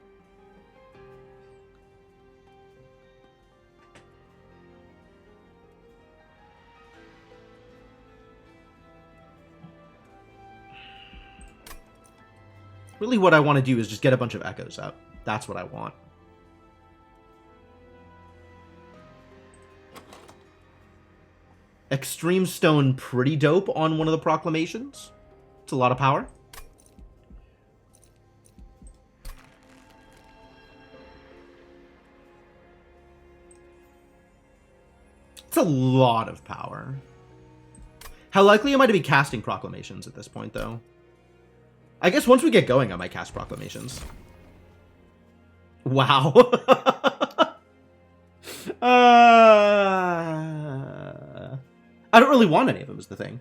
Really what I want to do is just get a bunch of echoes out. That's what I want. Extreme Stone pretty dope on one of the proclamations. It's a lot of power. It's a lot of power. How likely am I to be casting proclamations at this point, though? I guess once we get going, I might cast proclamations. Wow. I don't really want any of them, is the thing.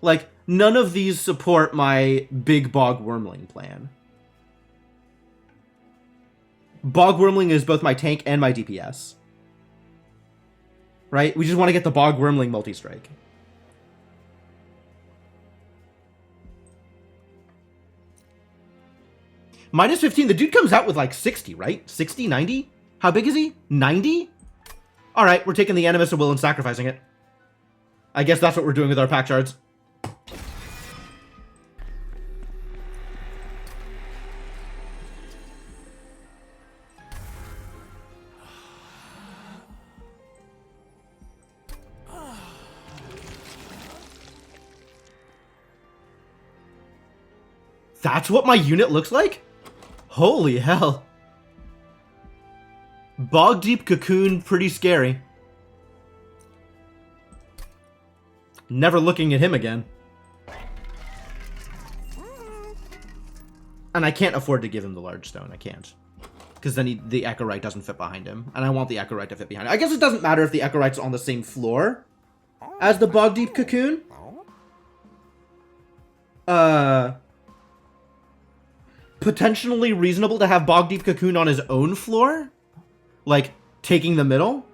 Like, none of these support my big Bog Wormling plan. Bog Wormling is both my tank and my DPS. Right? We just want to get the Bog Wormling multi-strike. Minus 15, the dude comes out with like 60, right? 60, 90? How big is he? 90? Alright, we're taking the Animus of Will and sacrificing it. I guess that's what we're doing with our pack shards. That's what my unit looks like? Holy hell. Bog Deep Cocoon, pretty scary. Never looking at him again. And I can't afford to give him the large stone. I can't. Because then the Echorite doesn't fit behind him. And I want the Echorite to fit behind him. I guess it doesn't matter if the Echorite's on the same floor as the Bog Deep Cocoon. Potentially reasonable to have Bog Deep Cocoon on his own floor? Like, taking the middle?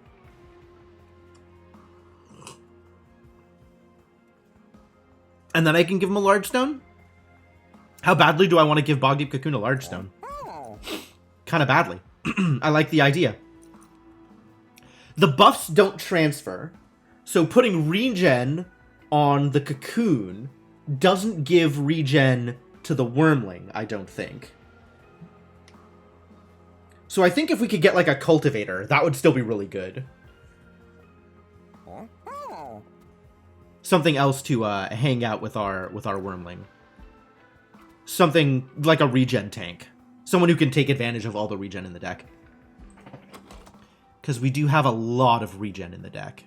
And then I can give him a large stone? How badly do I want to give Bog Deep Cocoon a large stone? Kind of badly. I like the idea. The buffs don't transfer, so putting regen on the cocoon doesn't give regen to the wormling, I don't think. So I think if we could get like a cultivator, that would still be really good. Something else to hang out with our wormling. Something like a regen tank. Someone who can take advantage of all the regen in the deck. Because we do have a lot of regen in the deck.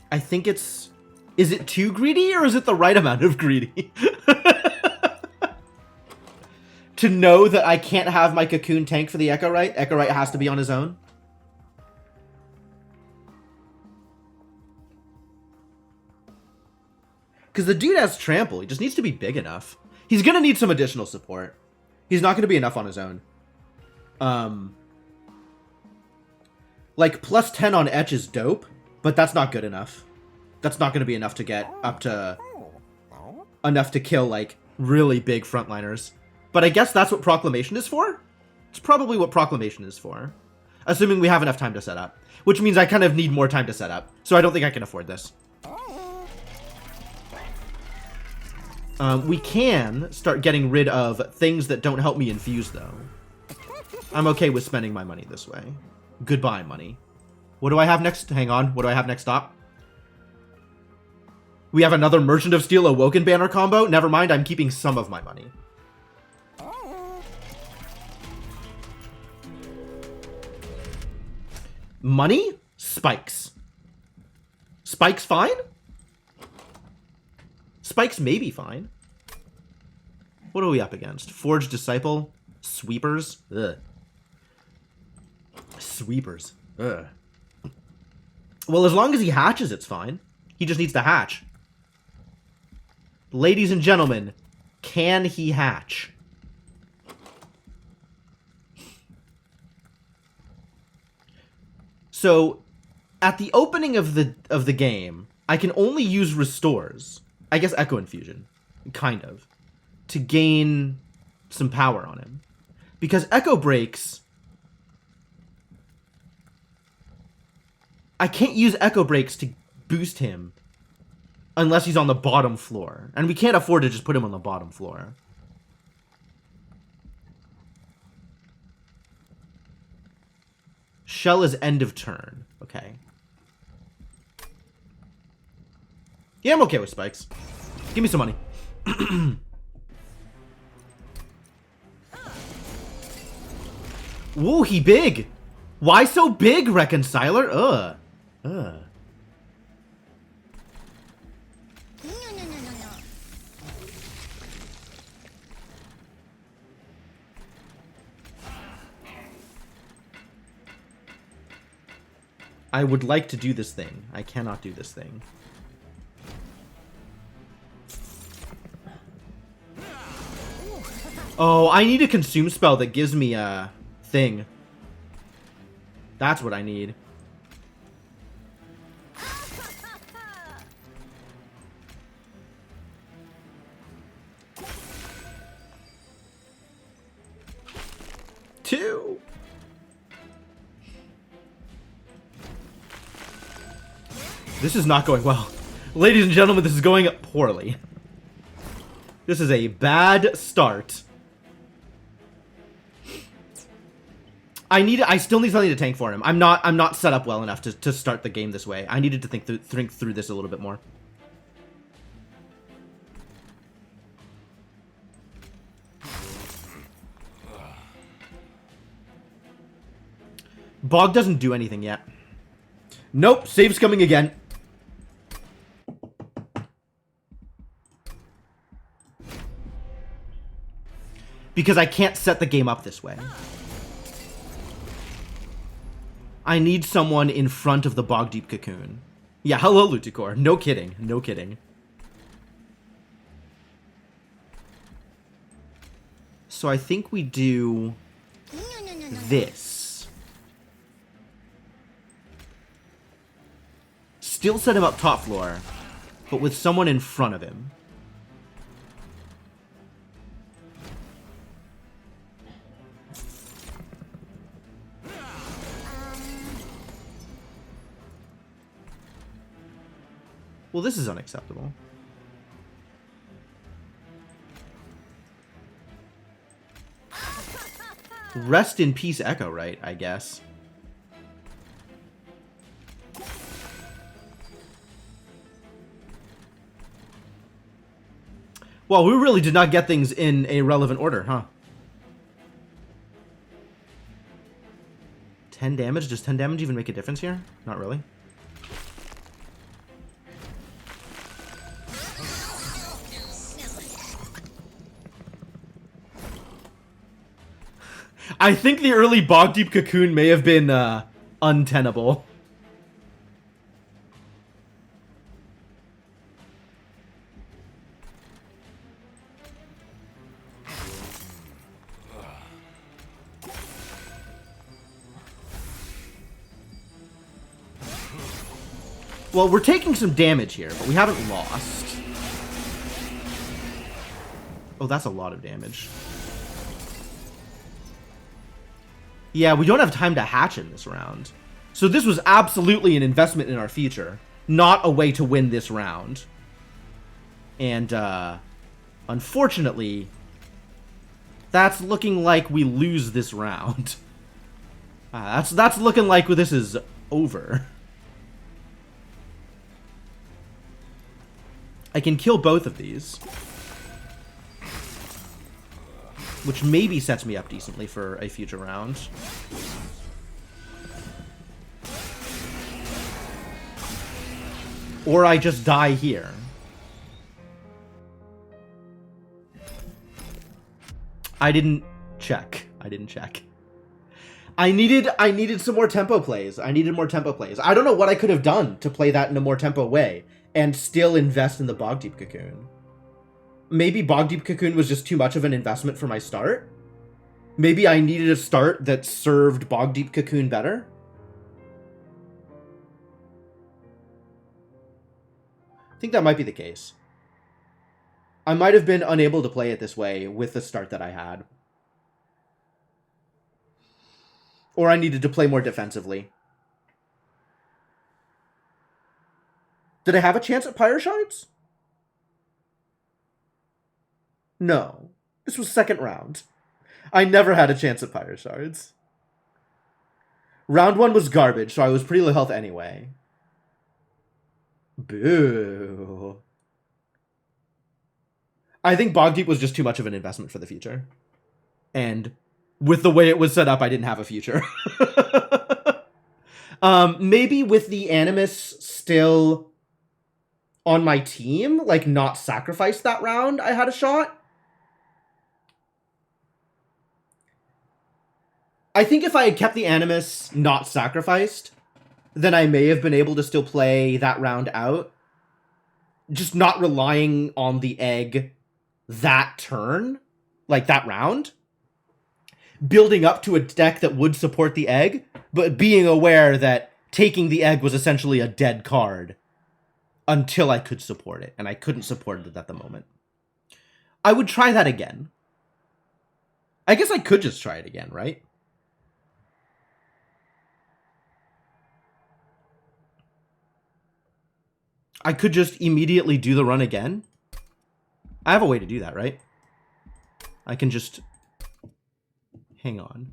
I think it's... Is it too greedy, or is it the right amount of greedy? To know that I can't have my cocoon tank for the Echo Right? Echo Right has to be on his own? Because the dude has trample. He just needs to be big enough. He's going to need some additional support. He's not going to be enough on his own. Like, plus 10 on Etch is dope, but that's not good enough. That's not going to be enough to get up to... enough to kill, like, really big frontliners. But I guess that's what Proclamation is for? It's probably what Proclamation is for. Assuming we have enough time to set up. Which means I kind of need more time to set up. So I don't think I can afford this. We can start getting rid of things that don't help me infuse, though. I'm okay with spending my money this way. Goodbye, money. What do I have next? Hang on. What do I have next stop? We have another Merchant of Steel Awoken banner combo? Never mind, I'm keeping some of my money. Money? Spikes. Spikes fine? Spikes may be fine. What are we up against? Forged Disciple? Sweepers? Ugh. Sweepers. Ugh. Well, as long as he hatches, it's fine. He just needs to hatch. Ladies and gentlemen, can he hatch? So, at the opening of the game, I can only use restores. I guess Echo Infusion, kind of, to gain some power on him. Because Echo Breaks... I can't use Echo Breaks to boost him unless he's on the bottom floor. And we can't afford to just put him on the bottom floor. Shell is end of turn. Okay. Yeah, I'm okay with spikes. Give me some money. Woo, he big. Why so big, Reconciler? Ugh. I would like to do this thing. I cannot do this thing. Oh, I need a consume spell that gives me a thing. That's what I need. Two. This is not going well. Ladies and gentlemen, this is going poorly. This is a bad start. I still need something to tank for him. I'm not set up well enough to start the game this way. I needed to think through this a little bit more. Bog doesn't do anything yet. Nope, save's coming again. Because I can't set the game up this way. I need someone in front of the Bog Deep Cocoon. Yeah, hello, Luticor. No kidding. No kidding. So I think we do this. Still set him up top floor, but with someone in front of him. Well, this is unacceptable. Rest in peace, Echo, right? I guess. Well, we really did not get things in a relevant order, huh? 10 damage? Does 10 damage even make a difference here? Not really. I think the early Bog Deep Cocoon may have been untenable. Well, we're taking some damage here, but we haven't lost. Oh, that's a lot of damage. Yeah, we don't have time to hatch in this round. So this was absolutely an investment in our future, not a way to win this round. And, unfortunately, that's looking like we lose this round. That's looking like this is over. I can kill both of these, which maybe sets me up decently for a future round. Or I just die here. I didn't check. I needed some more tempo plays. I don't know what I could have done to play that in a more tempo way and still invest in the Bog Deep Cocoon. Maybe Bog Deep Cocoon was just too much of an investment for my start. Maybe I needed a start that served Bog Deep Cocoon better. I think that might be the case. I might have been unable to play it this way with the start that I had. Or I needed to play more defensively. Did I have a chance at Pyre Shards? No. This was second round. I never had a chance at Pyre Shards. Round 1 was garbage, so I was pretty low health anyway. Boo. I think Bog Deep was just too much of an investment for the future. And with the way it was set up, I didn't have a future. Maybe with the Animus still on my team, like not sacrificed that round, I had a shot. I think if I had kept the Animus not sacrificed, then I may have been able to still play that round out. Just not relying on the egg that turn, like that round. Building up to a deck that would support the egg, but being aware that taking the egg was essentially a dead card until I could support it, and I couldn't support it at the moment. I would try that again. I guess I could just try it again, right? I could just immediately do the run again. I have a way to do that, right? I can just... Hang on.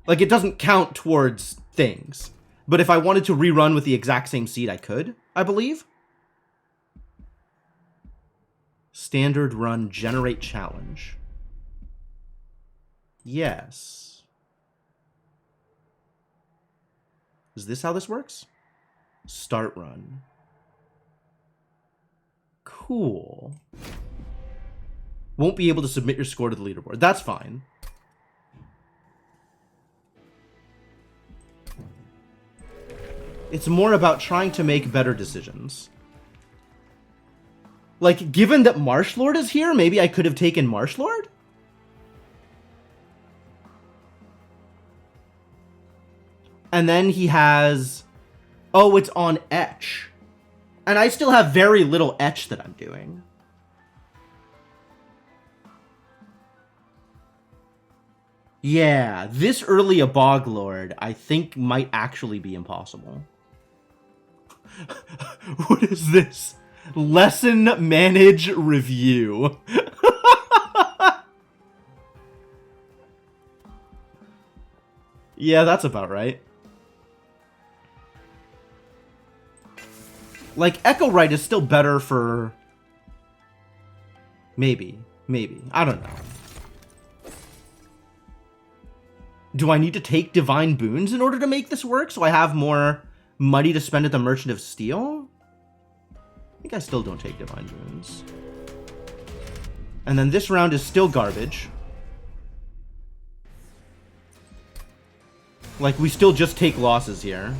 Like, it doesn't count towards things. But if I wanted to rerun with the exact same seed, I could, I believe. Standard run, generate challenge. Yes. Is this how this works? Start run. Cool. Won't be able to submit your score to the leaderboard. That's fine. It's more about trying to make better decisions. Like, given that Marsh Lord is here, maybe I could have taken Marsh Lord? And then he has... Oh, it's on etch. And I still have very little etch that I'm doing. Yeah, this early a Bog Lord, I think, might actually be impossible. What is this? Lesson Manage Review. Yeah, that's about right. Like, Echo Right is still better for... Maybe. I don't know. Do I need to take Divine Boons in order to make this work so I have more money to spend at the Merchant of Steel? I think I still don't take Divine Boons. And then this round is still garbage. Like, we still just take losses here.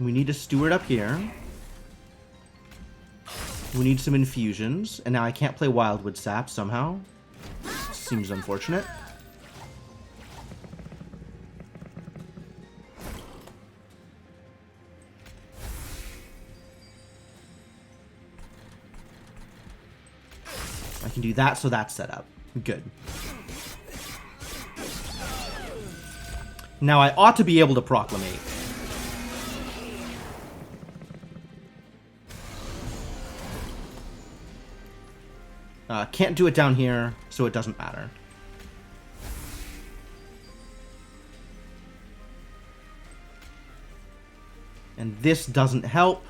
We need a steward up here. We need some infusions. And now I can't play Wildwood Sap somehow. Seems unfortunate. I can do that, so that's set up. Good. Now I ought to be able to Proclamate. Can't do it down here, so it doesn't matter. And this doesn't help,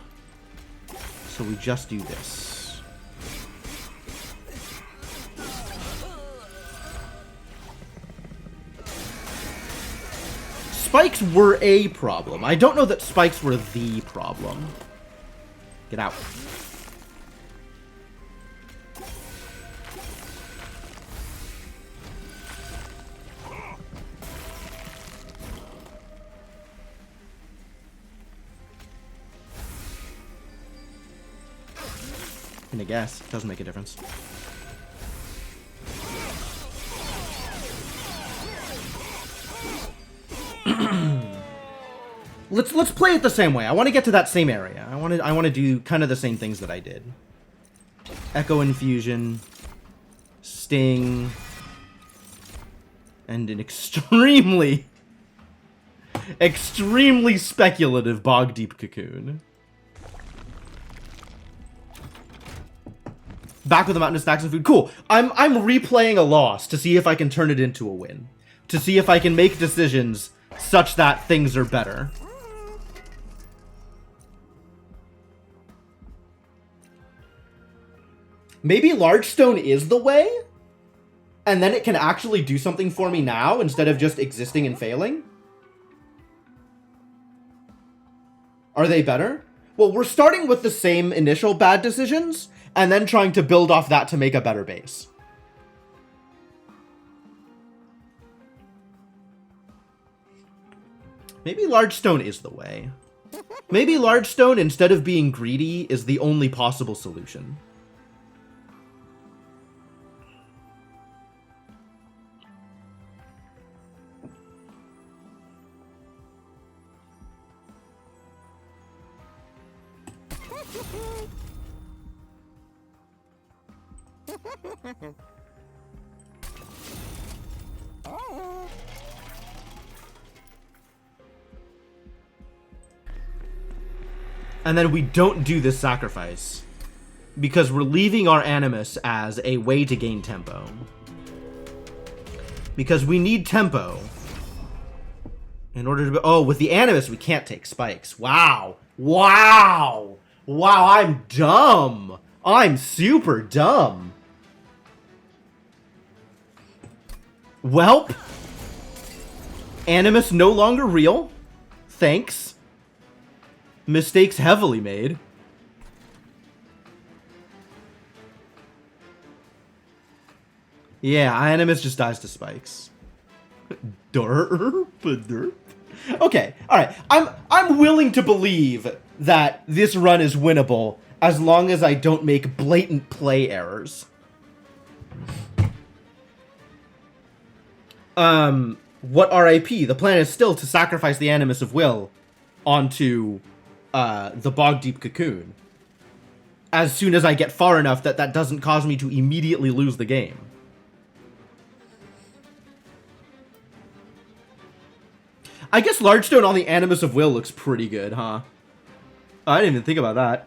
so we just do this. Spikes were a problem. I don't know that spikes were the problem. Get out. I guess. It doesn't make a difference. Let's play it the same way. I want to get to that same area. I want to do kind of the same things that I did. Echo Infusion, Sting, and an extremely speculative Bog Deep Cocoon. Back with the mountain of snacks and food. Cool. I'm replaying a loss to see if I can turn it into a win. To see if I can make decisions such that things are better. Maybe Large Stone is the way? And then it can actually do something for me now instead of just existing and failing? Are they better? Well, we're starting with the same initial bad decisions, and then trying to build off that to make a better base. Maybe Large Stone is the way. Maybe Large Stone, instead of being greedy, is the only possible solution. And then we don't do this sacrifice because we're leaving our Animus as a way to gain tempo. Because we need tempo in order to... Oh, with the Animus, we can't take spikes. Wow. Wow. Wow, I'm dumb. I'm super dumb. Welp. Animus no longer real. Thanks. Mistakes heavily made. Yeah, Animus just dies to spikes. Derp, derp. Okay, alright. I'm willing to believe that this run is winnable as long as I don't make blatant play errors. What RAP? The plan is still to sacrifice the Animus of Will onto the Bog Deep Cocoon as soon as I get far enough that that doesn't cause me to immediately lose the game. I guess Large Stone on the Animus of Will looks pretty good, huh? Oh, I didn't even think about that.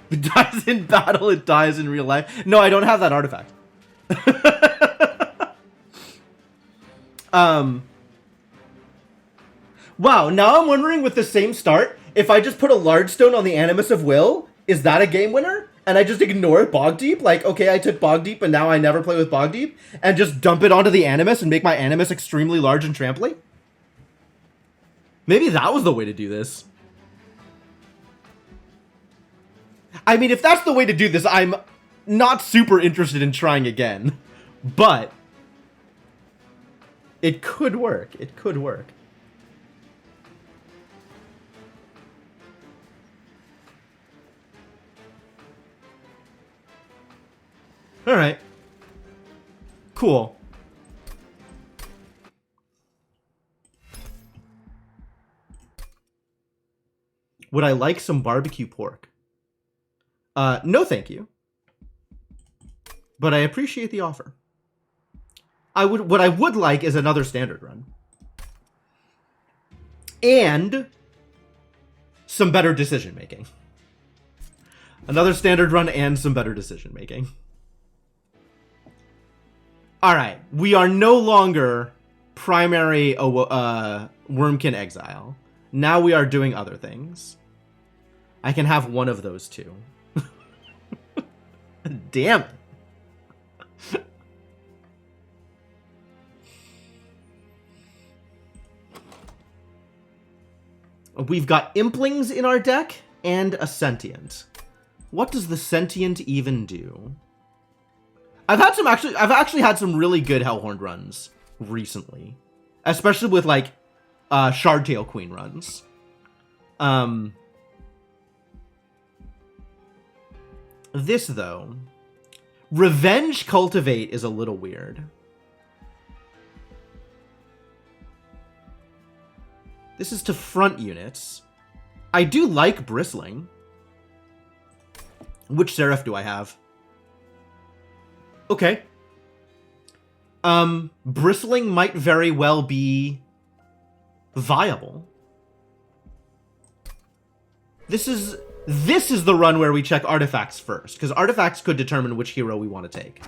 It dies in battle, it dies in real life. No, I don't have that artifact. Wow, now I'm wondering with the same start, if I just put a Large Stone on the Animus of Will, is that a game winner? And I just ignore Bog Deep? Like, okay, I took Bog Deep and now I never play with Bog Deep? And just dump it onto the Animus and make my Animus extremely large and tramply? Maybe that was the way to do this. I mean, if that's the way to do this, I'm not super interested in trying again. But it could work. It could work. Alright. Cool. Would I like some barbecue pork? No thank you. But I appreciate the offer. What I would like is another standard run. And some better decision making. Another standard run and some better decision making. Alright, we are no longer primary Wormkin Exile. Now we are doing other things. I can have one of those two. Damn it. We've got Implings in our deck and a Sentient. What does the Sentient even do? I've actually had some really good Hellhorn runs recently, especially with like Shardtail Queen runs. This though, Revenge Cultivate is a little weird. This is to front units. I do like Bristling. Which Seraph do I have? Okay. Bristling might very well be viable. This is the run where we check artifacts first, because artifacts could determine which hero we want to take.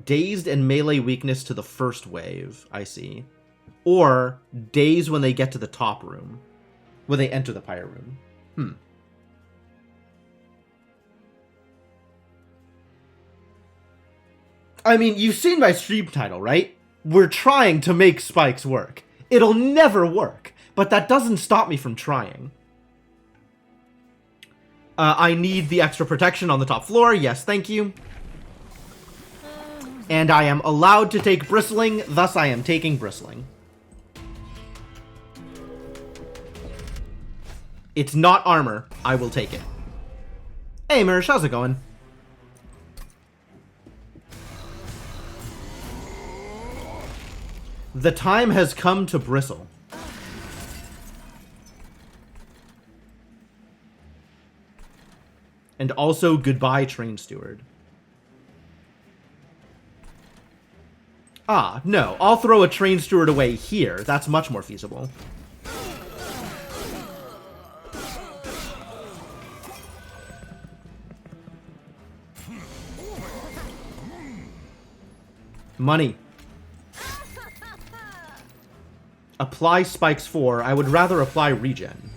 Dazed and melee weakness to the first wave, I see. Or daze when they get to the top room. When they enter the pyre room. I mean, you've seen my stream title, right? We're trying to make spikes work. It'll never work, but that doesn't stop me from trying. I need the extra protection on the top floor. Yes, thank you. And I am allowed to take Bristling, thus I am taking Bristling. It's not armor. I will take it. Hey, Mirish, how's it going? The time has come to bristle. And also, goodbye, Train Steward. Ah, no. I'll throw a Train Steward away here. That's much more feasible. Money. Apply Spikes 4. I would rather apply Regen.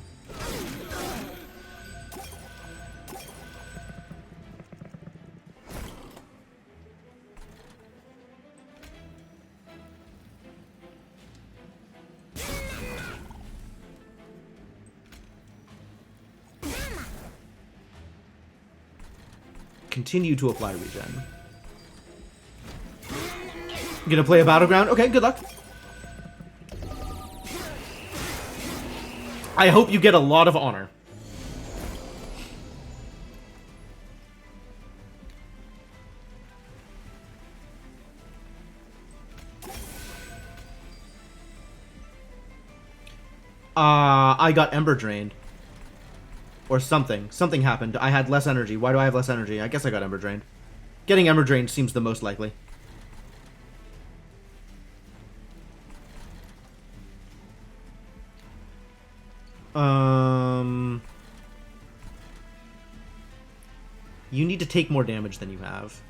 continue to apply regen. Gonna play a battleground? Okay, good luck. I hope you get a lot of honor. I got Ember Drained. Or something. Something happened. I had less energy. Why do I have less energy? I guess I got Ember Drained. Getting Ember Drained seems the most likely. You need to take more damage than you have.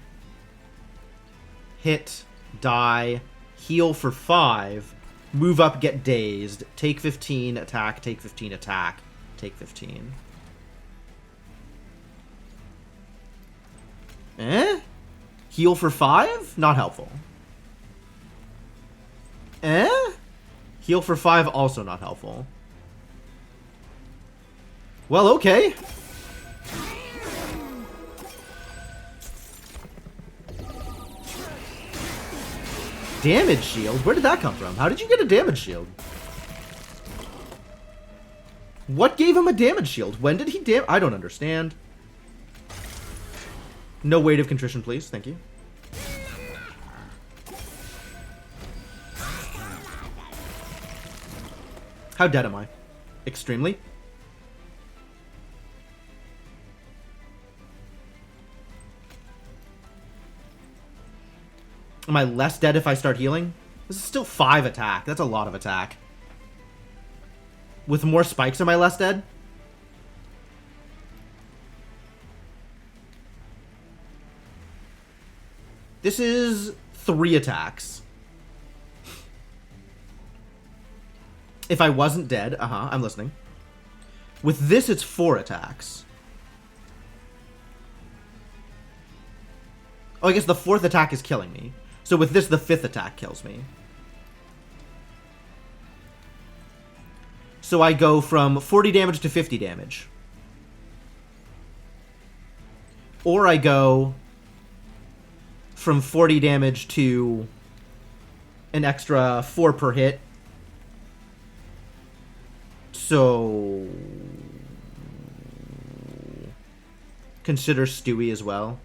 Hit, die, heal for 5, move up, get dazed, take 15, attack, take 15, attack, take 15. Heal for 5? Not helpful. Heal for 5, also not helpful. Well, okay. Damage shield? Where did that come from? How did you get a damage shield? What gave him a damage shield? When did he I don't understand. No weight of contrition, please. Thank you. How dead am I? Extremely. Am I less dead if I start healing? This is still 5 attack. That's a lot of attack. With more spikes, am I less dead? This is 3 attacks. If I wasn't dead, I'm listening. With this, it's 4 attacks. Oh, I guess the 4th attack is killing me. So with this, the 5th attack kills me. So I go from 40 damage to 50 damage. Or I go from 40 damage to an extra 4 per hit. So consider Stewie as well.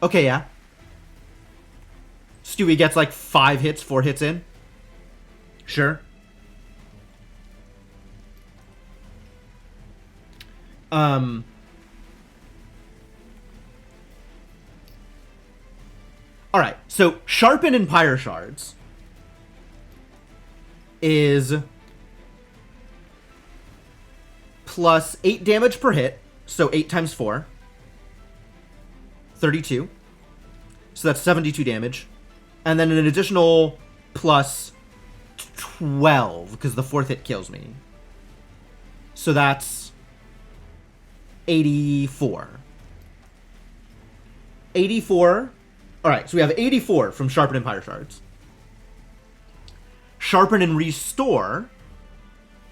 Okay, yeah. Stewie gets like 5 hits, 4 hits in. Sure. Alright, so Sharpen and Pyre Shards is plus 8 damage per hit, so 8 times 4. 32. So that's 72 damage. And then an additional plus 12, because the 4th hit kills me. So that's 84. 84. Alright, so we have 84 from Sharpen and Pyre Shards. Sharpen and Restore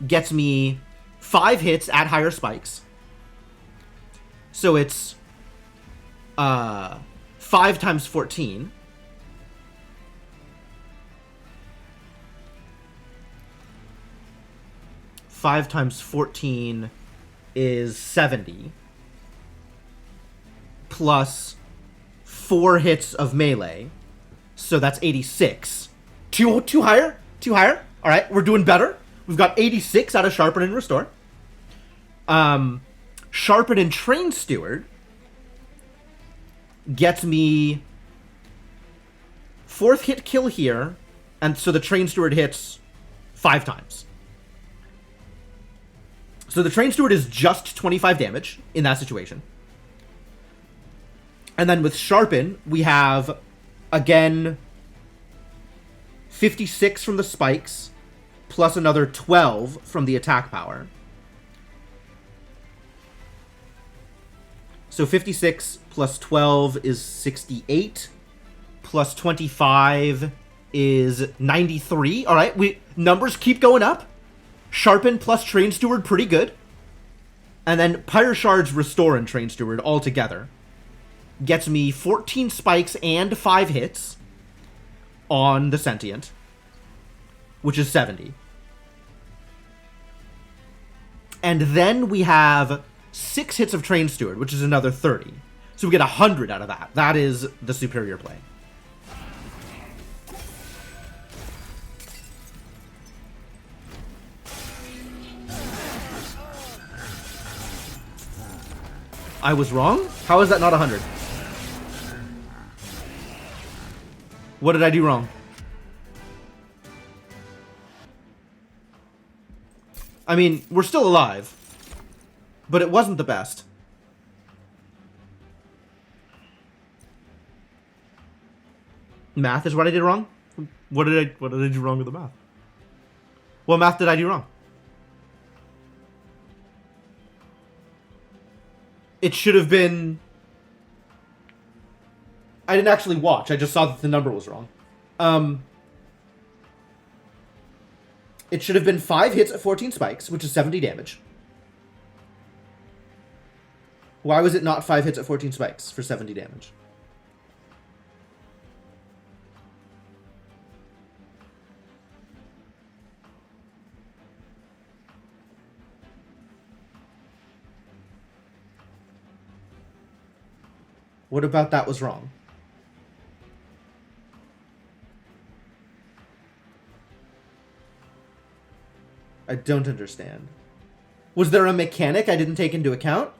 gets me 5 hits at higher spikes. So it's 5 times 14. Five times 14 is 70. Plus 4 hits of melee. So that's 86. Two higher? 2 higher? Alright, we're doing better. We've got 86 out of Sharpen and Restore. Sharpen and Train Steward gets me 4th hit kill here, and so the Train Steward hits 5 times. So the Train Steward is just 25 damage in that situation. And then with Sharpen, we have, again, 56 from the spikes, plus another 12 from the attack power. So 56 plus 12 is 68, plus 25 is 93. All right, numbers keep going up. Sharpen plus Train Steward, pretty good. And then Pyre Shards, Restore, and Train Steward all together gets me 14 spikes and 5 hits on the Sentient, which is 70. And then we have 6 hits of Train Steward, which is another 30. So we get 100 out of that. That is the superior play. I was wrong? How is that not 100? What did I do wrong? I mean, we're still alive, but it wasn't the best. Math is what I did wrong? What did I do wrong with the math? What math did I do wrong? It should have been... I didn't actually watch. I just saw that the number was wrong. It should have been 5 hits at 14 spikes, which is 70 damage. Why was it not 5 hits at 14 spikes for 70 damage? What about that was wrong? I don't understand. Was there a mechanic I didn't take into account?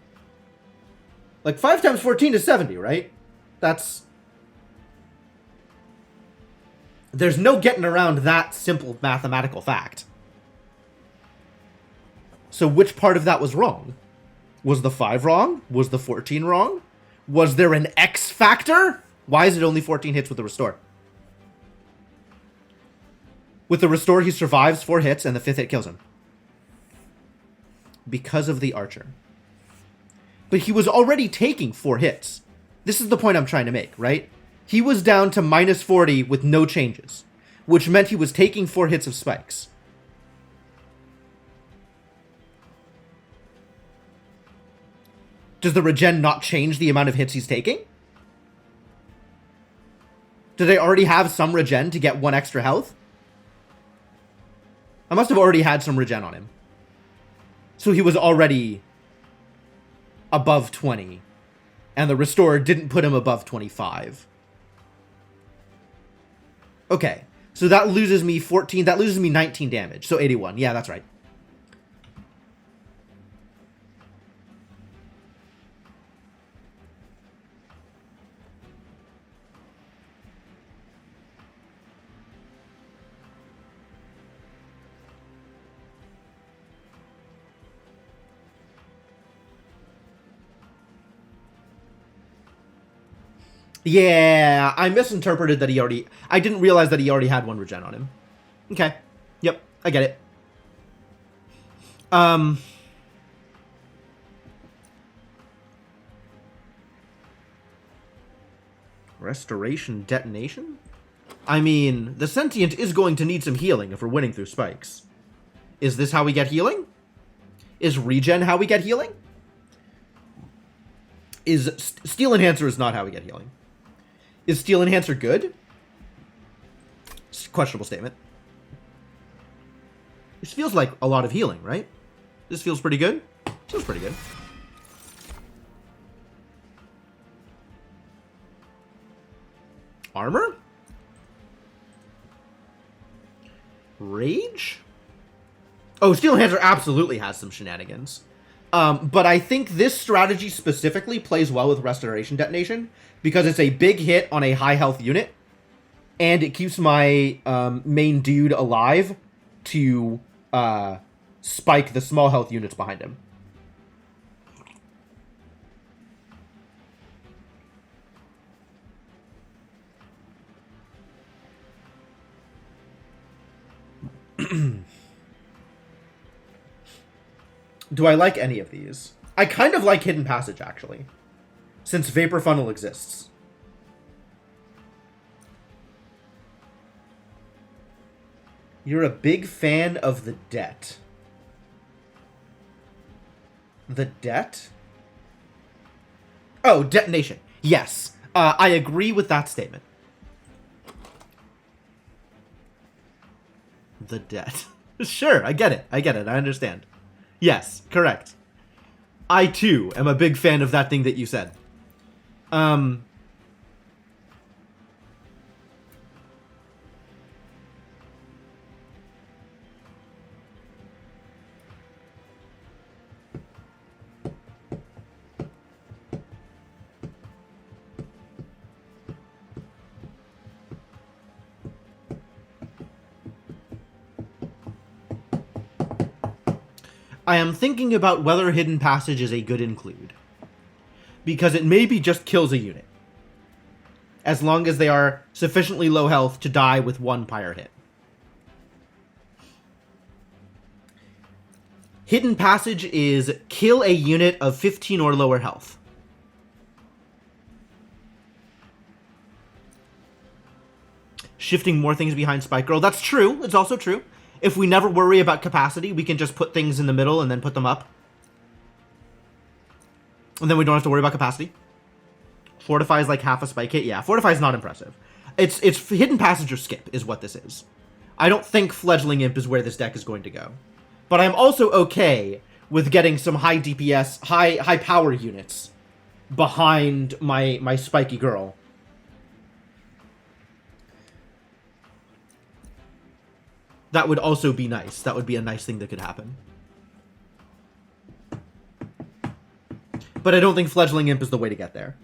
Like, 5 times 14 is 70, right? That's... There's no getting around that simple mathematical fact. So which part of that was wrong? Was the 5 wrong? Was the 14 wrong? Was there an X factor? Why is it only 14 hits with the Restore? With the Restore, he survives 4 hits, and the 5th hit kills him. Because of the Archer. But he was already taking 4 hits. This is the point I'm trying to make, right? He was down to minus 40 with no changes, which meant he was taking 4 hits of spikes. Does the regen not change the amount of hits he's taking? Do they already have some regen to get 1 extra health? I must have already had some regen on him. So he was already above 20. And the Restore didn't put him above 25. Okay. So that loses me 14. That loses me 19 damage. So 81. Yeah, that's right. Yeah, I misinterpreted that he already... I didn't realize that he already had 1 regen on him. Okay. Yep, I get it. Restoration detonation? I mean, the Sentient is going to need some healing if we're winning through spikes. Is this how we get healing? Is regen how we get healing? Steel Enhancer is not how we get healing. Is Steel Enhancer good? Questionable statement. This feels like a lot of healing, right? This feels pretty good. Feels pretty good. Armor? Rage? Oh, Steel Enhancer absolutely has some shenanigans. But I think this strategy specifically plays well with Restoration Detonation because it's a big hit on a high health unit, and it keeps my main dude alive to spike the small health units behind him. Do I like any of these? I kind of like Hidden Passage, actually, since Vapor Funnel exists. You're a big fan of the debt. The debt? Oh, detonation. Yes. I agree with that statement. The debt. Sure, I get it. I understand. Yes, correct. I, too, am a big fan of that thing that you said. I am thinking about whether Hidden Passage is a good include. Because it maybe just kills a unit. As long as they are sufficiently low health to die with one pyre hit. Hidden Passage is kill a unit of 15 or lower health. Shifting more things behind Spike Girl. That's true. It's also true. If we never worry about capacity, we can just put things in the middle and then put them up. And then we don't have to worry about capacity. Fortify is like half a spike hit. Yeah, Fortify is not impressive. It's Hidden Passage or skip is what this is. I don't think Fledgling Imp is where this deck is going to go. But I'm also okay with getting some high DPS, high power units behind my spiky girl. That would also be nice. That would be a nice thing that could happen. But I don't think Fledgling Imp is the way to get there.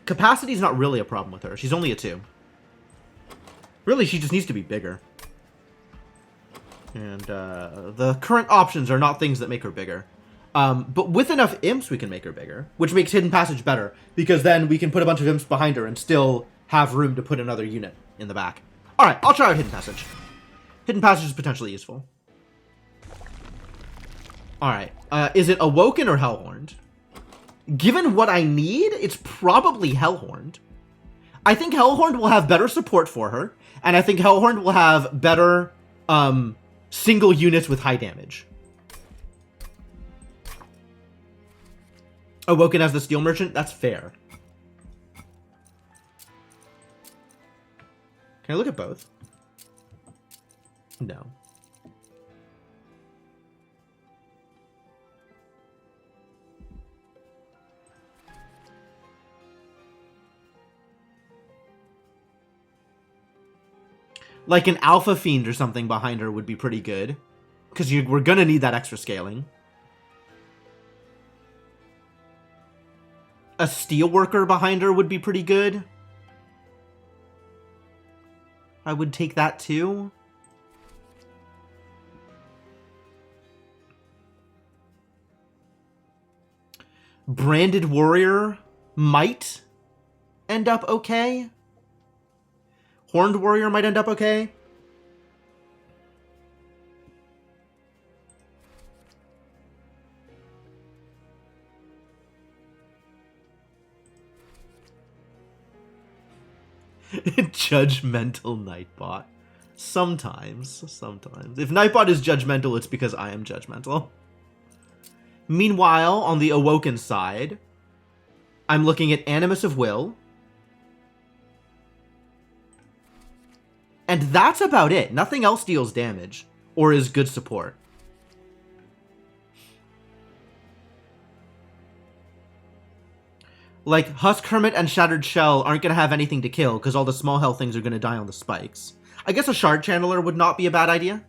Capacity is not really a problem with her. She's only a 2. Really, she just needs to be bigger. And the current options are not things that make her bigger. But with enough imps, we can make her bigger, which makes Hidden Passage better, because then we can put a bunch of imps behind her and still have room to put another unit in the back. Alright, I'll try out Hidden Passage. Hidden Passage is potentially useful. Alright, is it Awoken or Hellhorned? Given what I need, it's probably Hellhorned. I think Hellhorned will have better support for her, and I think Hellhorned will have better single units with high damage. Awoken as the Steel Merchant? That's fair. Can I look at both? No. Like an Alpha Fiend or something behind her would be pretty good. Because we're going to need that extra scaling. A Steelworker behind her would be pretty good. I would take that too. Branded Warrior might end up okay. Horned Warrior might end up okay. Judgmental Nightbot. Sometimes. If Nightbot is judgmental, it's because I am judgmental. Meanwhile, on the Awoken side, I'm looking at Animus of Will. And that's about it. Nothing else deals damage or is good support. Like, Husk Hermit and Shattered Shell aren't going to have anything to kill because all the small health things are going to die on the spikes. I guess a Shard Channeler would not be a bad idea.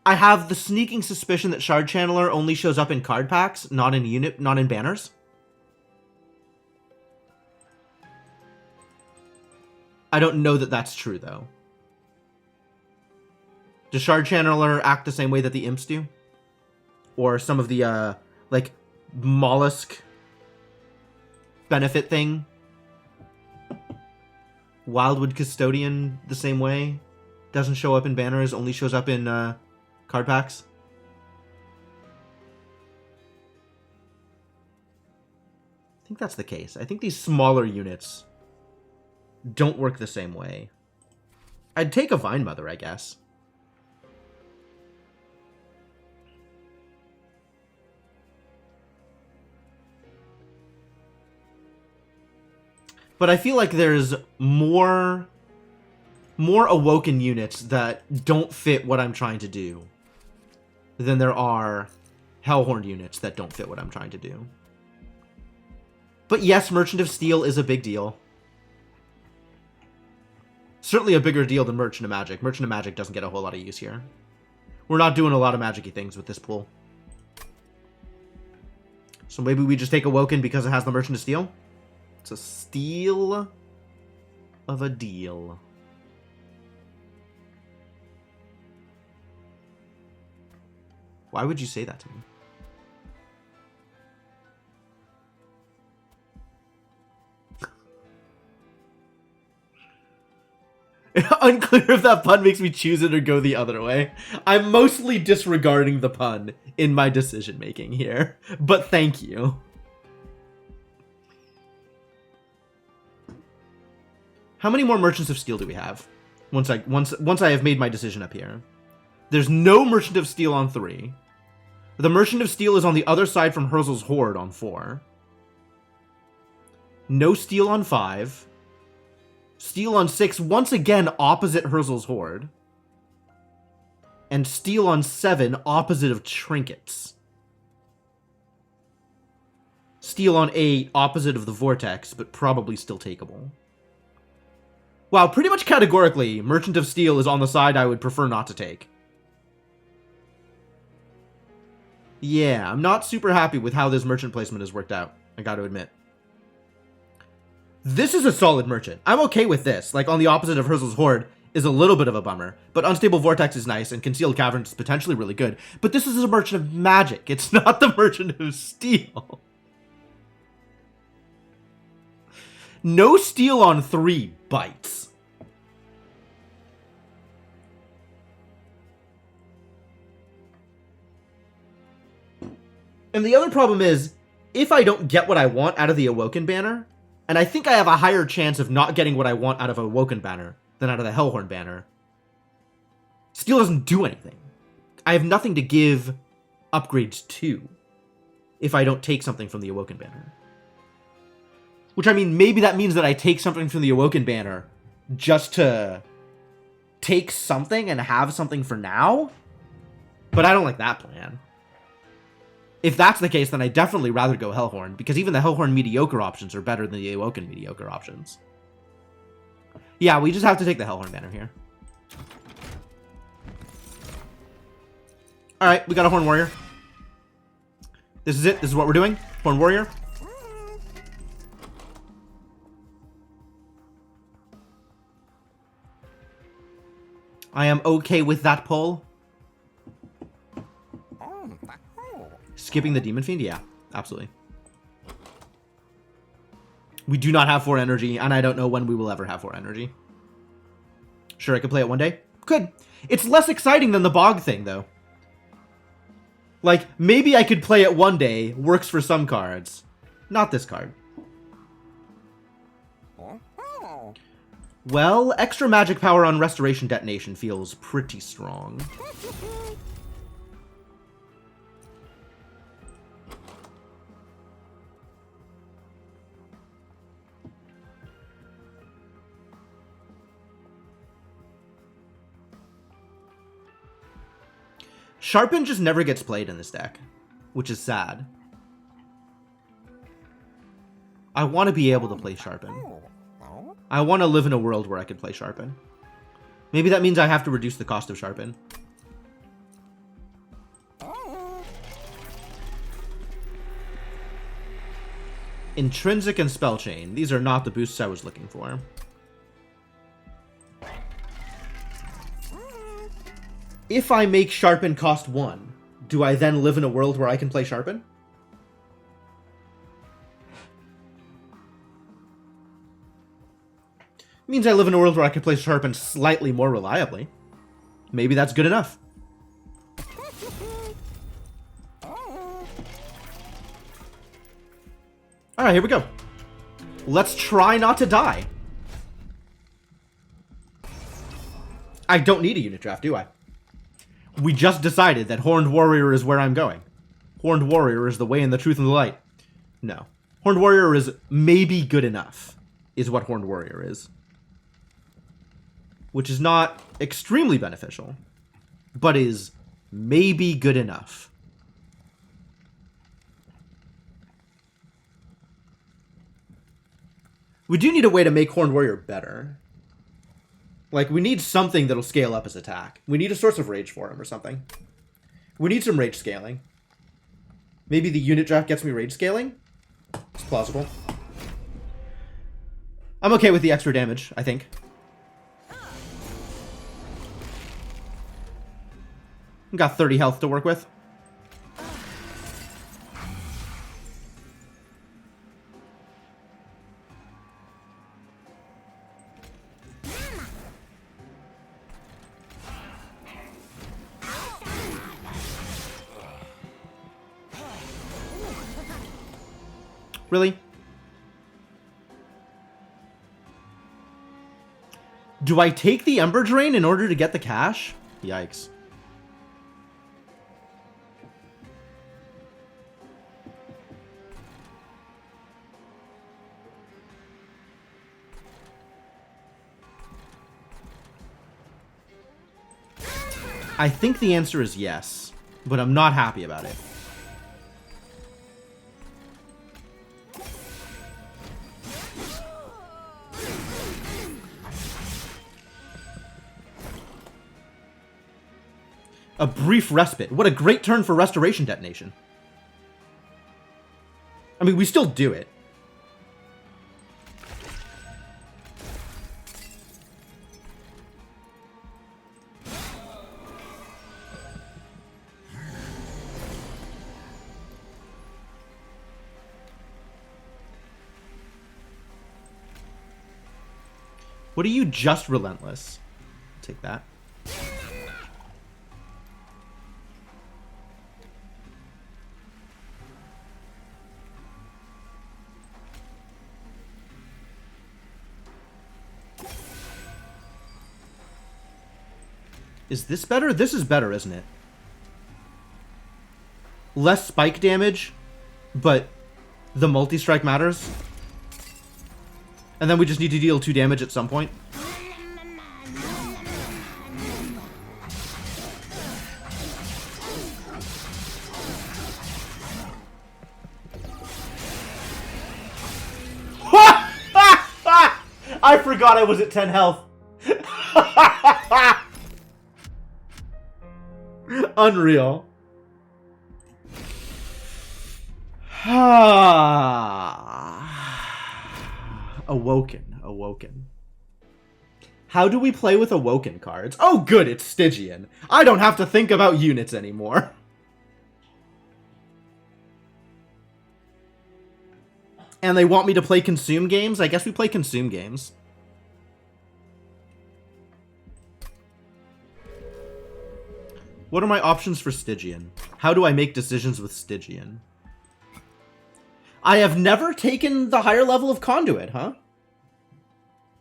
I have the sneaking suspicion that Shard Channeler only shows up in card packs, not in banners. I don't know that that's true, though. Does Shard Channeler act the same way that the imps do? Or some of the, like, mollusk benefit thing? Wildwood Custodian the same way? Doesn't show up in banners, only shows up in, card packs? I think that's the case. I think these smaller units don't work the same way. I'd take a Vine Mother, I guess. But I feel like there's more Awoken units that don't fit what I'm trying to do than there are Hellhorn units that don't fit what I'm trying to do. But yes, Merchant of Steel is a big deal. Certainly a bigger deal than Merchant of Magic. Merchant of Magic doesn't get a whole lot of use here. We're not doing a lot of magic-y things with this pool. So maybe we just take Awoken because it has the Merchant of Steel? It's a steal of a deal. Why would you say that to me? Unclear if that pun makes me choose it or go the other way. I'm mostly disregarding the pun in my decision making here, but thank you. How many more Merchants of Steel do we have? Once I have made my decision up here. There's no Merchant of Steel on 3. The Merchant of Steel is on the other side from Herzl's Horde on 4. No Steel on 5. Steel on 6, once again opposite Herzl's Horde. And Steel on 7, opposite of Trinkets. Steel on 8, opposite of the Vortex, but probably still takeable. Wow, pretty much categorically, Merchant of Steel is on the side I would prefer not to take. Yeah, I'm not super happy with how this merchant placement has worked out, I gotta admit. This is a solid merchant. I'm okay with this. Like, on the opposite of Herzl's Horde is a little bit of a bummer. But Unstable Vortex is nice, and Concealed Caverns is potentially really good. But this is a Merchant of Magic. It's not the Merchant of Steel. No Steel on 3 bites. And the other problem is, if I don't get what I want out of the Awoken banner, and I think I have a higher chance of not getting what I want out of Awoken banner than out of the Hellhorn banner, Steel doesn't do anything. I have nothing to give upgrades to if I don't take something from the Awoken banner. Which, I mean, maybe that means that I take something from the Awoken banner just to take something and have something for now, but I don't like that plan. If that's the case, then I'd definitely rather go Hellhorn, because even the Hellhorn mediocre options are better than the Awoken mediocre options. Yeah, we just have to take the Hellhorn banner here. Alright, we got a Horn Warrior. This is it. This is what we're doing. Horn Warrior. I am okay with that pull. Skipping the Demon Fiend? Yeah, absolutely. We do not have 4 energy, and I don't know when we will ever have 4 energy. Sure, I could play it one day? Could. It's less exciting than the Bog thing, though. Like, maybe I could play it one day, works for some cards. Not this card. Well, extra magic power on Restoration Detonation feels pretty strong. Sharpen just never gets played in this deck, which is sad. I want to be able to play Sharpen. I want to live in a world where I can play Sharpen. Maybe that means I have to reduce the cost of Sharpen. Intrinsic and Spell Chain. These are not the boosts I was looking for. If I make Sharpen cost 1, do I then live in a world where I can play Sharpen? It means I live in a world where I can play Sharpen slightly more reliably. Maybe that's good enough. Alright, here we go. Let's try not to die. I don't need a unit draft, do I? We just decided that Horned Warrior is where I'm going. Horned Warrior is the way and the truth and the light. No. Horned Warrior is maybe good enough, is what Horned Warrior is. Which is not extremely beneficial, but is maybe good enough. We do need a way to make Horned Warrior better. Like, we need something that'll scale up his attack. We need a source of rage for him or something. We need some rage scaling. Maybe the unit draft gets me rage scaling? It's plausible. I'm okay with the extra damage, I think. Got 30 health to work with. Really? Do I take the Ember Drain in order to get the cash? Yikes. I think the answer is yes, but I'm not happy about it. A brief respite. What a great turn for Restoration Detonation. I mean, we still do it. What are you, just relentless? Take that. Is this better? This is better, isn't it? Less spike damage, but the multi-strike matters. And then we just need to deal 2 damage at some point. I forgot I was at 10 health. Unreal. Awoken. How do we play with Awoken cards? Oh good, it's Stygian. I don't have to think about units anymore. And they want me to play Consume games? I guess we play Consume games. What are my options for Stygian? How do I make decisions with Stygian? I have never taken the higher level of Conduit, huh?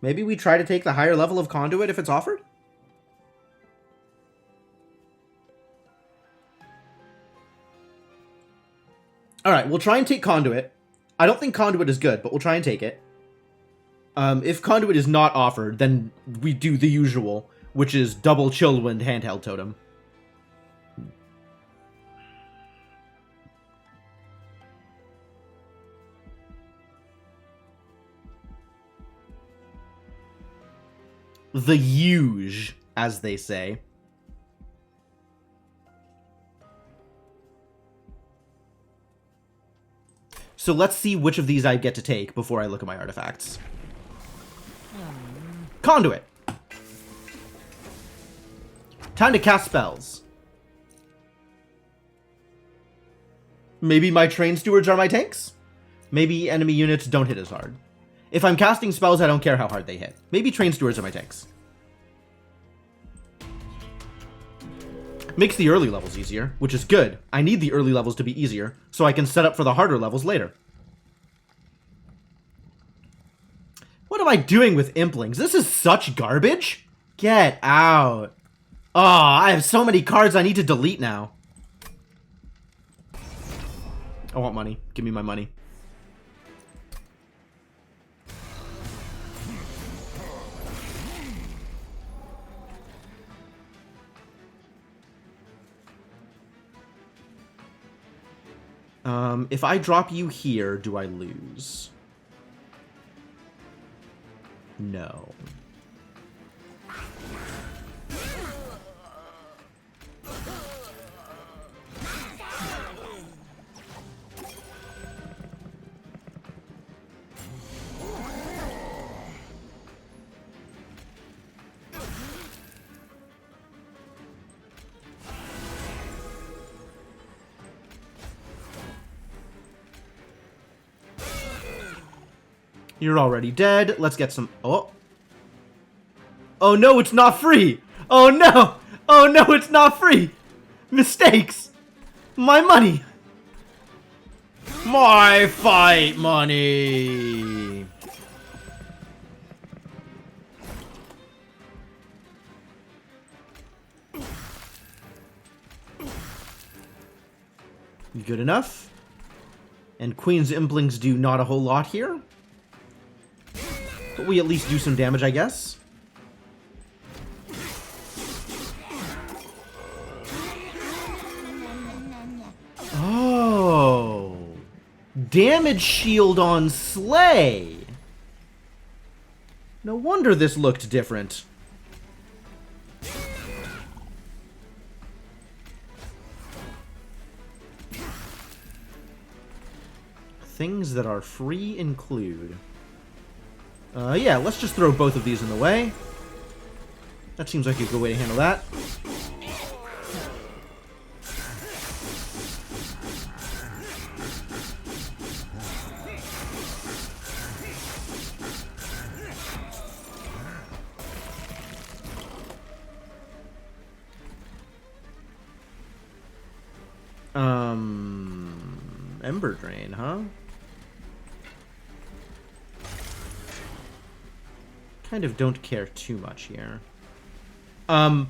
Maybe we try to take the higher level of Conduit if it's offered? Alright, we'll try and take Conduit. I don't think Conduit is good, but we'll try and take it. If Conduit is not offered, then we do the usual, which is double Chillwind handheld totem. The huge, as they say. So let's see which of these I get to take before I look at my artifacts. Conduit. Time to cast spells. Maybe my train stewards are my tanks? Maybe enemy units don't hit as hard. If I'm casting spells, I don't care how hard they hit. Maybe train stewards are my tanks. Makes the early levels easier, which is good. I need the early levels to be easier, so I can set up for the harder levels later. What am I doing with Implings? This is such garbage. Get out. Oh, I have so many cards I need to delete now. I want money. Give me my money. If I drop you here, do I lose? No. You're already dead. Let's get some... Oh. Oh no, it's not free! Oh no! Oh no, it's not free! Mistakes! My money! My fight money! Good enough. And Queen's Implings do not a whole lot here. But we at least do some damage, I guess. Oh. Damage shield on Slay. No wonder this looked different. Things that are free include... yeah, let's just throw both of these in the way. That seems like a good way to handle that. Ember Drain, huh? Kind of don't care too much here. I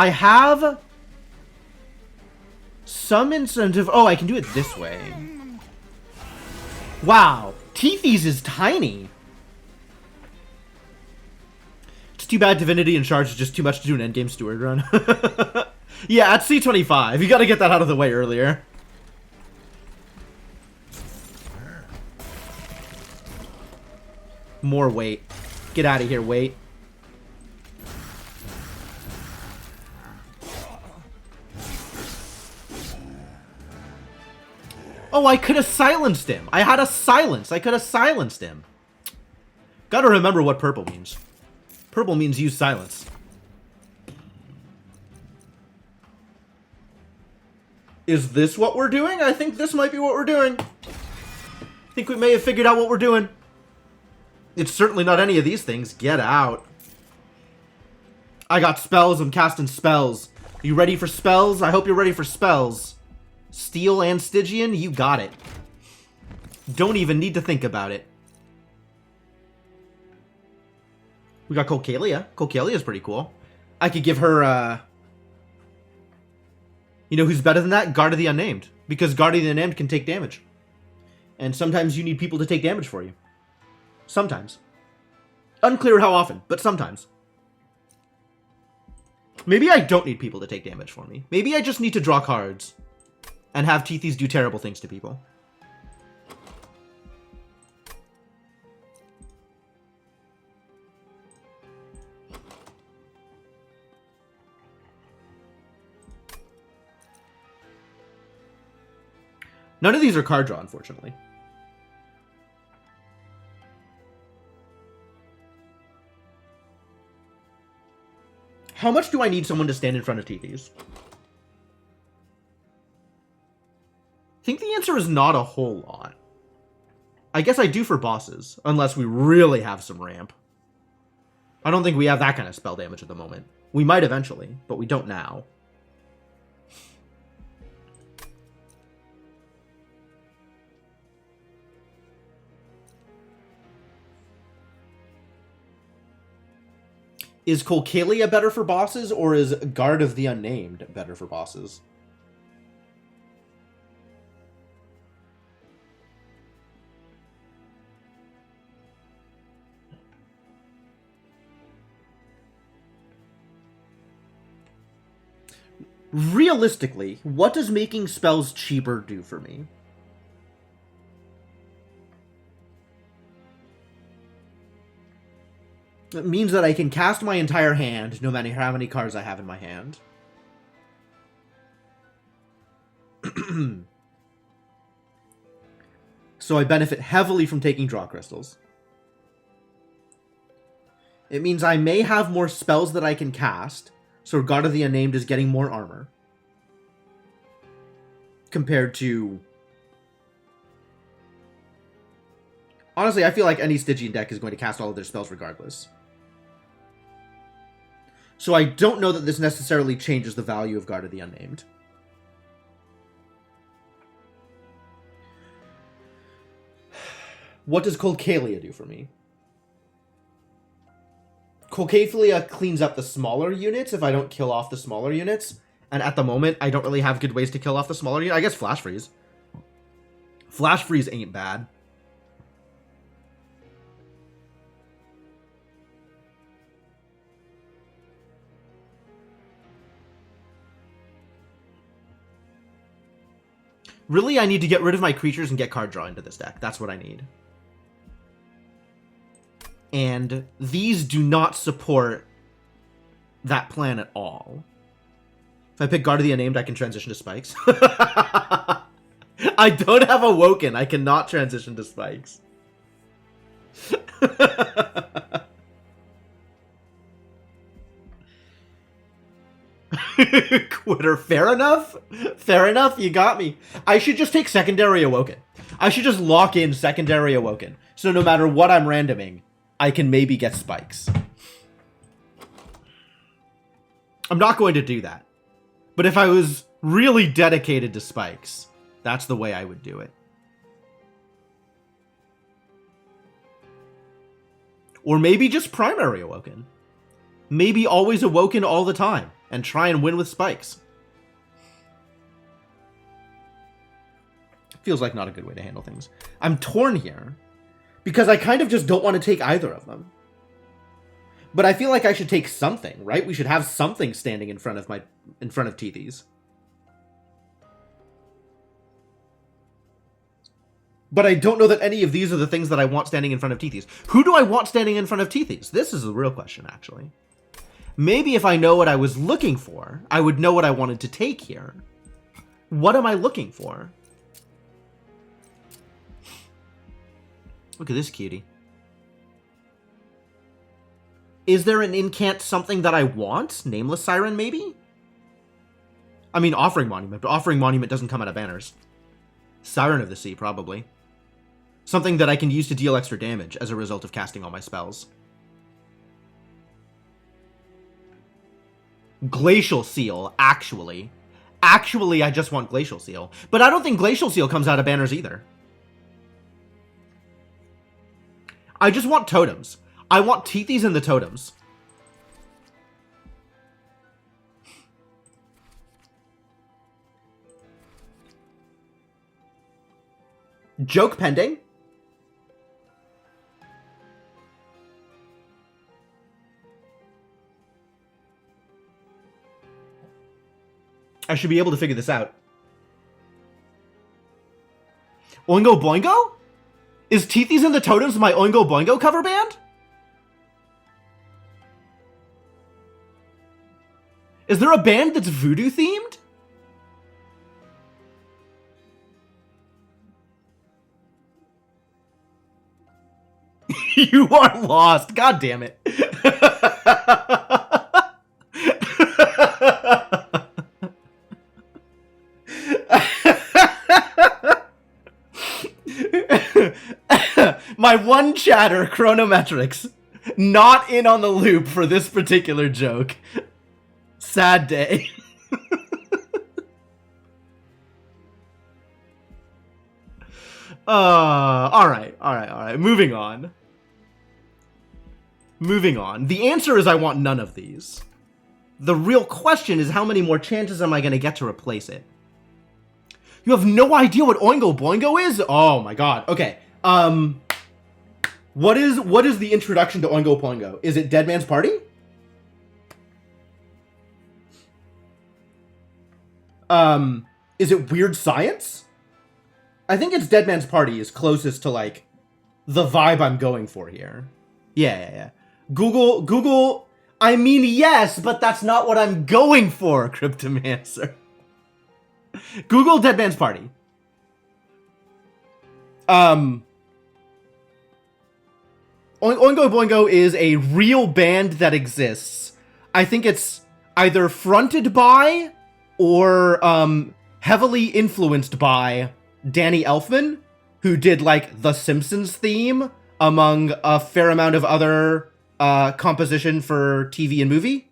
have some incentive. Oh, I can do it this way. Wow, Teethies is tiny. It's too bad Divinity and Charge is just too much to do an endgame Steward run. Yeah, at C25, you gotta get that out of the way earlier. More weight. Get out of here, weight. Oh, I could have silenced him. I had a silence. I could have silenced him. Gotta remember what purple means. Purple means use silence. Is this what we're doing? I think this might be what we're doing. I think we may have figured out what we're doing. It's certainly not any of these things. Get out. I got spells. I'm casting spells. You ready for spells? I hope you're ready for spells. Steel and Stygian? You got it. Don't even need to think about it. We got Colcalia. Colcalia's pretty cool. I could give her, you know who's better than that? Guard of the Unnamed. Because Guard of the Unnamed can take damage. And sometimes you need people to take damage for you. Sometimes. Unclear how often, but sometimes. Maybe I don't need people to take damage for me. Maybe I just need to draw cards. And have Teethies do terrible things to people. None of these are card draw, unfortunately. How much do I need someone to stand in front of Teethies? I think the answer is not a whole lot. I guess I do for bosses, unless we really have some ramp. I don't think we have that kind of spell damage at the moment. We might eventually, but we don't now. Is Colcalia better for bosses, or is Guard of the Unnamed better for bosses? Realistically, what does making spells cheaper do for me? It means that I can cast my entire hand, no matter how many cards I have in my hand. So I benefit heavily from taking draw crystals. It means I may have more spells that I can cast, so God of the Unnamed is getting more armor. Compared to... Honestly, I feel like any Stygian deck is going to cast all of their spells regardless. So I don't know that this necessarily changes the value of Guard of the Unnamed. What does Colcalia do for me? Colcalia cleans up the smaller units if I don't kill off the smaller units. And at the moment, I don't really have good ways to kill off the smaller units. I guess Flash Freeze. Flash Freeze ain't bad. Really, I need to get rid of my creatures and get card draw into this deck. That's what I need. And these do not support that plan at all. If I pick Guard of the Unnamed, I can transition to Spikes. I don't have Awoken. I cannot transition to Spikes. Quitter. Fair enough. Fair enough. You got me. I should just take Secondary Awoken. I should just lock in Secondary Awoken. So no matter what I'm randoming, I can maybe get Spikes. I'm not going to do that. But if I was really dedicated to Spikes, that's the way I would do it. Or maybe just Primary Awoken. Maybe always Awoken all the time, and try and win with Spikes. Feels like not a good way to handle things. I'm torn here, because I kind of just don't want to take either of them. But I feel like I should take something, right? We should have something standing in front of Teethies. But I don't know that any of these are the things that I want standing in front of Teethies. Who do I want standing in front of Teethies? This is the real question, actually. Maybe if I know what I was looking for, I would know what I wanted to take here. What am I looking for? Look at this cutie. Is there an incant something that I want? Nameless Siren, maybe? I mean, Offering Monument, but Offering Monument doesn't come out of banners. Siren of the Sea, probably. Something that I can use to deal extra damage as a result of casting all my spells. Glacial Seal, actually. Actually, I just want Glacial Seal. But I don't think Glacial Seal comes out of banners either. I just want totems. I want Teethies and the totems. Joke pending. I should be able to figure this out. Oingo Boingo? Is Teethies and the Totems my Oingo Boingo cover band? Is there a band that's voodoo themed? You are lost. God damn it. My one chatter, Chronometrics, not in on the loop for this particular joke. Sad day. All right. Moving on. Moving on. The answer is I want none of these. The real question is how many more chances am I going to get to replace it? You have no idea what Oingo Boingo is? Oh my god. Okay. What is the introduction to Oingo Boingo? Is it Dead Man's Party? Is it Weird Science? I think it's Dead Man's Party is closest to, like, the vibe I'm going for here. Yeah. Google, I mean, yes, but that's not what I'm going for, Cryptomancer. Google Dead Man's Party. Oingo Boingo is a real band that exists. I think it's either fronted by or heavily influenced by Danny Elfman, who did, like, the Simpsons theme, among a fair amount of other composition for TV and movie.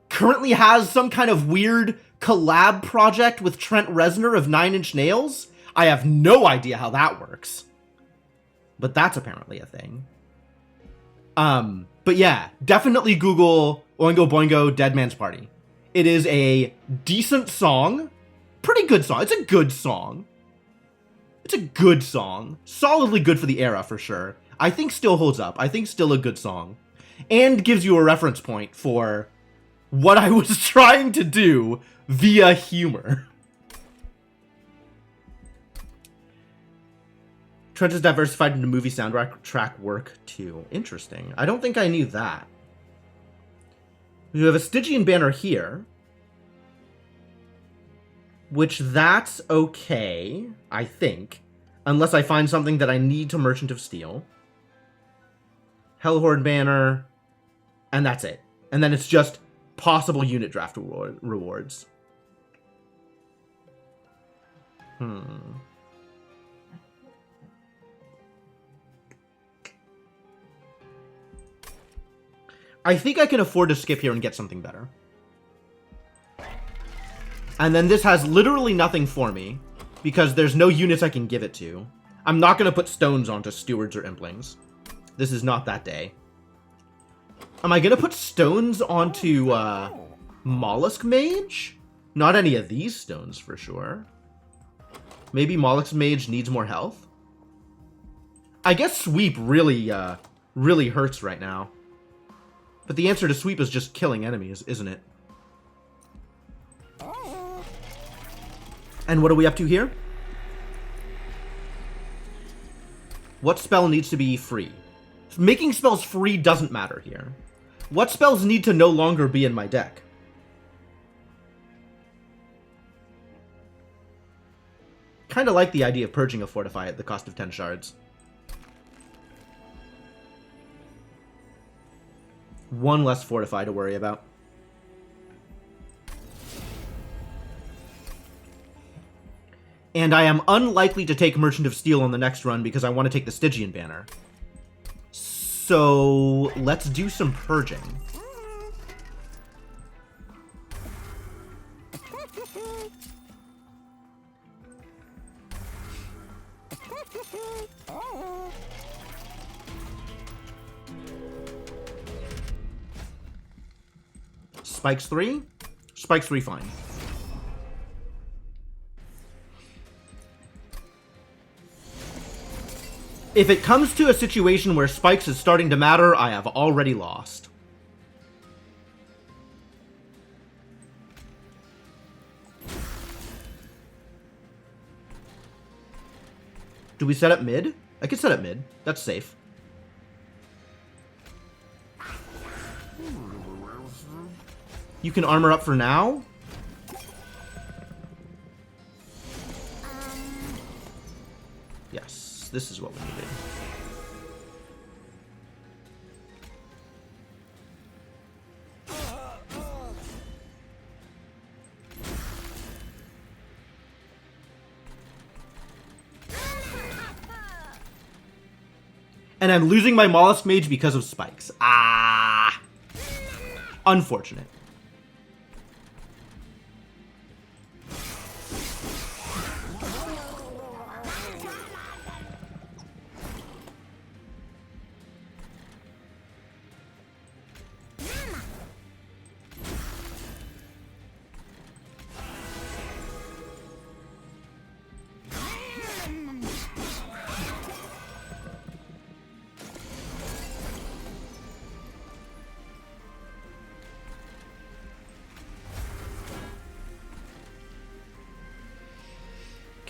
Currently has some kind of weird collab project with Trent Reznor of Nine Inch Nails. I have no idea how that works. But that's apparently a thing. But yeah, definitely Google Oingo Boingo Dead Man's Party. It is a decent song. Pretty good song. It's a good song. It's a good song. Solidly good for the era, for sure. I think still holds up. I think still a good song. And gives you a reference point for what I was trying to do via humor. Trent is diversified into movie soundtrack work too. Interesting. I don't think I knew that. We have a Stygian banner here. Which that's okay, I think. Unless I find something that I need to Merchant of Steel. Hellhorde banner. And that's it. And then it's just possible unit draft rewards. I think I can afford to skip here and get something better. And then this has literally nothing for me, because there's no units I can give it to. I'm not going to put stones onto stewards or implings. This is not that day. Am I going to put stones onto Mollusk Mage? Not any of these stones for sure. Maybe Mollusk Mage needs more health? I guess Sweep really, really hurts right now. But the answer to Sweep is just killing enemies, isn't it? And what are we up to here? What spell needs to be free? Making spells free doesn't matter here. What spells need to no longer be in my deck? Kind of like the idea of purging a Fortify at the cost of 10 shards. One less Fortify to worry about. And I am unlikely to take Merchant of Steel on the next run because I want to take the Stygian banner. So let's do some purging. Spikes 3? Spikes 3 fine. If it comes to a situation where Spikes is starting to matter, I have already lost. Do we set up mid? I could set up mid. That's safe. You can armor up for now? Yes, this is what we needed. And I'm losing my Mollusk Mage because of Spikes. Ah! Unfortunate.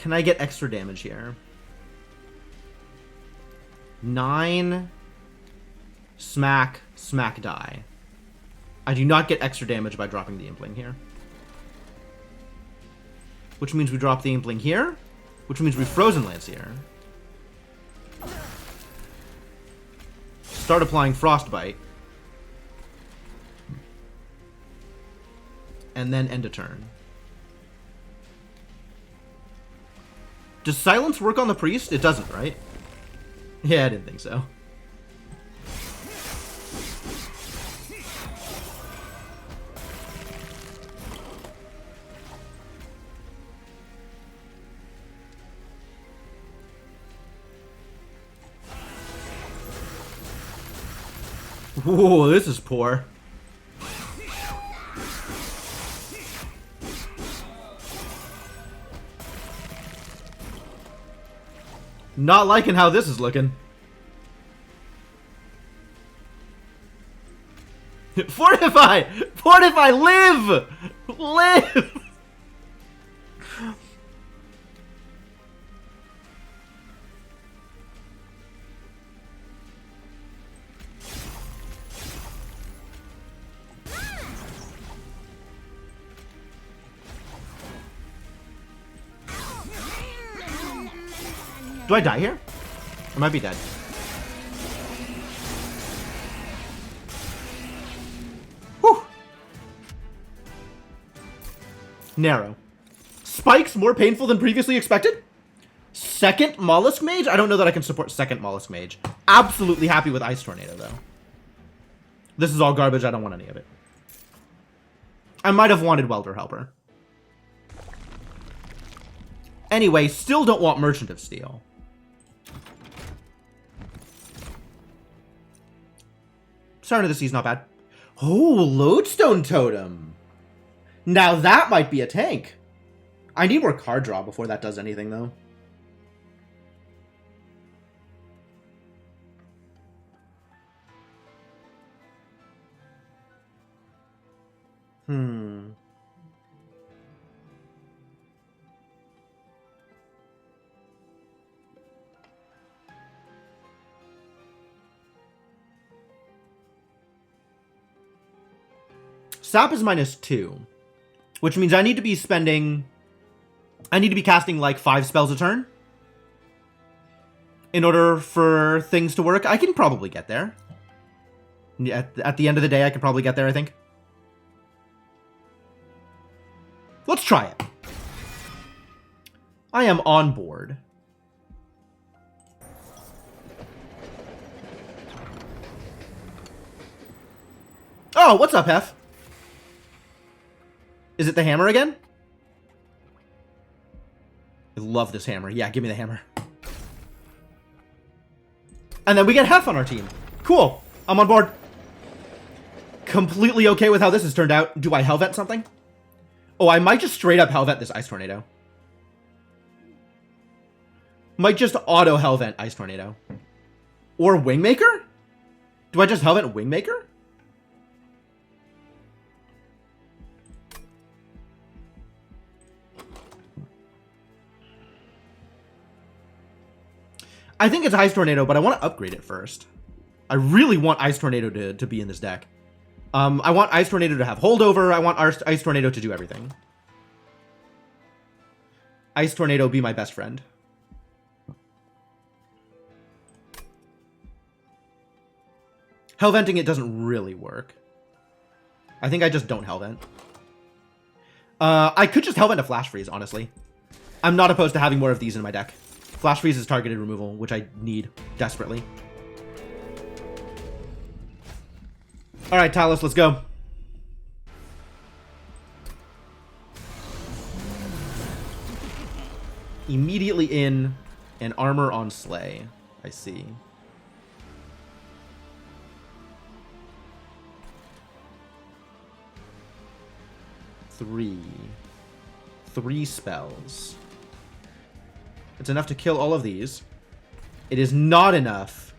Can I get extra damage here? 9. Smack. Smack die. I do not get extra damage by dropping the Impling here. Which means we drop the Impling here. Which means we Frozen Lance here. Start applying Frostbite. And then end a turn. Does Silence work on the Priest? It doesn't, right? Yeah, I didn't think so. Whoa, this is poor. Not liking how this is looking. Fortify! Fortify! Live! Live! Do I die here? I might be dead. Whew. Narrow. Spikes more painful than previously expected? Second Mollusk Mage? I don't know that I can support second Mollusk Mage. Absolutely happy with Ice Tornado, though. This is all garbage. I don't want any of it. I might have wanted Welder Helper. Anyway, still don't want Merchant of Steel. Start of the Sea's not bad. Oh, Lodestone Totem. Now that might be a tank. I need more card draw before that does anything, though. Sap is -2, which means I need to be spending... I need to be casting like 5 spells a turn in order for things to work. I can probably get there. At the end of the day, I could probably get there, I think. Let's try it. I am on board. Oh, what's up, Hef? Is it the hammer again? I love this hammer. Yeah, give me the hammer. And then we get Hef on our team. Cool. I'm on board. Completely okay with how this has turned out. Do I Hellvent something? Oh, I might just straight up Hellvent this Ice Tornado. Might just auto Hellvent Ice Tornado. Or Wingmaker? Do I just Hellvent Wingmaker? I think it's Ice Tornado, but I want to upgrade it first. I really want Ice Tornado to be in this deck. I want Ice Tornado to have holdover. I want Ice Tornado to do everything. Ice Tornado be my best friend. Hellventing it doesn't really work. I think I just don't Hellvent. I could just Hellvent a Flash Freeze, honestly. I'm not opposed to having more of these in my deck. Flash Freeze is targeted removal, which I need desperately. Alright, Talos, let's go. Immediately in and armor on Slay. I see. Three spells. It's enough to kill all of these. It is not enough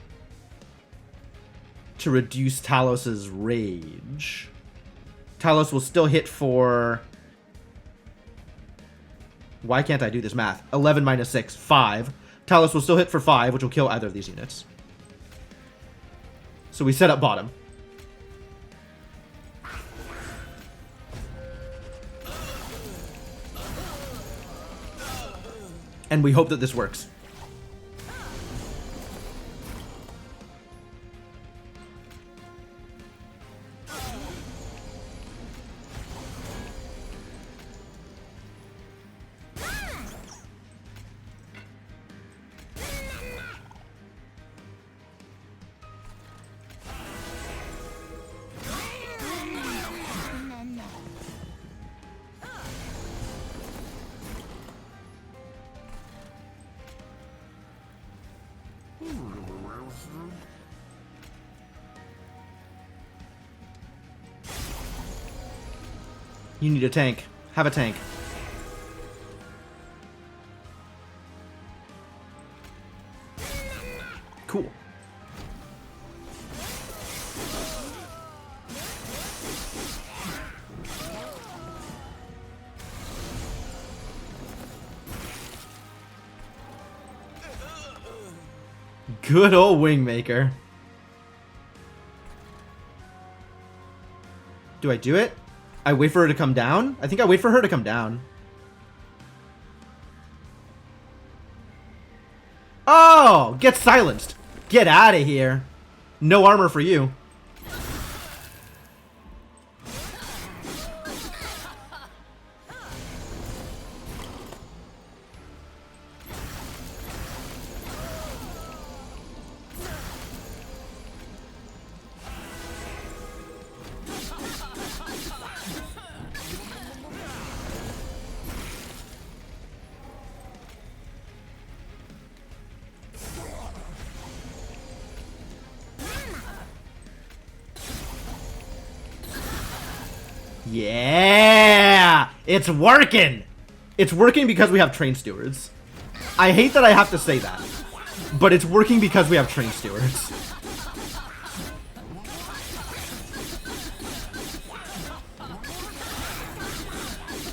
to reduce Talos's rage. Talos will still hit for Why can't I do this math? 11 minus 6, 5. Talus will still hit for 5, which will kill either of these units. So we set up bottom. And we hope that this works. You need a tank. Have a tank. Cool. Good old Wingmaker. Do I do it? I wait for her to come down? I think I wait for her to come down. Oh! Get silenced! Get out of here! No armor for you. Yeah! It's working! It's working because we have train stewards. I hate that I have to say that, but it's working because we have train stewards.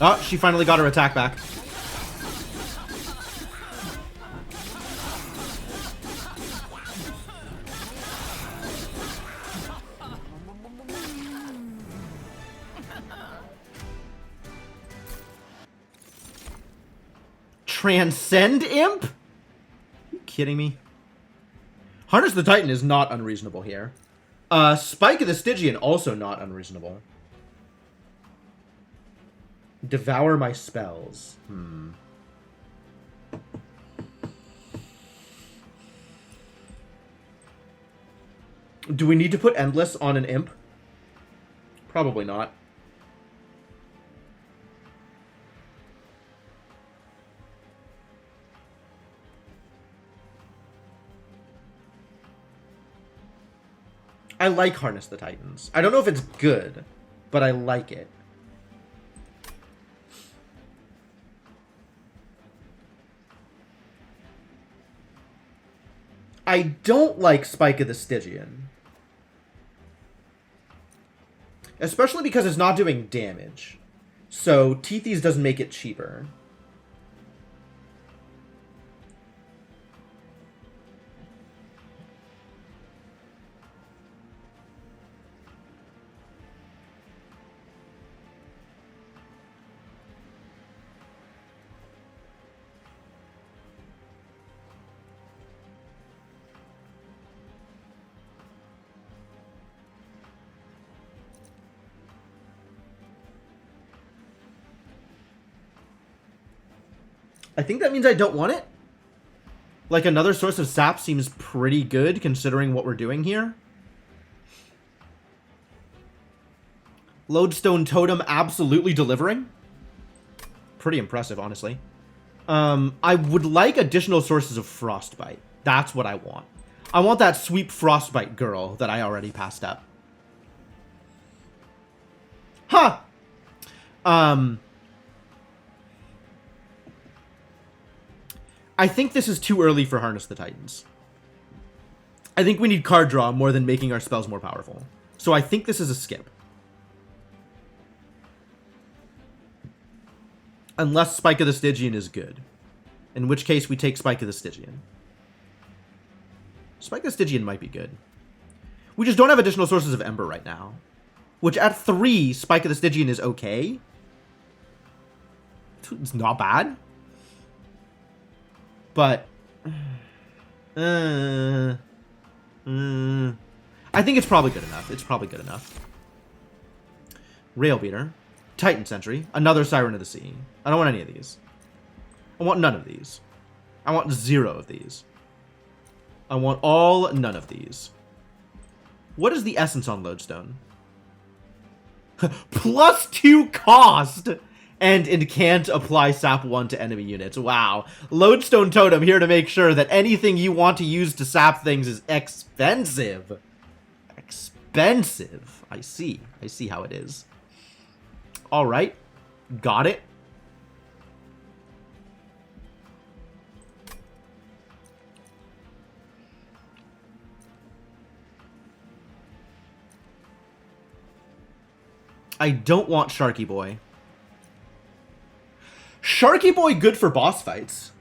Oh, she finally got her attack back. Transcend Imp? Are you kidding me? Harness the Titan is not unreasonable here. Spike of the Stygian also not unreasonable. Devour my spells. Do we need to put Endless on an Imp? Probably not. I like Harness the Titans. I don't know if it's good, but I like it. I don't like Spike of the Stygian. Especially because it's not doing damage. So Tethys doesn't make it cheaper. I think that means I don't want it. Like, another source of sap seems pretty good considering what we're doing here. Lodestone Totem absolutely delivering. Pretty impressive, honestly. I would like additional sources of Frostbite. That's what I want. I want that sweep Frostbite girl that I already passed up. Huh! I think this is too early for Harness the Titans. I think we need card draw more than making our spells more powerful. So I think this is a skip. Unless Spike of the Stygian is good. In which case, we take Spike of the Stygian. Spike of the Stygian might be good. We just don't have additional sources of Ember right now. Which, at 3, Spike of the Stygian is okay. It's not bad. But... I think it's probably good enough. It's probably good enough. Rail Beater. Titan Sentry. Another Siren of the Sea. I don't want any of these. I want none of these. I want 0 of these. I want none of these. What is the essence on Lodestone? +2 cost! And can't apply sap 1 to enemy units. Wow. Lodestone Totem here to make sure that anything you want to use to sap things is expensive. Expensive. I see. I see how it is. Alright. Got it. I don't want Sharky Boy. Sharky Boy good for boss fights,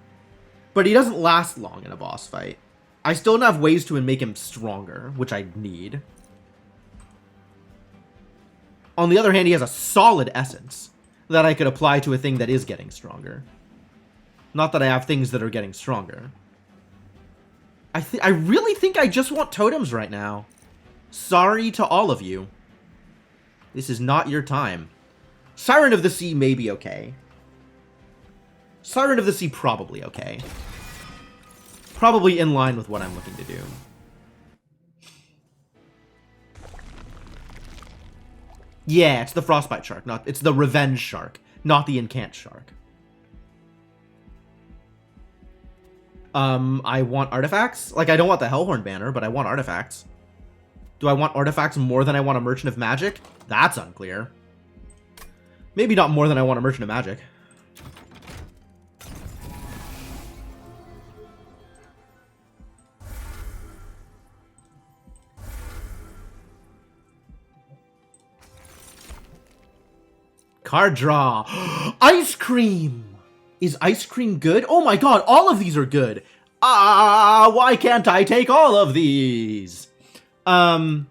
but he doesn't last long in a boss fight. I still don't have ways to make him stronger, which I need. On the other hand, he has a solid essence that I could apply to a thing that is getting stronger. Not that I have things that are getting stronger. I really think I just want totems right now. Sorry to all of you. This is not your time. Siren of the Sea may be okay. Siren of the Sea probably okay. Probably in line with what I'm looking to do. Yeah, it's the Frostbite Shark, it's the Revenge Shark, not the Incant Shark. I want artifacts? Like, I don't want the Hellhorn banner, but I want artifacts. Do I want artifacts more than I want a Merchant of Magic? That's unclear. Maybe not more than I want a Merchant of Magic. Card draw. Ice cream. Is ice cream good? Oh my god, all of these are good. Why can't I take all of these? The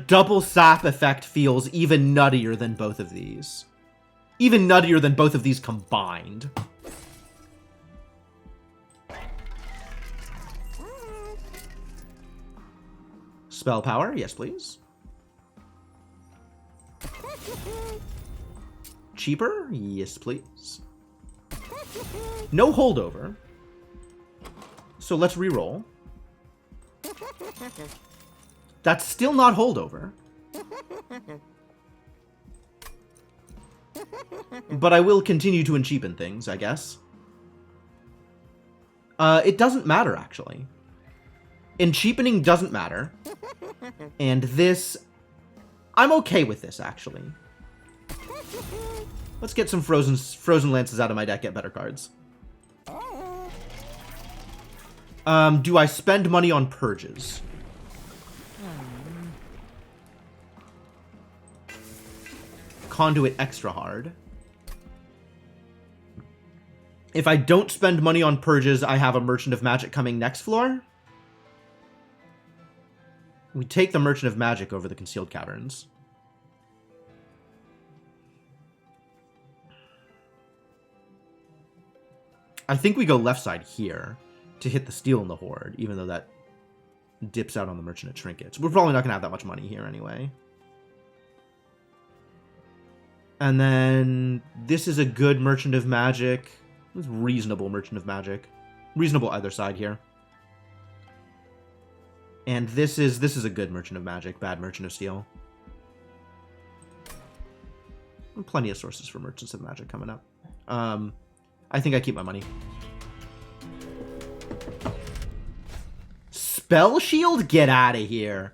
double sap effect feels even nuttier than both of these. Even nuttier than both of these combined. Spell power, yes please. Cheaper? Yes, please. No holdover. So let's reroll. That's still not holdover. But I will continue to encheapen things, I guess. It doesn't matter, actually. Encheapening doesn't matter. And this... I'm okay with this, actually. Let's get some Frozen Lances out of my deck, get better cards. Do I spend money on purges? Conduit extra hard. If I don't spend money on purges, I have a Merchant of Magic coming next floor. We take the Merchant of Magic over the Concealed Caverns. I think we go left side here to hit the Steel in the Horde, even though that dips out on the Merchant of Trinkets. We're probably not going to have that much money here anyway. And then this is a good Merchant of Magic. It's reasonable Merchant of Magic. Reasonable either side here. And this is a good Merchant of Magic, bad Merchant of Steel. And plenty of sources for Merchants of Magic coming up. I think I keep my money. Spell Shield? Get out of here.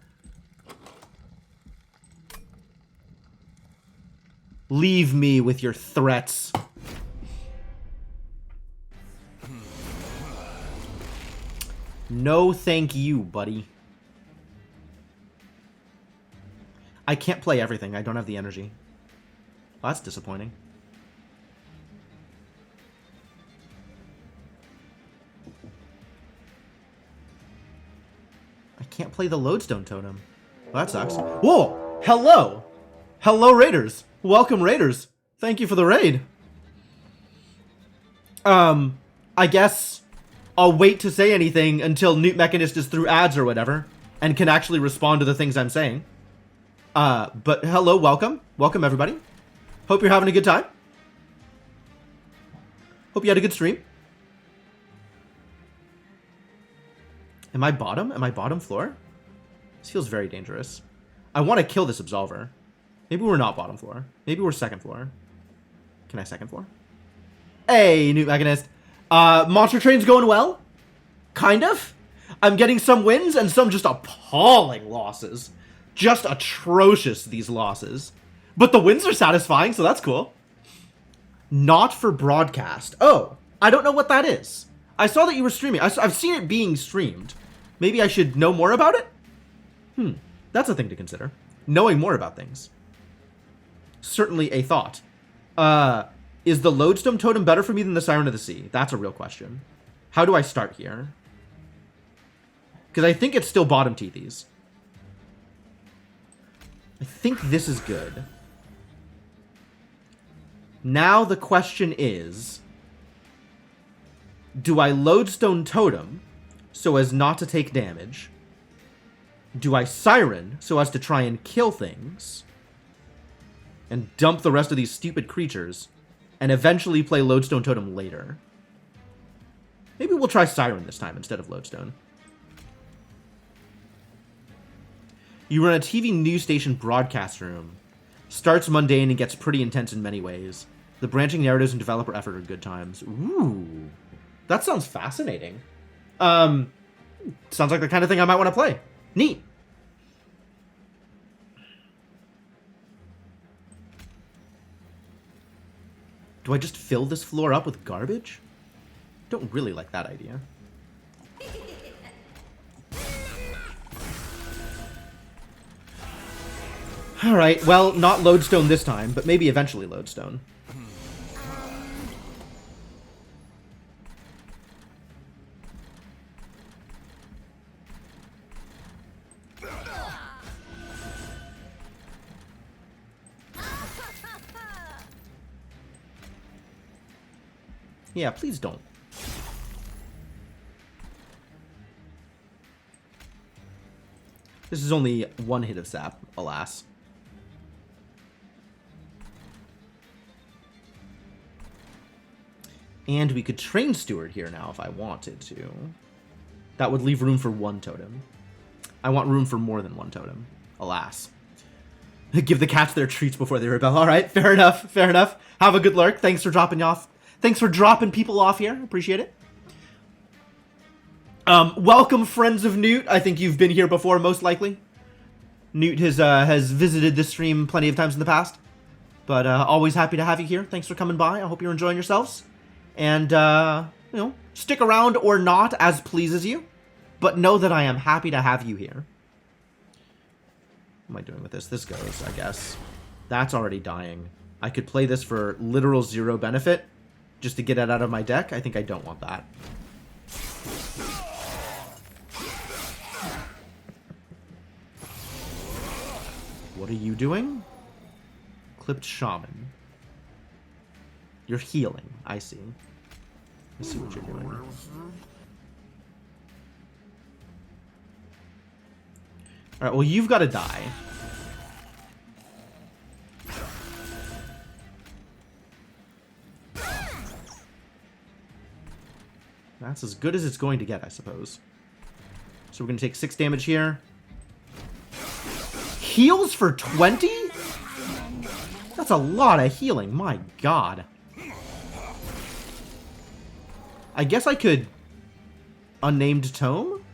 Leave me with your threats. No thank you, buddy. I can't play everything. I don't have the energy. Well, that's disappointing. I can't play the Lodestone Totem. Well, that sucks. Whoa! Hello! Hello, Raiders! Welcome, Raiders! Thank you for the raid. I guess I'll wait to say anything until Newt Mechanist is through ads or whatever, and can actually respond to the things I'm saying. But hello, welcome. Welcome, everybody. Hope you're having a good time. Hope you had a good stream. Am I bottom? Am I bottom floor? This feels very dangerous. I want to kill this Absolver. Maybe we're not bottom floor. Maybe we're second floor. Can I second floor? Hey, Newt Mechanist. Monster Train's going well. Kind of. I'm getting some wins and some just appalling losses. Just atrocious, these losses. But the wins are satisfying, so that's cool. Not for broadcast. Oh, I don't know what that is. I saw that you were streaming. I've seen it being streamed. Maybe I should know more about it? That's a thing to consider. Knowing more about things. Certainly a thought. Is the Lodestone Totem better for me than the Siren of the Sea? That's a real question. How do I start here? Because I think it's still bottom teethies. I think this is good. Now the question is, do I Lodestone Totem so as not to take damage? Do I Siren so as to try and kill things? And dump the rest of these stupid creatures? And eventually play Lodestone Totem later? Maybe we'll try Siren this time instead of Lodestone. You run a TV news station broadcast room. Starts mundane and gets pretty intense in many ways. The branching narratives and developer effort are good times. Ooh. That sounds fascinating. Sounds like the kind of thing I might want to play. Neat. Do I just fill this floor up with garbage? Don't really like that idea. Alright, well, not Lodestone this time, but maybe eventually Lodestone. Yeah, please don't. This is only one hit of sap, alas. And we could train Steward here now if I wanted to. That would leave room for one totem. I want room for more than one totem, alas. Give the cats their treats before they rebel. Alright, fair enough, fair enough. Have a good lurk. Thanks for dropping off. Thanks for dropping people off here. Appreciate it. Welcome, friends of Newt. I think you've been here before, most likely. Newt has visited this stream plenty of times in the past. But always happy to have you here. Thanks for coming by. I hope you're enjoying yourselves. And, you know, stick around or not as pleases you. But know that I am happy to have you here. What am I doing with this? This goes, I guess. That's already dying. I could play this for literal 0 benefit. Just to get it out of my deck. I think I don't want that. What are you doing? Clipped Shaman. You're healing. I see. I see what you're doing. Alright, well, you've got to die. That's as good as it's going to get, I suppose. So we're going to take 6 damage here. Heals for 20? That's a lot of healing, my god. I guess I could... Unnamed Tome?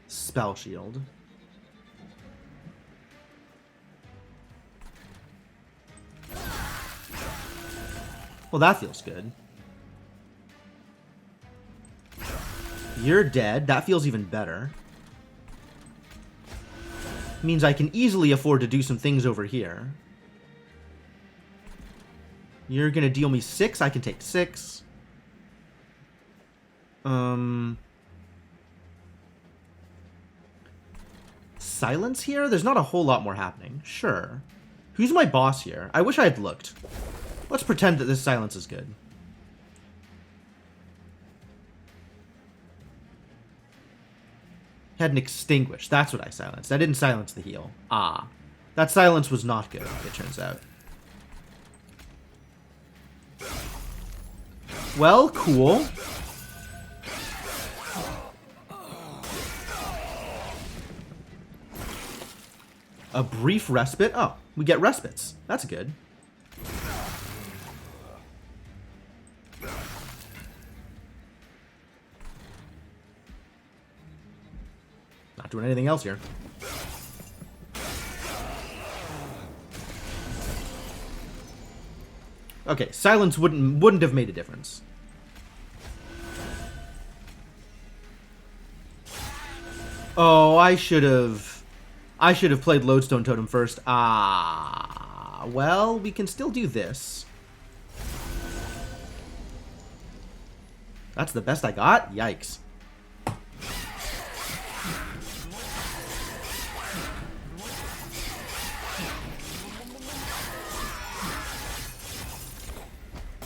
Spell Shield. Well, that feels good. You're dead. That feels even better. Means I can easily afford to do some things over here. You're gonna deal me 6, I can take 6. Silence here? There's not a whole lot more happening. Sure. Who's my boss here? I wish I had looked. Let's pretend that this silence is good. Had an extinguish. That's what I silenced. I didn't silence the heal. Ah. That silence was not good, it turns out. Well, cool. A brief respite? Oh, we get respites. That's good. Not doing anything else here. Okay, silence wouldn't have made a difference. Oh, I should have played Lodestone Totem first. Ah, well, we can still do this. That's the best I got? Yikes.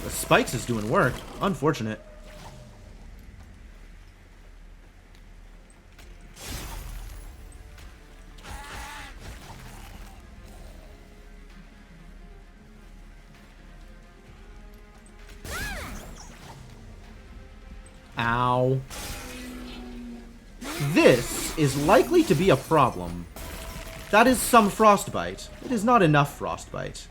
The spikes is doing work. Unfortunate. Ow. This is likely to be a problem. That is some frostbite. It is not enough frostbite.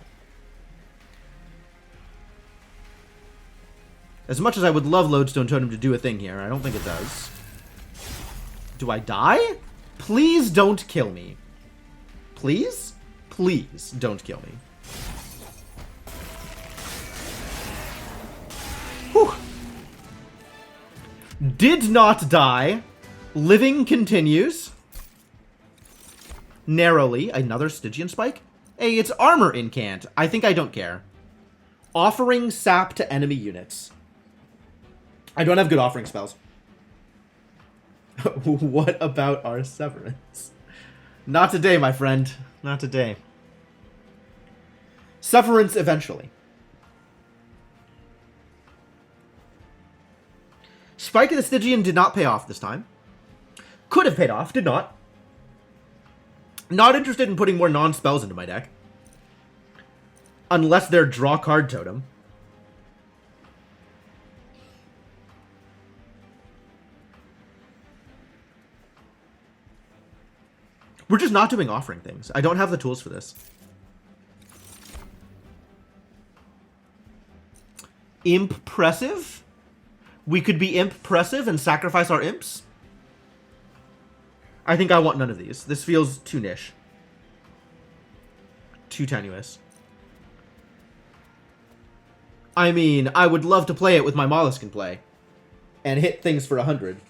As much as I would love Lodestone Totem to do a thing here, I don't think it does. Do I die? Please don't kill me. Please? Please don't kill me. Whew. Did not die. Living continues. Narrowly. Another Stygian Spike? Hey, it's armor incant. I think I don't care. Offering sap to enemy units. I don't have good offering spells. What about our Severance? Not today, my friend. Not today. Severance eventually. Spike of the Stygian did not pay off this time. Could have paid off, did not. Not interested in putting more non-spells into my deck. Unless they're draw card totem. We're just not doing offering things. I don't have the tools for this. Impressive? We could be impressive and sacrifice our imps? I think I want none of these. This feels too niche. Too tenuous. I mean, I would love to play it with my Molluscan play. And hit things for 100.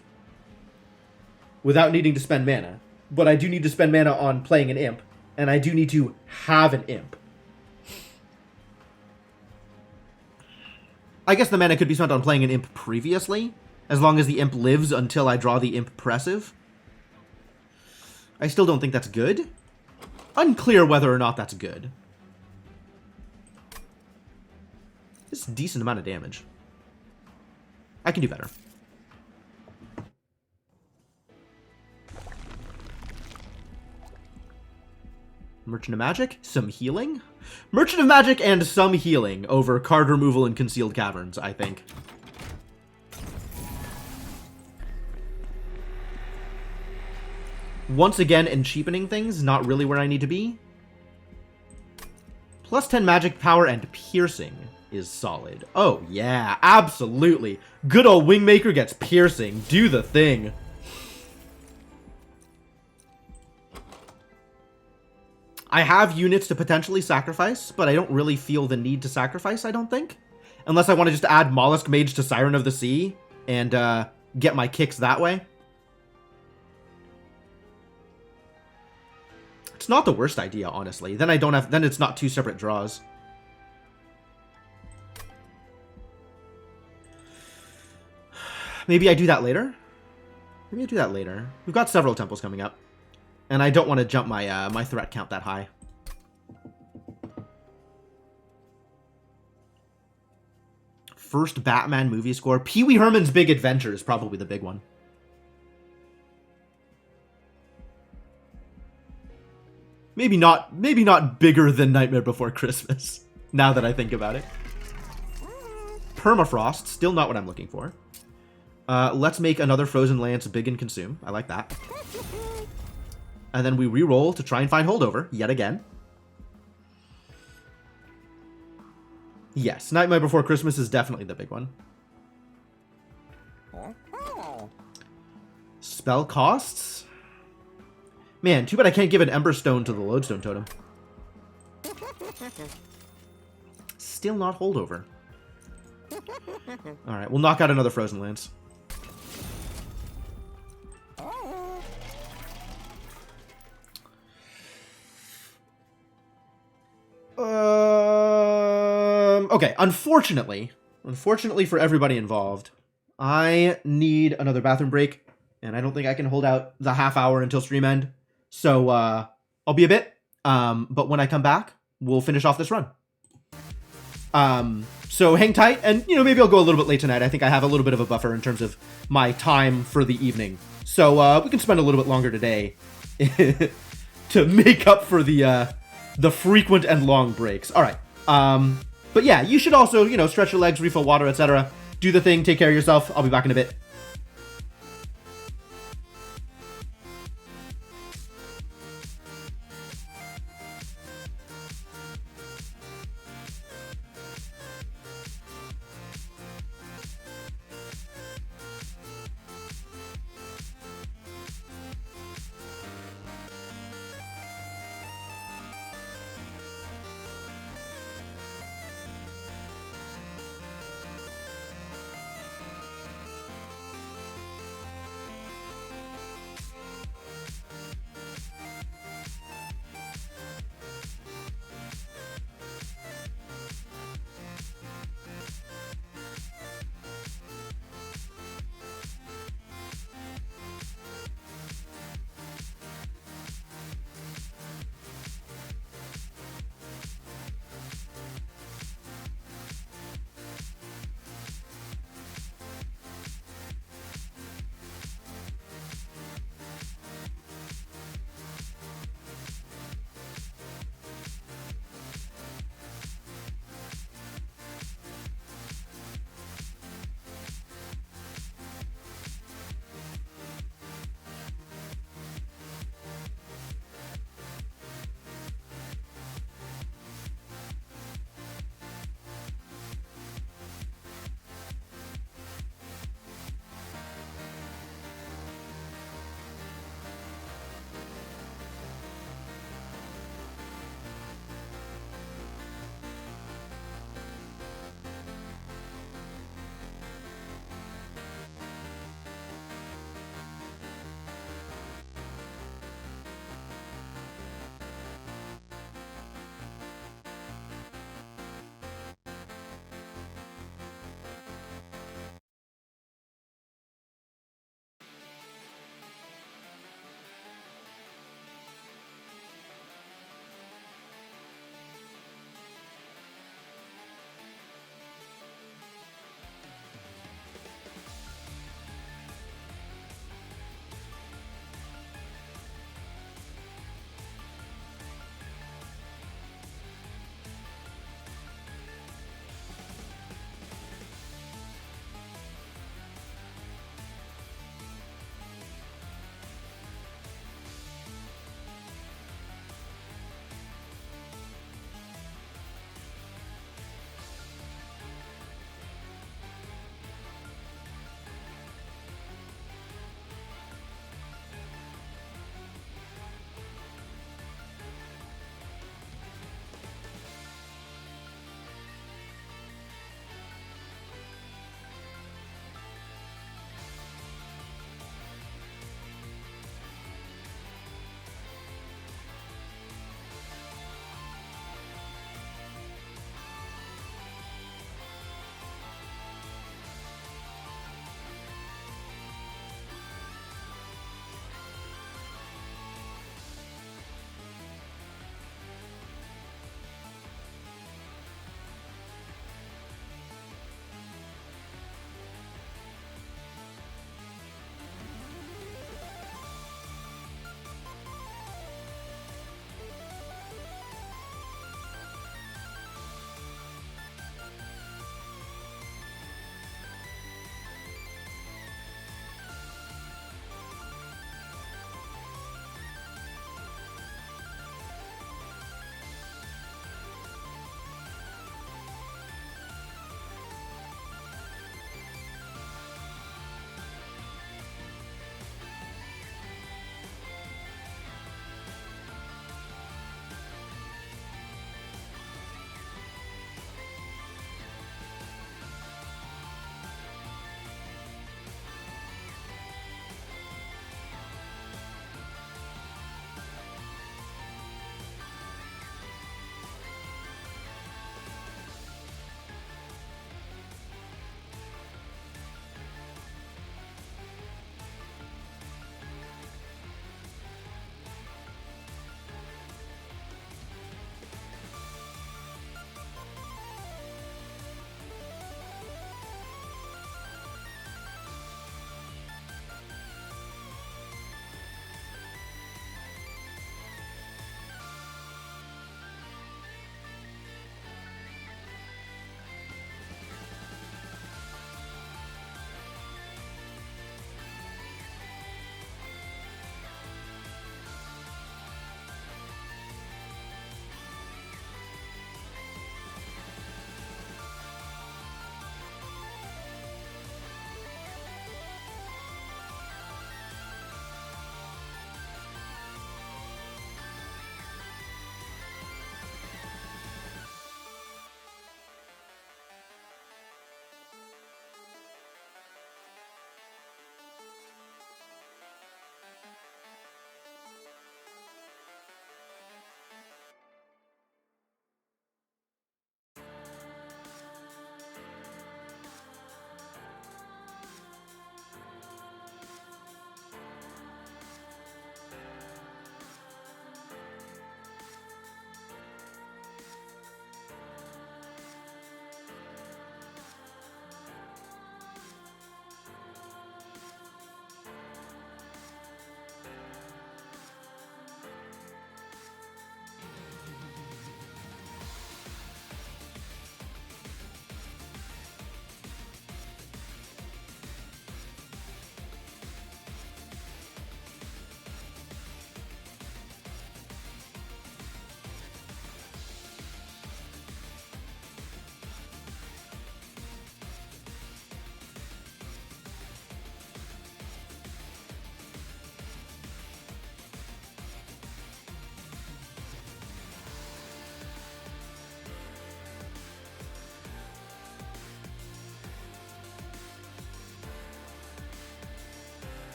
Without needing to spend mana. But I do need to spend mana on playing an imp. And I do need to have an imp. I guess the mana could be spent on playing an imp previously. As long as the imp lives until I draw the impressive. I still don't think that's good. Unclear whether or not that's good. It's a decent amount of damage. I can do better. Merchant of Magic? Some healing? Merchant of Magic and some healing over card removal and Concealed Caverns, I think. Once again, in cheapening things, not really where I need to be. Plus 10 magic power and piercing is solid. Oh, yeah, absolutely. Good old Wingmaker gets piercing. Do the thing. I have units to potentially sacrifice, but I don't really feel the need to sacrifice, I don't think. Unless I want to just add Mollusk Mage to Siren of the Sea and get my kicks that way. It's not the worst idea, honestly. Then I don't have... Then it's not two separate draws. Maybe I do that later? Maybe I do that later. We've got several temples coming up. And I don't want to jump my my threat count that high. First Batman movie score. Pee Wee Herman's Big Adventure is probably the big one. Maybe not bigger than Nightmare Before Christmas, now that I think about it. Permafrost, still not what I'm looking for. Let's make another Frozen Lance big and consume. I like that. And then we re-roll to try and find holdover, yet again. Yes, Nightmare Before Christmas is definitely the big one. Spell costs? Man, too bad I can't give an Ember Stone to the Lodestone Totem. Still not holdover. Alright, we'll knock out another Frozen Lance. Okay, unfortunately for everybody involved, I need another bathroom break, and I don't think I can hold out the half hour until stream end. So, I'll be a bit, but when I come back, we'll finish off this run. So hang tight, and, you know, maybe I'll go a little bit late tonight. I think I have a little bit of a buffer in terms of my time for the evening. So, we can spend a little bit longer today to make up for the frequent and long breaks. All right. But yeah, you should also, you know, stretch your legs, refill water, etc. Do the thing, take care of yourself. I'll be back in a bit.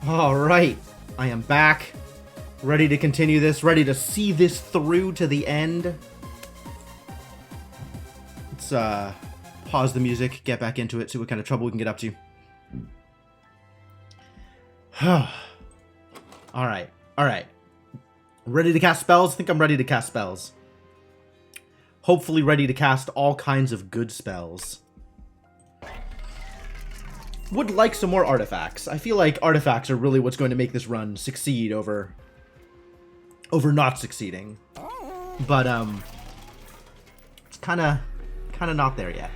Alright, I am back. Ready to continue this, ready to see this through to the end. Let's pause the music, get back into it, see what kind of trouble we can get up to. Alright, alright. Ready to cast spells? I think I'm ready to cast spells. Hopefully ready to cast all kinds of good spells. Would like some more artifacts. I feel like artifacts are really what's going to make this run succeed over not succeeding. But it's kind of not there yet.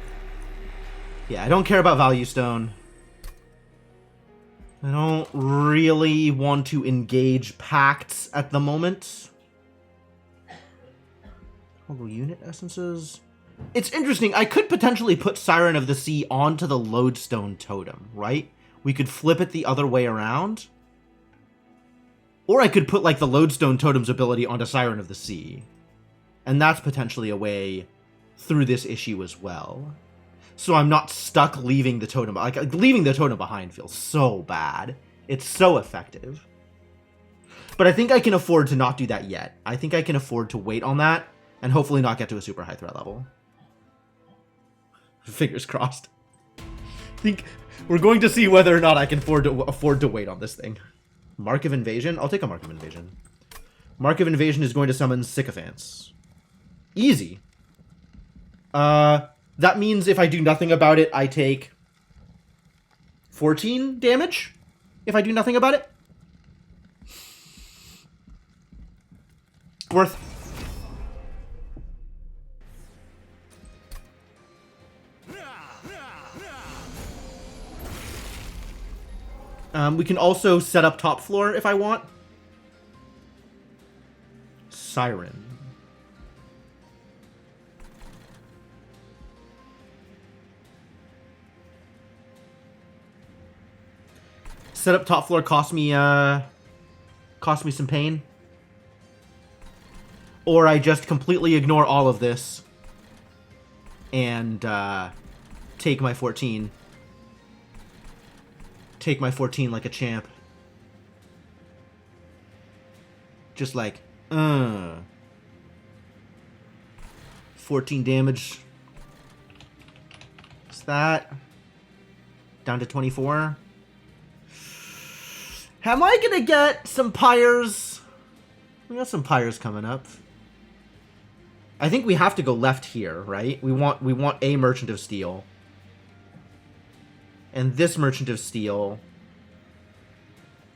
Yeah, I don't care about value stone. I don't really want to engage pacts at the moment. Hollow unit essences. It's interesting. I could potentially put Siren of the Sea onto the Lodestone Totem, right? We could flip it the other way around. Or I could put, like, the Lodestone Totem's ability onto Siren of the Sea. And that's potentially a way through this issue as well. So I'm not stuck leaving the totem. Like, leaving the totem behind feels so bad. It's so effective. But I think I can afford to not do that yet. I think I can afford to wait on that and hopefully not get to a super high threat level. Fingers crossed. I think we're going to see whether or not I can afford to wait on this thing. Mark of Invasion? I'll take a Mark of Invasion. Mark of Invasion is going to summon Sycophants. Easy. That means if I do nothing about it, I take 14 damage. If I do nothing about it. Worth. We can also set up top floor if I want. Siren. Set up top floor cost me some pain. Or I just completely ignore all of this and take my 14. Take my 14 like a champ. Just like, 14 damage. What's that? Down to 24. Am I gonna get some pyres? We got some pyres coming up. I think we have to go left here, right? We want a Merchant of Steel. And this Merchant of Steel.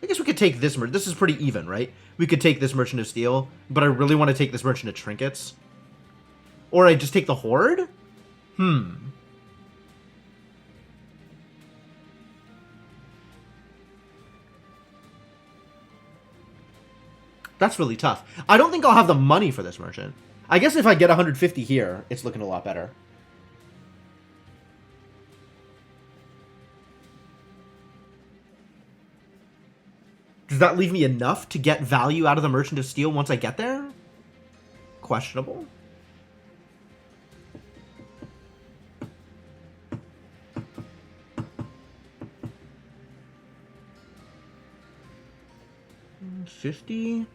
I guess we could take this This is pretty even, right? We could take this Merchant of Steel, but I really want to take this Merchant of Trinkets. Or I just take the Horde? That's really tough. I don't think I'll have the money for this Merchant. I guess if I get 150 here, it's looking a lot better. Does that leave me enough to get value out of the Merchant of Steel once I get there? Questionable. $50?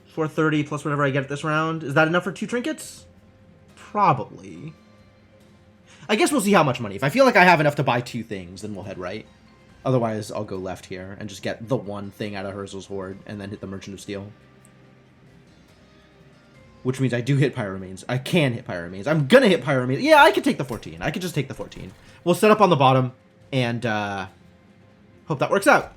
430 plus whatever I get this round. Is that enough for 2 trinkets? Probably. I guess we'll see how much money. If I feel like I have enough to buy 2 things, then we'll head right. Otherwise, I'll go left here and just get the one thing out of Herzl's Horde and then hit the Merchant of Steel. Which means I do hit Pyramanes. I can hit Pyramanes. I'm gonna hit Pyramanes. Yeah, I could take the 14. I could just take the 14. We'll set up on the bottom and hope that works out.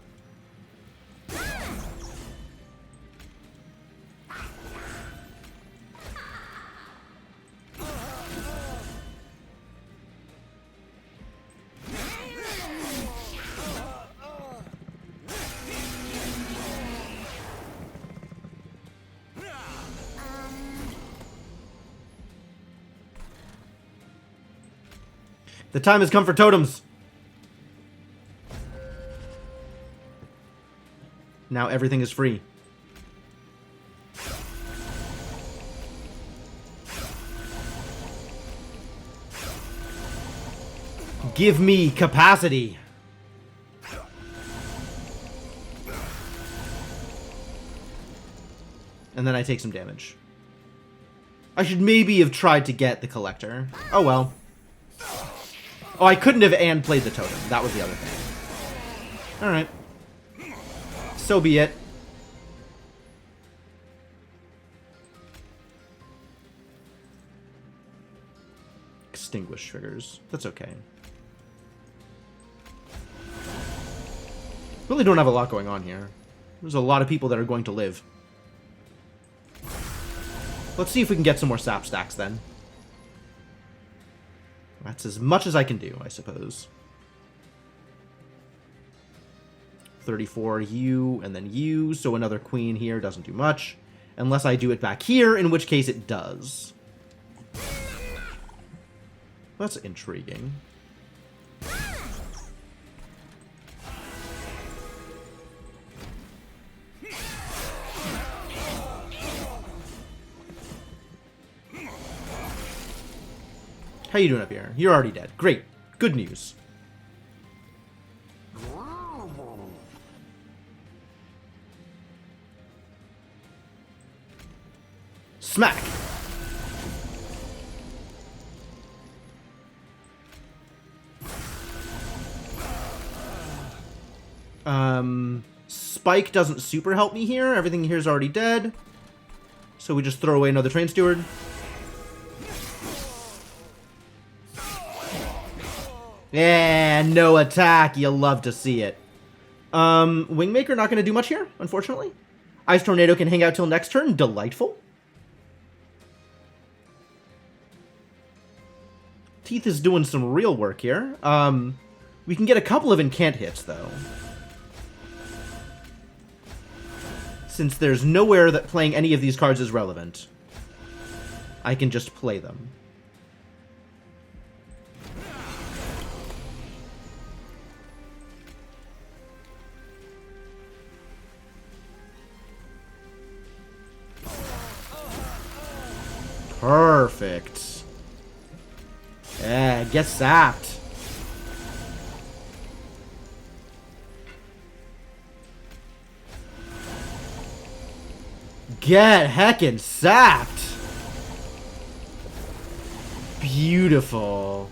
The time has come for totems. Now everything is free. Give me capacity. And then I take some damage. I should maybe have tried to get the Collector. Oh well. Oh, I couldn't have and played the Totem. That was the other thing. Alright. So be it. Extinguish triggers. That's okay. Really don't have a lot going on here. There's a lot of people that are going to live. Let's see if we can get some more sap stacks then. That's as much as I can do, I suppose. 34, you, and then you, so another queen here doesn't do much. Unless I do it back here, in which case it does. That's intriguing. How you doing up here? You're already dead. Great. Good news. Smack! Spike doesn't super help me here. Everything here is already dead. So we just throw away another Train Steward. Yeah, no attack. You'll love to see it. Wingmaker not going to do much here, unfortunately. Ice Tornado can hang out till next turn. Delightful. Teeth is doing some real work here. We can get a couple of incant hits, though. Since there's nowhere that playing any of these cards is relevant, I can just play them. Perfect. Yeah, get sapped. Get heckin' sapped. Beautiful.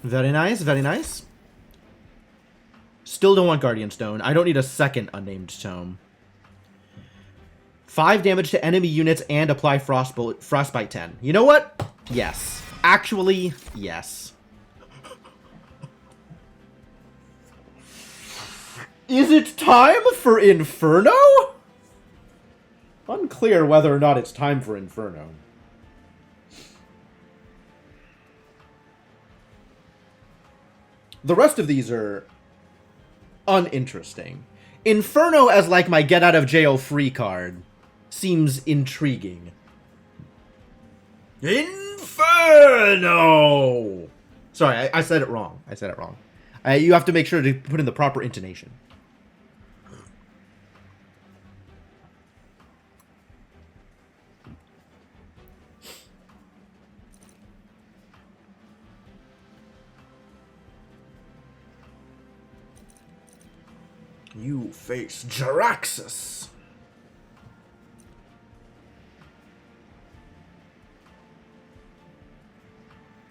Very nice, very nice. Still don't want Guardian Stone. I don't need a second unnamed tome. 5 damage to enemy units and apply Frostbite 10. You know what? Yes. Actually, yes. Is it time for Inferno? Unclear whether or not it's time for Inferno. The rest of these are uninteresting. Inferno as like my get out of jail free card seems intriguing. Inferno! Sorry, I said it wrong. I said it wrong. You have to make sure to put in the proper intonation. You face Jaraxxus.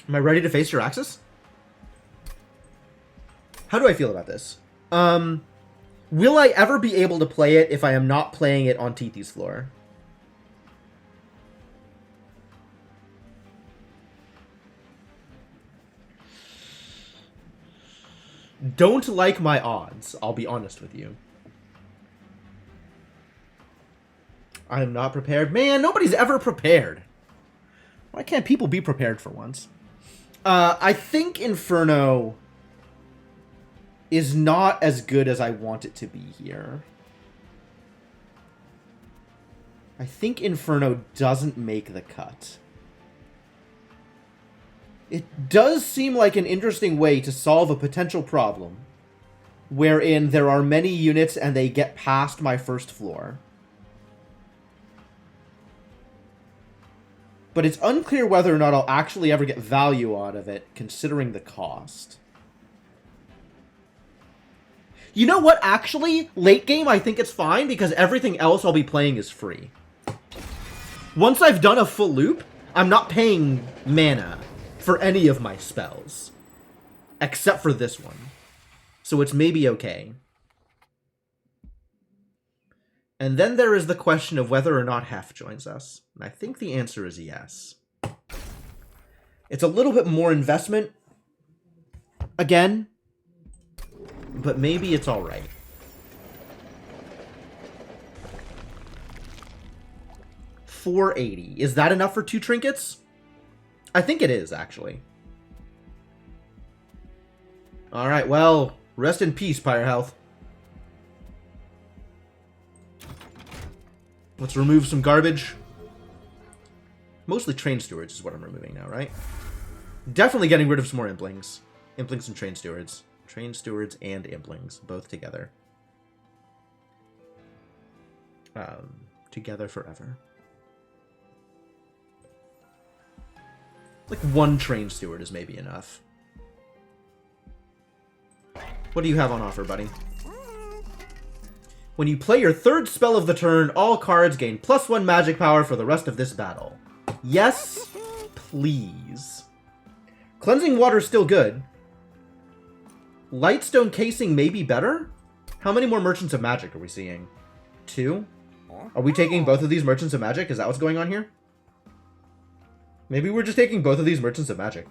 Am I ready to face Jaraxxus? How do I feel about this? Will I ever be able to play it if I am not playing it on Tithi's floor? Don't like my odds, I'll be honest with you. I am not prepared. Man, nobody's ever prepared. Why can't people be prepared for once? I think Inferno is not as good as I want it to be here. I think Inferno doesn't make the cut. It does seem like an interesting way to solve a potential problem wherein there are many units and they get past my first floor. But it's unclear whether or not I'll actually ever get value out of it, considering the cost. You know what? Actually, late game, I think it's fine, because everything else I'll be playing is free. Once I've done a full loop, I'm not paying mana for any of my spells. Except for this one. So it's maybe okay. And then there is the question of whether or not Hef joins us. And I think the answer is yes. It's a little bit more investment. Again. But maybe it's alright. $480. Is that enough for 2 trinkets? I think it is, actually. Alright, well, rest in peace, Pyre Health. Let's remove some garbage. Mostly Train Stewards is what I'm removing now, right? Definitely getting rid of some more Implings. Implings and Train Stewards. Train Stewards and Implings, both together. Together forever. Like 1 Train Steward is maybe enough. What do you have on offer, buddy? When you play your 3rd spell of the turn, all cards gain +1 magic power for the rest of this battle. Yes, please. Cleansing Water's still good. Lightstone Casing may be better? How many more Merchants of Magic are we seeing? 2? Are we taking both of these Merchants of Magic? Is that what's going on here? Maybe we're just taking both of these Merchants of Magic.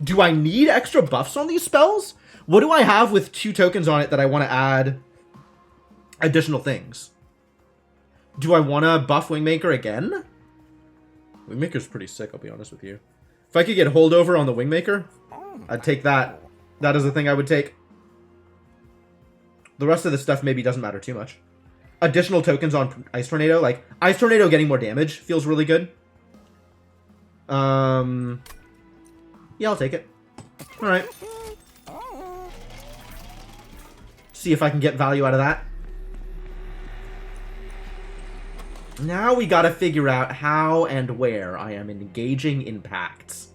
Do I need extra buffs on these spells? What do I have with 2 tokens on it that I want to add additional things? Do I want to buff Wingmaker again? Wingmaker's pretty sick, I'll be honest with you. If I could get holdover on the Wingmaker, I'd take that. That is the thing I would take. The rest of the stuff maybe doesn't matter too much. Additional tokens on Ice Tornado. Like, Ice Tornado getting more damage feels really good. Yeah, I'll take it. Alright. See if I can get value out of that. Now we gotta figure out how and where I am engaging in pacts.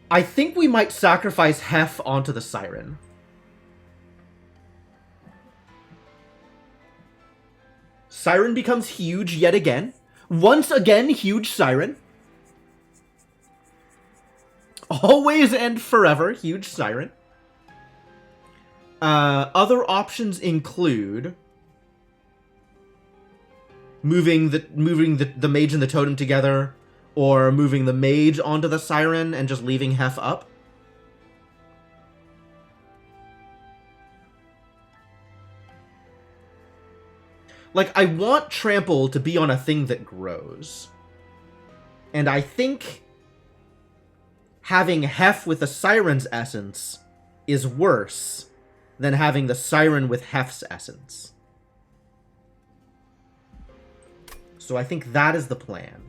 I think we might sacrifice Hef onto the Siren. Siren becomes huge yet again. Once again, huge Siren. Always and forever, huge Siren. Other options include moving the mage and the totem together, or moving the mage onto the Siren and just leaving Hef up. Like, I want Trample to be on a thing that grows. And I think having Hef with the Siren's essence is worse than having the Siren with Hef's essence. So I think that is the plan.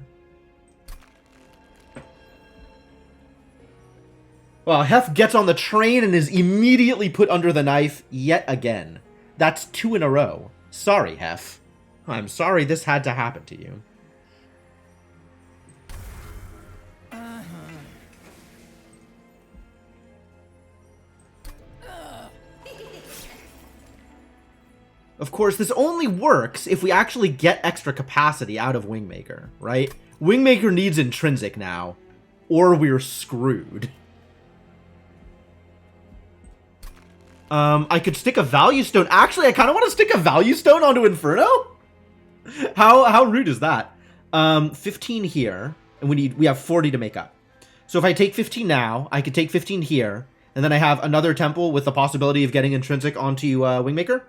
Well, Hef gets on the train and is immediately put under the knife yet again. That's 2 in a row. Sorry, Hef. I'm sorry this had to happen to you. Of course, this only works if we actually get extra capacity out of Wingmaker, right? Wingmaker needs intrinsic now, or we're screwed. I could stick a value stone. Actually, I kind of want to stick a value stone onto Inferno. How rude is that? 15 here, and we have 40 to make up. So if I take 15 now, I could take 15 here, and then I have another temple with the possibility of getting intrinsic onto Wingmaker.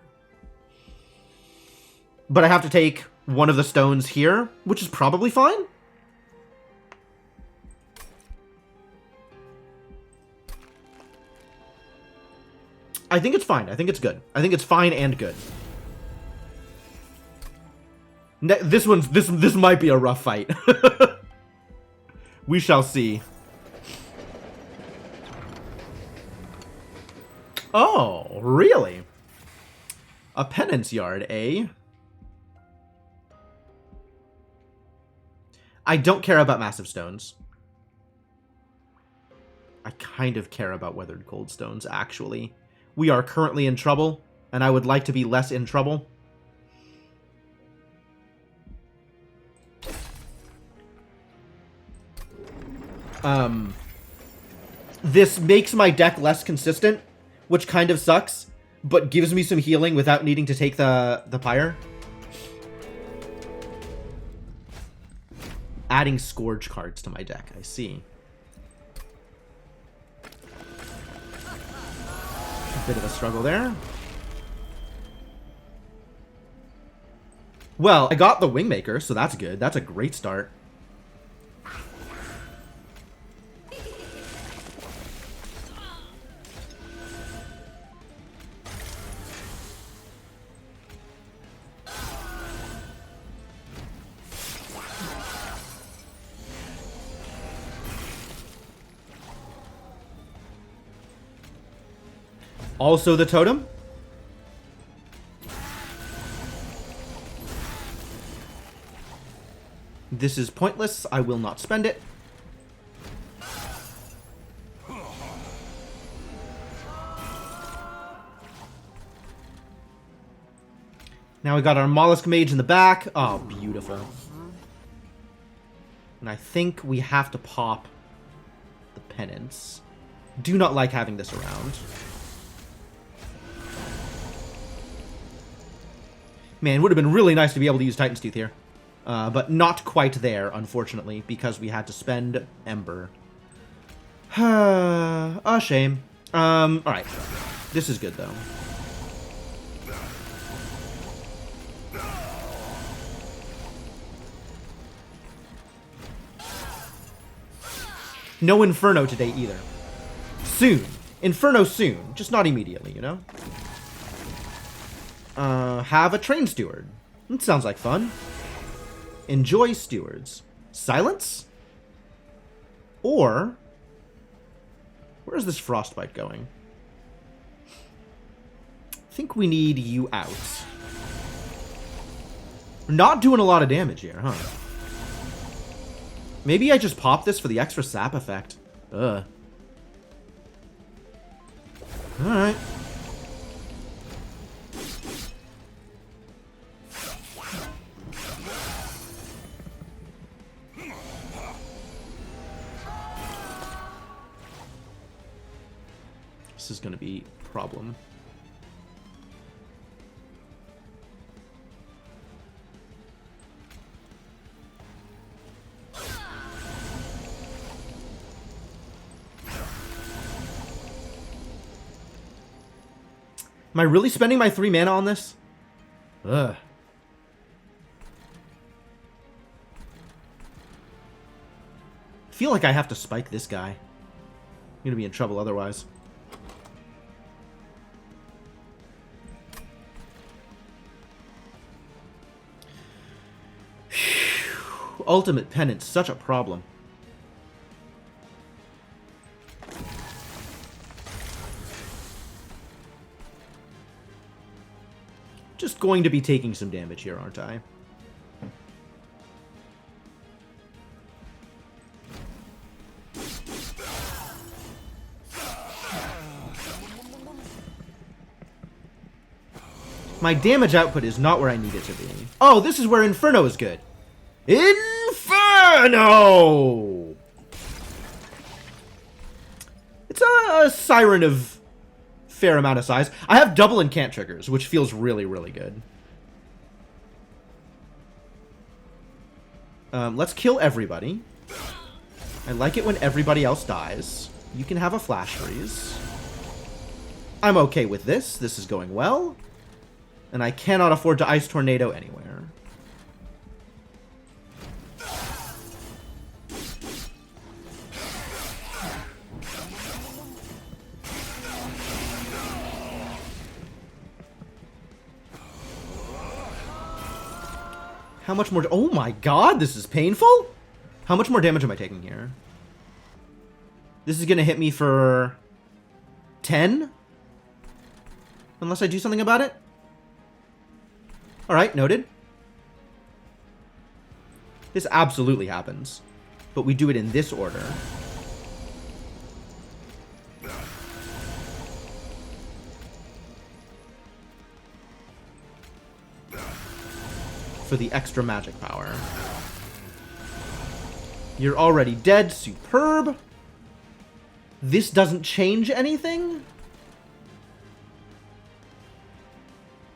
But I have to take one of the stones here, which is probably fine. I think it's fine. I think it's good. I think it's fine and good. This might be a rough fight. We shall see. Oh, really? A penance yard, eh? I don't care about massive stones. I kind of care about weathered cold stones, actually. We are currently in trouble, and I would like to be less in trouble. This makes my deck less consistent, which kind of sucks, but gives me some healing without needing to take the pyre. Adding Scourge cards to my deck, I see. A bit of a struggle there. Well, I got the Wingmaker, so that's good. That's a great start. Also the totem. This is pointless. I will not spend it. Now we got our Mollusk Mage in the back. Oh, beautiful. And I think we have to pop the Penance. Do not like having this around. Man, it would have been really nice to be able to use Titan's Tooth here. But not quite there, unfortunately, because we had to spend Ember. A shame. Alright. This is good, though. No Inferno today, either. Soon. Inferno soon. Just not immediately, you know? Have a Train Steward. That sounds like fun. Enjoy Stewards. Silence? Or... where's this Frostbite going? I think we need you out. We're not doing a lot of damage here, huh? Maybe I just pop this for the extra sap effect. Ugh. Alright. This is going to be a problem. Am I really spending my 3 mana on this? Ugh. I feel like I have to spike this guy. I'm gonna be in trouble otherwise. Ultimate Penance, such a problem. Just going to be taking some damage here, aren't I? My damage output is not where I need it to be. Oh, this is where Inferno is good. Inferno! It's a siren of fair amount of size. I have double incant triggers, which feels really, really good. Let's kill everybody. I like it when everybody else dies. You can have a flash freeze. I'm okay with this. This is going well. And I cannot afford to Ice Tornado anywhere. How much more? Oh my god, this is painful? How much more damage am I taking here? This is gonna hit me for 10? Unless I do something about it? Alright, noted. This absolutely happens. But we do it in this order. For the extra magic power. You're already dead. Superb. This doesn't change anything?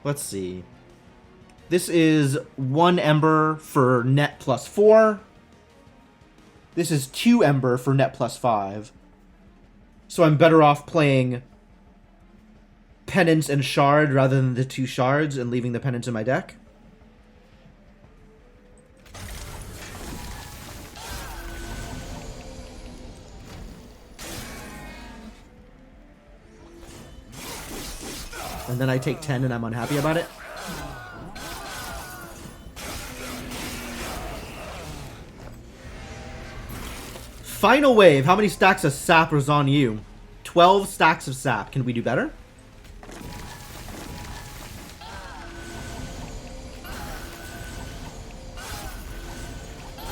Let's see. This is 1 Ember for net +4. This is 2 Ember for net +5. So I'm better off playing Penance and Shard rather than the 2 shards and leaving the Penance in my deck. And then I take 10 and I'm unhappy about it. Final wave. How many stacks of sap is on you? 12 stacks of sap. Can we do better?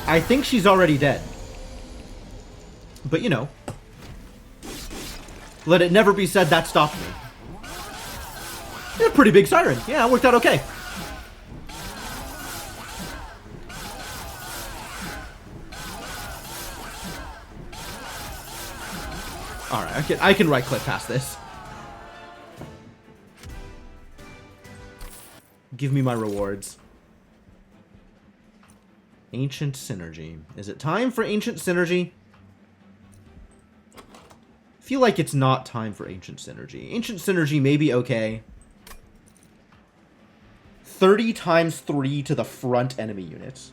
I think she's already dead. But you know. Let it never be said that stopped me. Yeah, pretty big siren. Yeah, it worked out okay. Alright, I can right-click past this. Give me my rewards. Ancient Synergy. Is it time for Ancient Synergy? Feel like it's not time for Ancient Synergy. Ancient Synergy may be okay. 30 times 3 to the front enemy unit.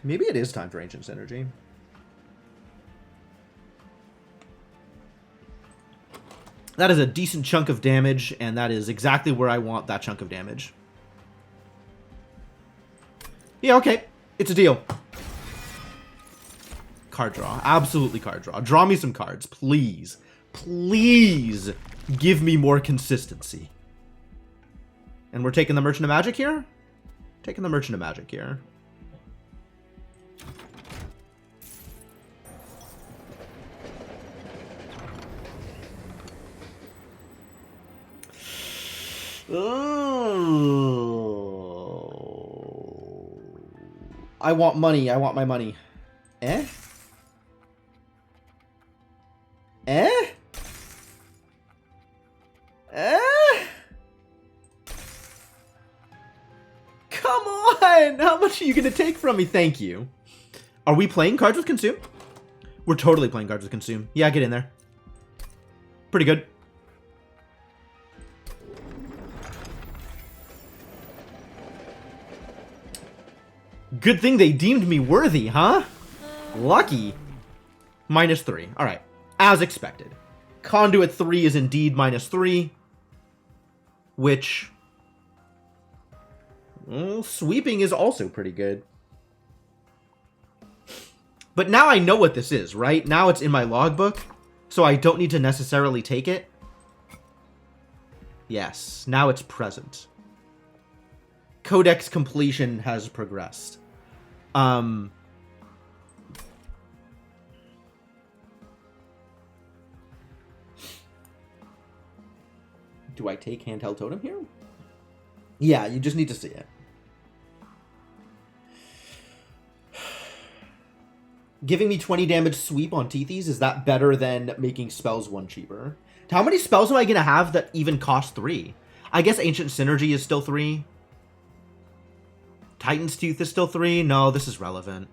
Maybe it is time for Ancient Synergy. That is a decent chunk of damage, and that is exactly where I want that chunk of damage. Yeah, okay. It's a deal. Card draw. Absolutely card draw. Draw me some cards, please. Please give me more consistency. And we're taking the Merchant of Magic here? Taking the Merchant of Magic here. Oh. I want money. I want my money. Eh? Eh? Eh? Come on! How much are you gonna take from me? Thank you. Are we playing Cards with Consume? We're totally playing Cards with Consume. Yeah, get in there. Pretty good. Good thing they deemed me worthy, huh? Lucky. -3. Alright. As expected. Conduit 3 is indeed -3. Which... well, sweeping is also pretty good. But now I know what this is, right? Now it's in my logbook, so I don't need to necessarily take it. Yes, now it's present. Codex completion has progressed. Do I take Handheld Totem here? Yeah, you just need to see it. Giving me 20 damage sweep on Teethies, is that better than making spells 1 cheaper? How many spells am I going to have that even cost 3? I guess Ancient Synergy is still 3. Titan's Tooth is still 3? No, this is relevant.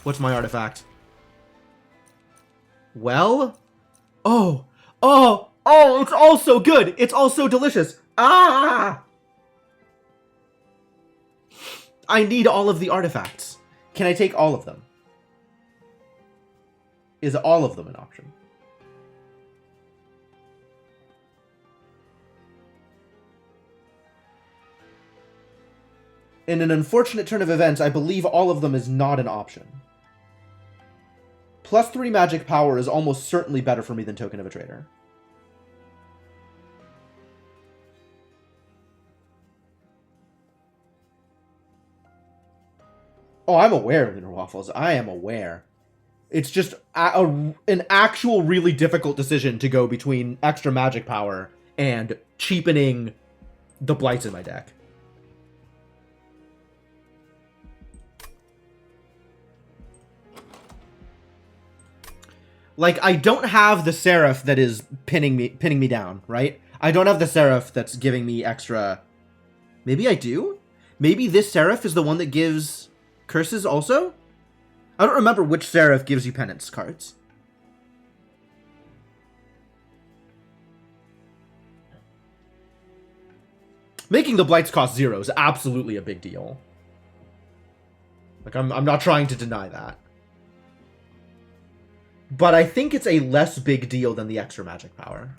What's my artifact? Well? Oh! Oh! Oh! It's all so good! It's all so delicious! Ah! I need all of the artifacts. Can I take all of them? Is all of them an option? In an unfortunate turn of events, I believe all of them is not an option. +3 magic power is almost certainly better for me than Token of a Traitor. Oh, I'm aware, Lunar Waffles. I am aware. It's just an actual really difficult decision to go between extra magic power and cheapening the blights in my deck. Like, I don't have the Seraph that is pinning me down, right? I don't have the Seraph that's giving me extra... Maybe I do? Maybe this Seraph is the one that gives curses also? I don't remember which Seraph gives you penance cards. Making the blights cost 0 is absolutely a big deal. Like, I'm not trying to deny that. But I think it's a less big deal than the extra magic power.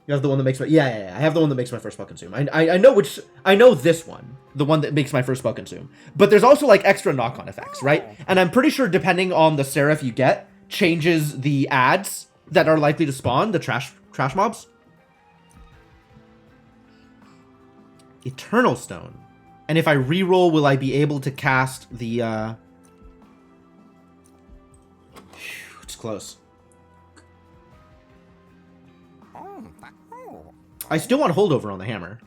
You have the one that makes my... Yeah. I have the one that makes my first spell consume. I know which... I know this one. The one that makes my first spell consume. But there's also, like, extra knock-on effects, right? And I'm pretty sure depending on the Seraph you get, changes the ads that are likely to spawn, the trash mobs. Eternal Stone. And if I reroll, will I be able to cast the... It's close. I still want Holdover on the hammer.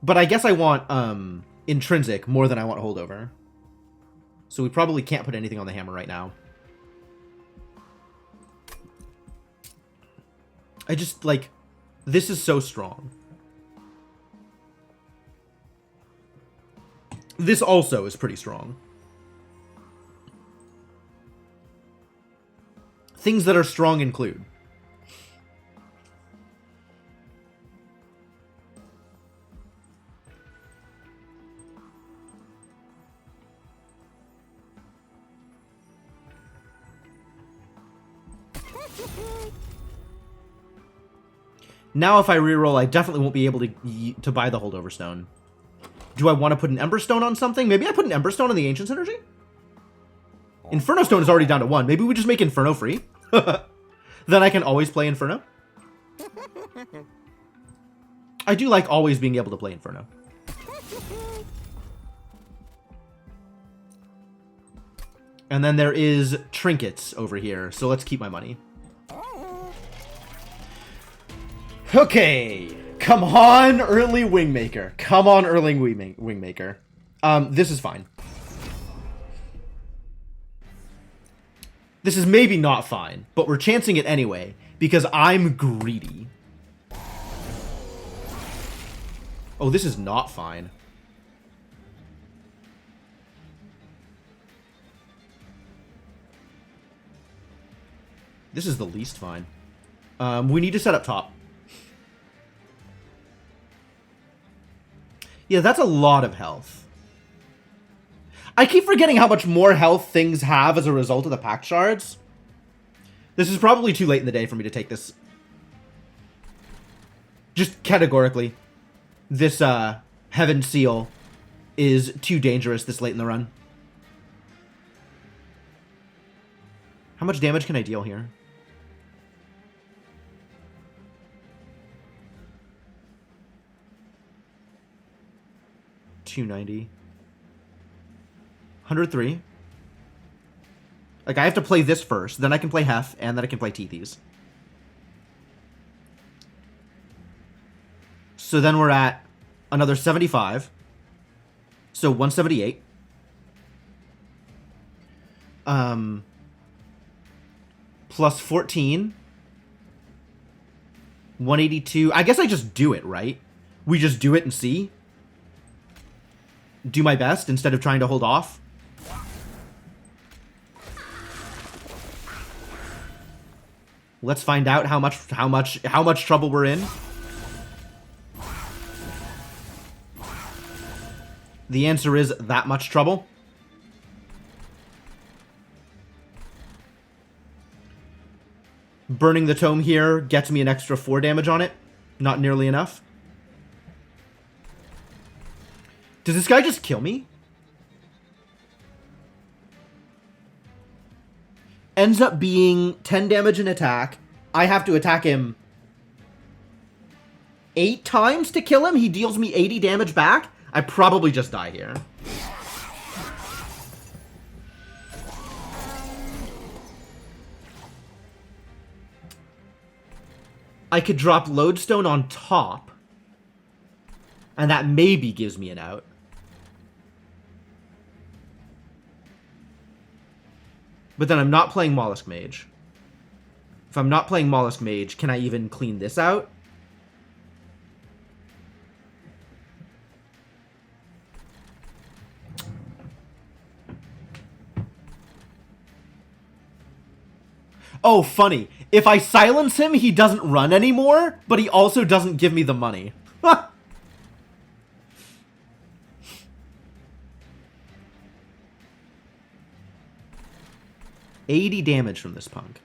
But I guess I want Intrinsic more than I want Holdover. So we probably can't put anything on the hammer right now. I just, like... This is so strong. This also is pretty strong. Things that are strong include... Now if I reroll, I definitely won't be able to buy the Holdover Stone. Do I want to put an Ember Stone on something? Maybe I put an Ember Stone on the Ancient's Energy? Inferno Stone is already down to 1. Maybe we just make Inferno free. Then I can always play Inferno. I do like always being able to play Inferno. And then there is Trinkets over here, so let's keep my money. Okay, come on, early Wingmaker. Come on, early Wingmaker. This is fine. This is maybe not fine, but we're chancing it anyway, because I'm greedy. Oh, this is not fine. This is the least fine. We need to set up top. Yeah, that's a lot of health. I keep forgetting how much more health things have as a result of the pact shards. This is probably too late in the day for me to take this. Just categorically. This, Heaven Seal is too dangerous this late in the run. How much damage can I deal here? $290. 103. Like, I have to play this first, then I can play Hef, and then I can play Teethies. So then we're at another 75. So 178. Plus 14. 182. I guess I just do it, right? We just do it and see. Do my best instead of trying to hold off. Let's find out how much trouble we're in. The answer is that much trouble. Burning the tome here gets me an extra 4 damage on it. Not nearly enough. Does this guy just kill me? Ends up being 10 damage in attack. I have to attack him 8 times to kill him. He deals me 80 damage back. I probably just die here. I could drop Lodestone on top, and that maybe gives me an out. But then I'm not playing Mollusk Mage. If I'm not playing Mollusk Mage, can I even clean this out? Oh, funny. If I silence him, he doesn't run anymore, but he also doesn't give me the money. 80 damage from this punk.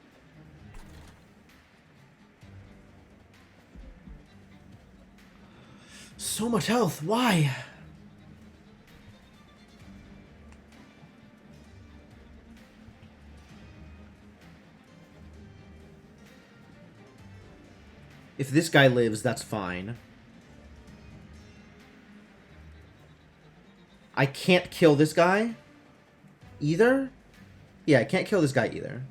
So much health. Why? If this guy lives, that's fine. I can't kill this guy either. Yeah, I can't kill this guy either.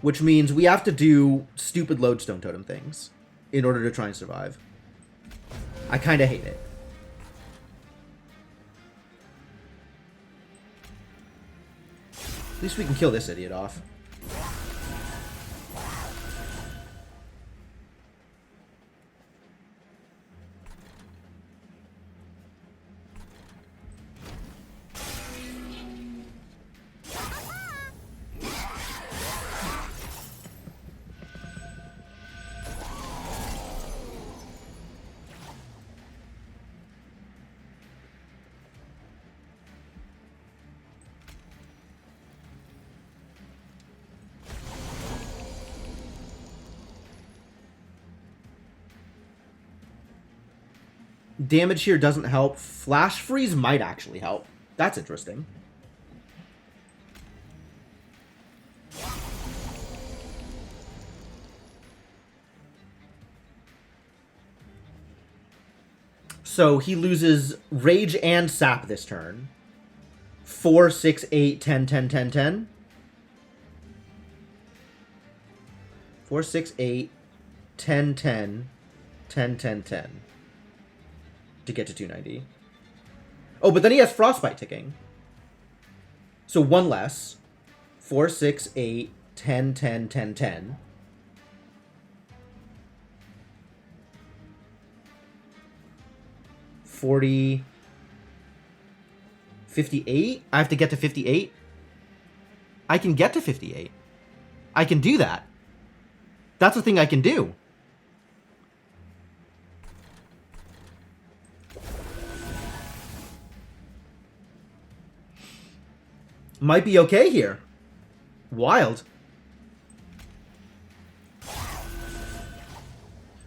Which means we have to do stupid Lodestone Totem things in order to try and survive. I kind of hate it. At least we can kill this idiot off. Damage here doesn't help. Flash Freeze might actually help. That's interesting. So he loses Rage and Sap this turn. 4, 6, 8, 10, 10, 10, 10. 4, 6, 8, 10, 10, 10, 10, 10. To get to 290. Oh, but then he has Frostbite ticking. So one less. 4, 6, 8, 10, 10, 10, 10. 40. 58? I have to get to 58? I can get to 58. I can do that. That's a thing I can do. Might be okay here. Wild.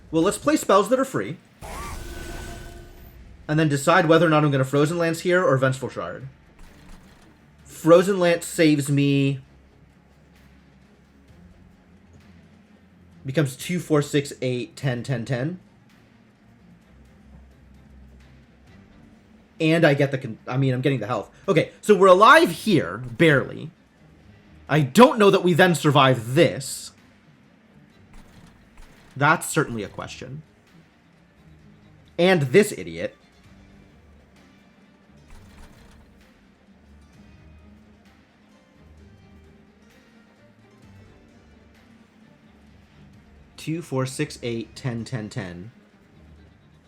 Well, let's play spells that are free. And then decide whether or not I'm going to Frozen Lance here or Vengeful Shard. Frozen Lance saves me. Becomes 2, 4, 6, 8, 10, 10, 10. And I get the... I'm getting the health. Okay, so we're alive here, barely. I don't know that we then survive this. That's certainly a question. And this idiot. Two, 4, 6, 8, 10, 10, 10.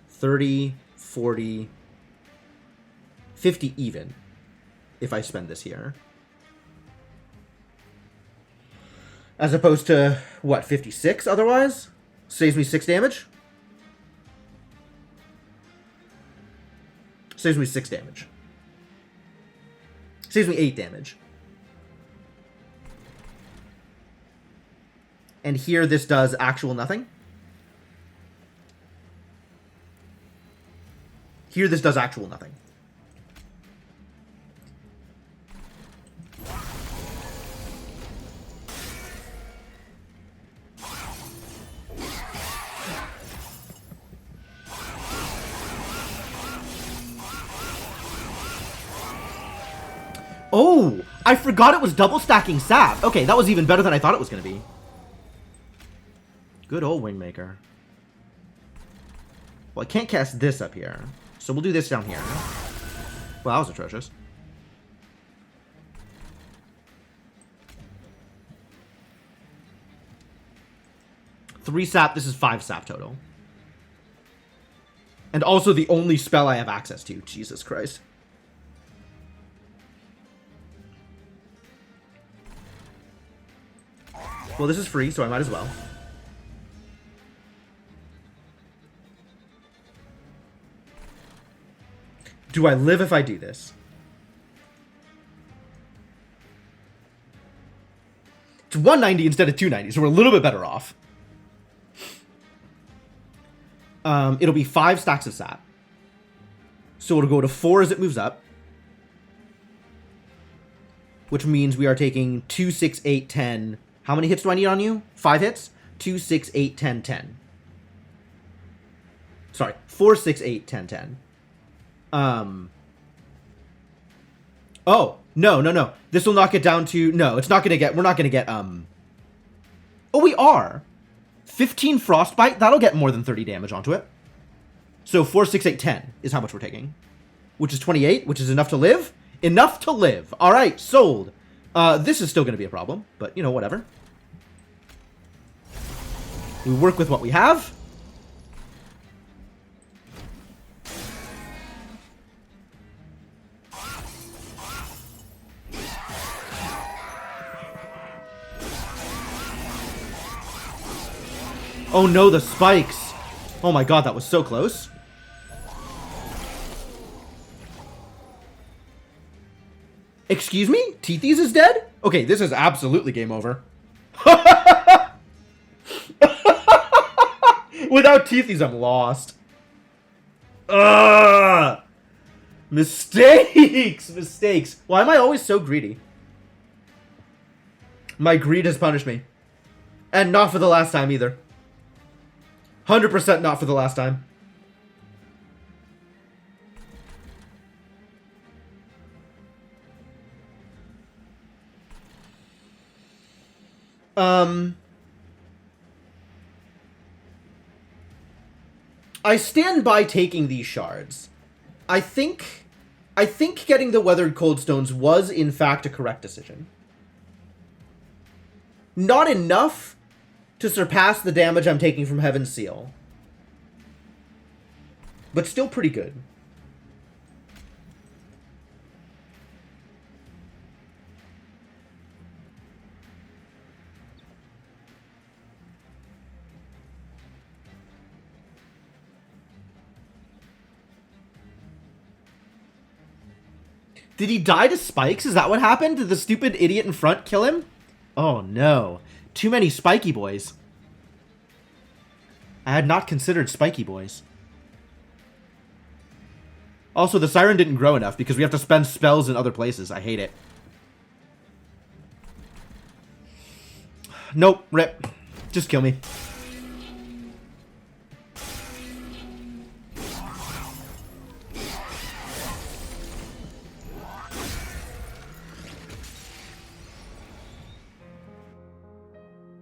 30, 40... 50 even, if I spend this here. As opposed to, what, 56 otherwise? Saves me 6 damage? Saves me 6 damage. Saves me 8 damage. And here this does actual nothing. Here this does actual nothing. Oh, I forgot it was double stacking sap. Okay, that was even better than I thought it was going to be. Good old Wingmaker. Well, I can't cast this up here. So we'll do this down here. Well, that was atrocious. Three sap. This is 5 sap total. And also the only spell I have access to. Jesus Christ. Well, this is free, so I might as well. Do I live if I do this? It's 190 instead of 290, so we're a little bit better off. It'll be 5 stacks of sap. So it'll go to 4 as it moves up. Which means we are taking 2, 6, 8, 10. How many hits do I need on you? 5 hits? 2, 6, 8, 10, 10. Sorry, 4, 6, 8, 10, 10. Oh, no. This will knock it down to... No, it's not gonna get... We're not gonna get, Oh, we are! 15 Frostbite, that'll get more than 30 damage onto it. So 4, 6, 8, 10 is how much we're taking. Which is 28, which is enough to live. Enough to live. Alright, sold. This is still gonna be a problem, but, you know, whatever. We work with what we have. Oh no, the spikes. Oh my god, that was so close. Excuse me? Teethies is dead? Okay, this is absolutely game over. Without Teethies, I'm lost. Ugh! Mistakes! Mistakes. Why am I always so greedy? My greed has punished me. And not for the last time either. 100% not for the last time. I stand by taking these shards. I think getting the Weathered Coldstones was, in fact, a correct decision. Not enough to surpass the damage I'm taking from Heaven's Seal. But still pretty good. Did he die to spikes? Is that what happened? Did the stupid idiot in front kill him? Oh no. Too many spiky boys. I had not considered spiky boys. Also, the siren didn't grow enough because we have to spend spells in other places. I hate it. Nope, rip. Just kill me.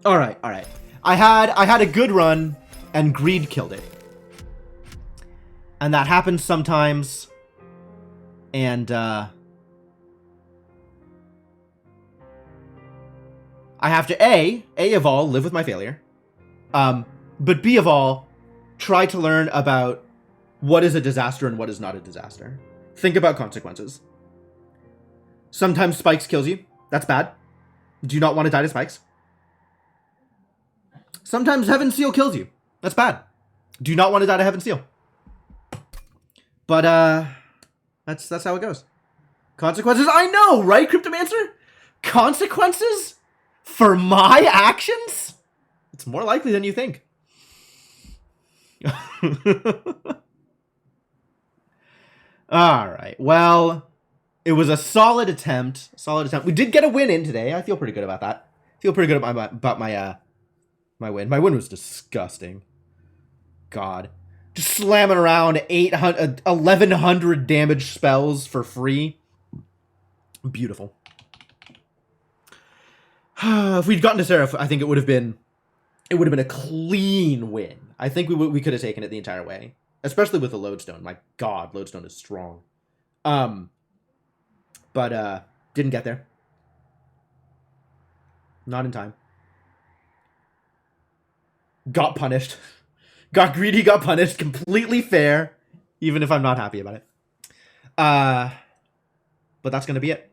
Alright. I had a good run, and greed killed it. And that happens sometimes. And, I have to A of all, live with my failure. But B of all, try to learn about what is a disaster and what is not a disaster. Think about consequences. Sometimes spikes kills you. That's bad. Do you not want to die to spikes? Sometimes Heaven's Seal kills you. That's bad. Do you not want to die to Heaven's Seal? But, that's how it goes. Consequences? I know, right, Cryptomancer? Consequences? For my actions? It's more likely than you think. Alright, well, it was a solid attempt. We did get a win in today. I feel pretty good about that. Feel pretty good about my win. My win was disgusting. God. Just slamming around 1,100 damage spells for free. Beautiful. If we'd gotten to Seraph, I think it would have been a clean win. I think we could have taken it the entire way, especially with the Lodestone. My God, Lodestone is strong. But didn't get there. Not in time. Got punished. Got greedy, got punished. Completely fair, even if I'm not happy about it. But that's going to be it.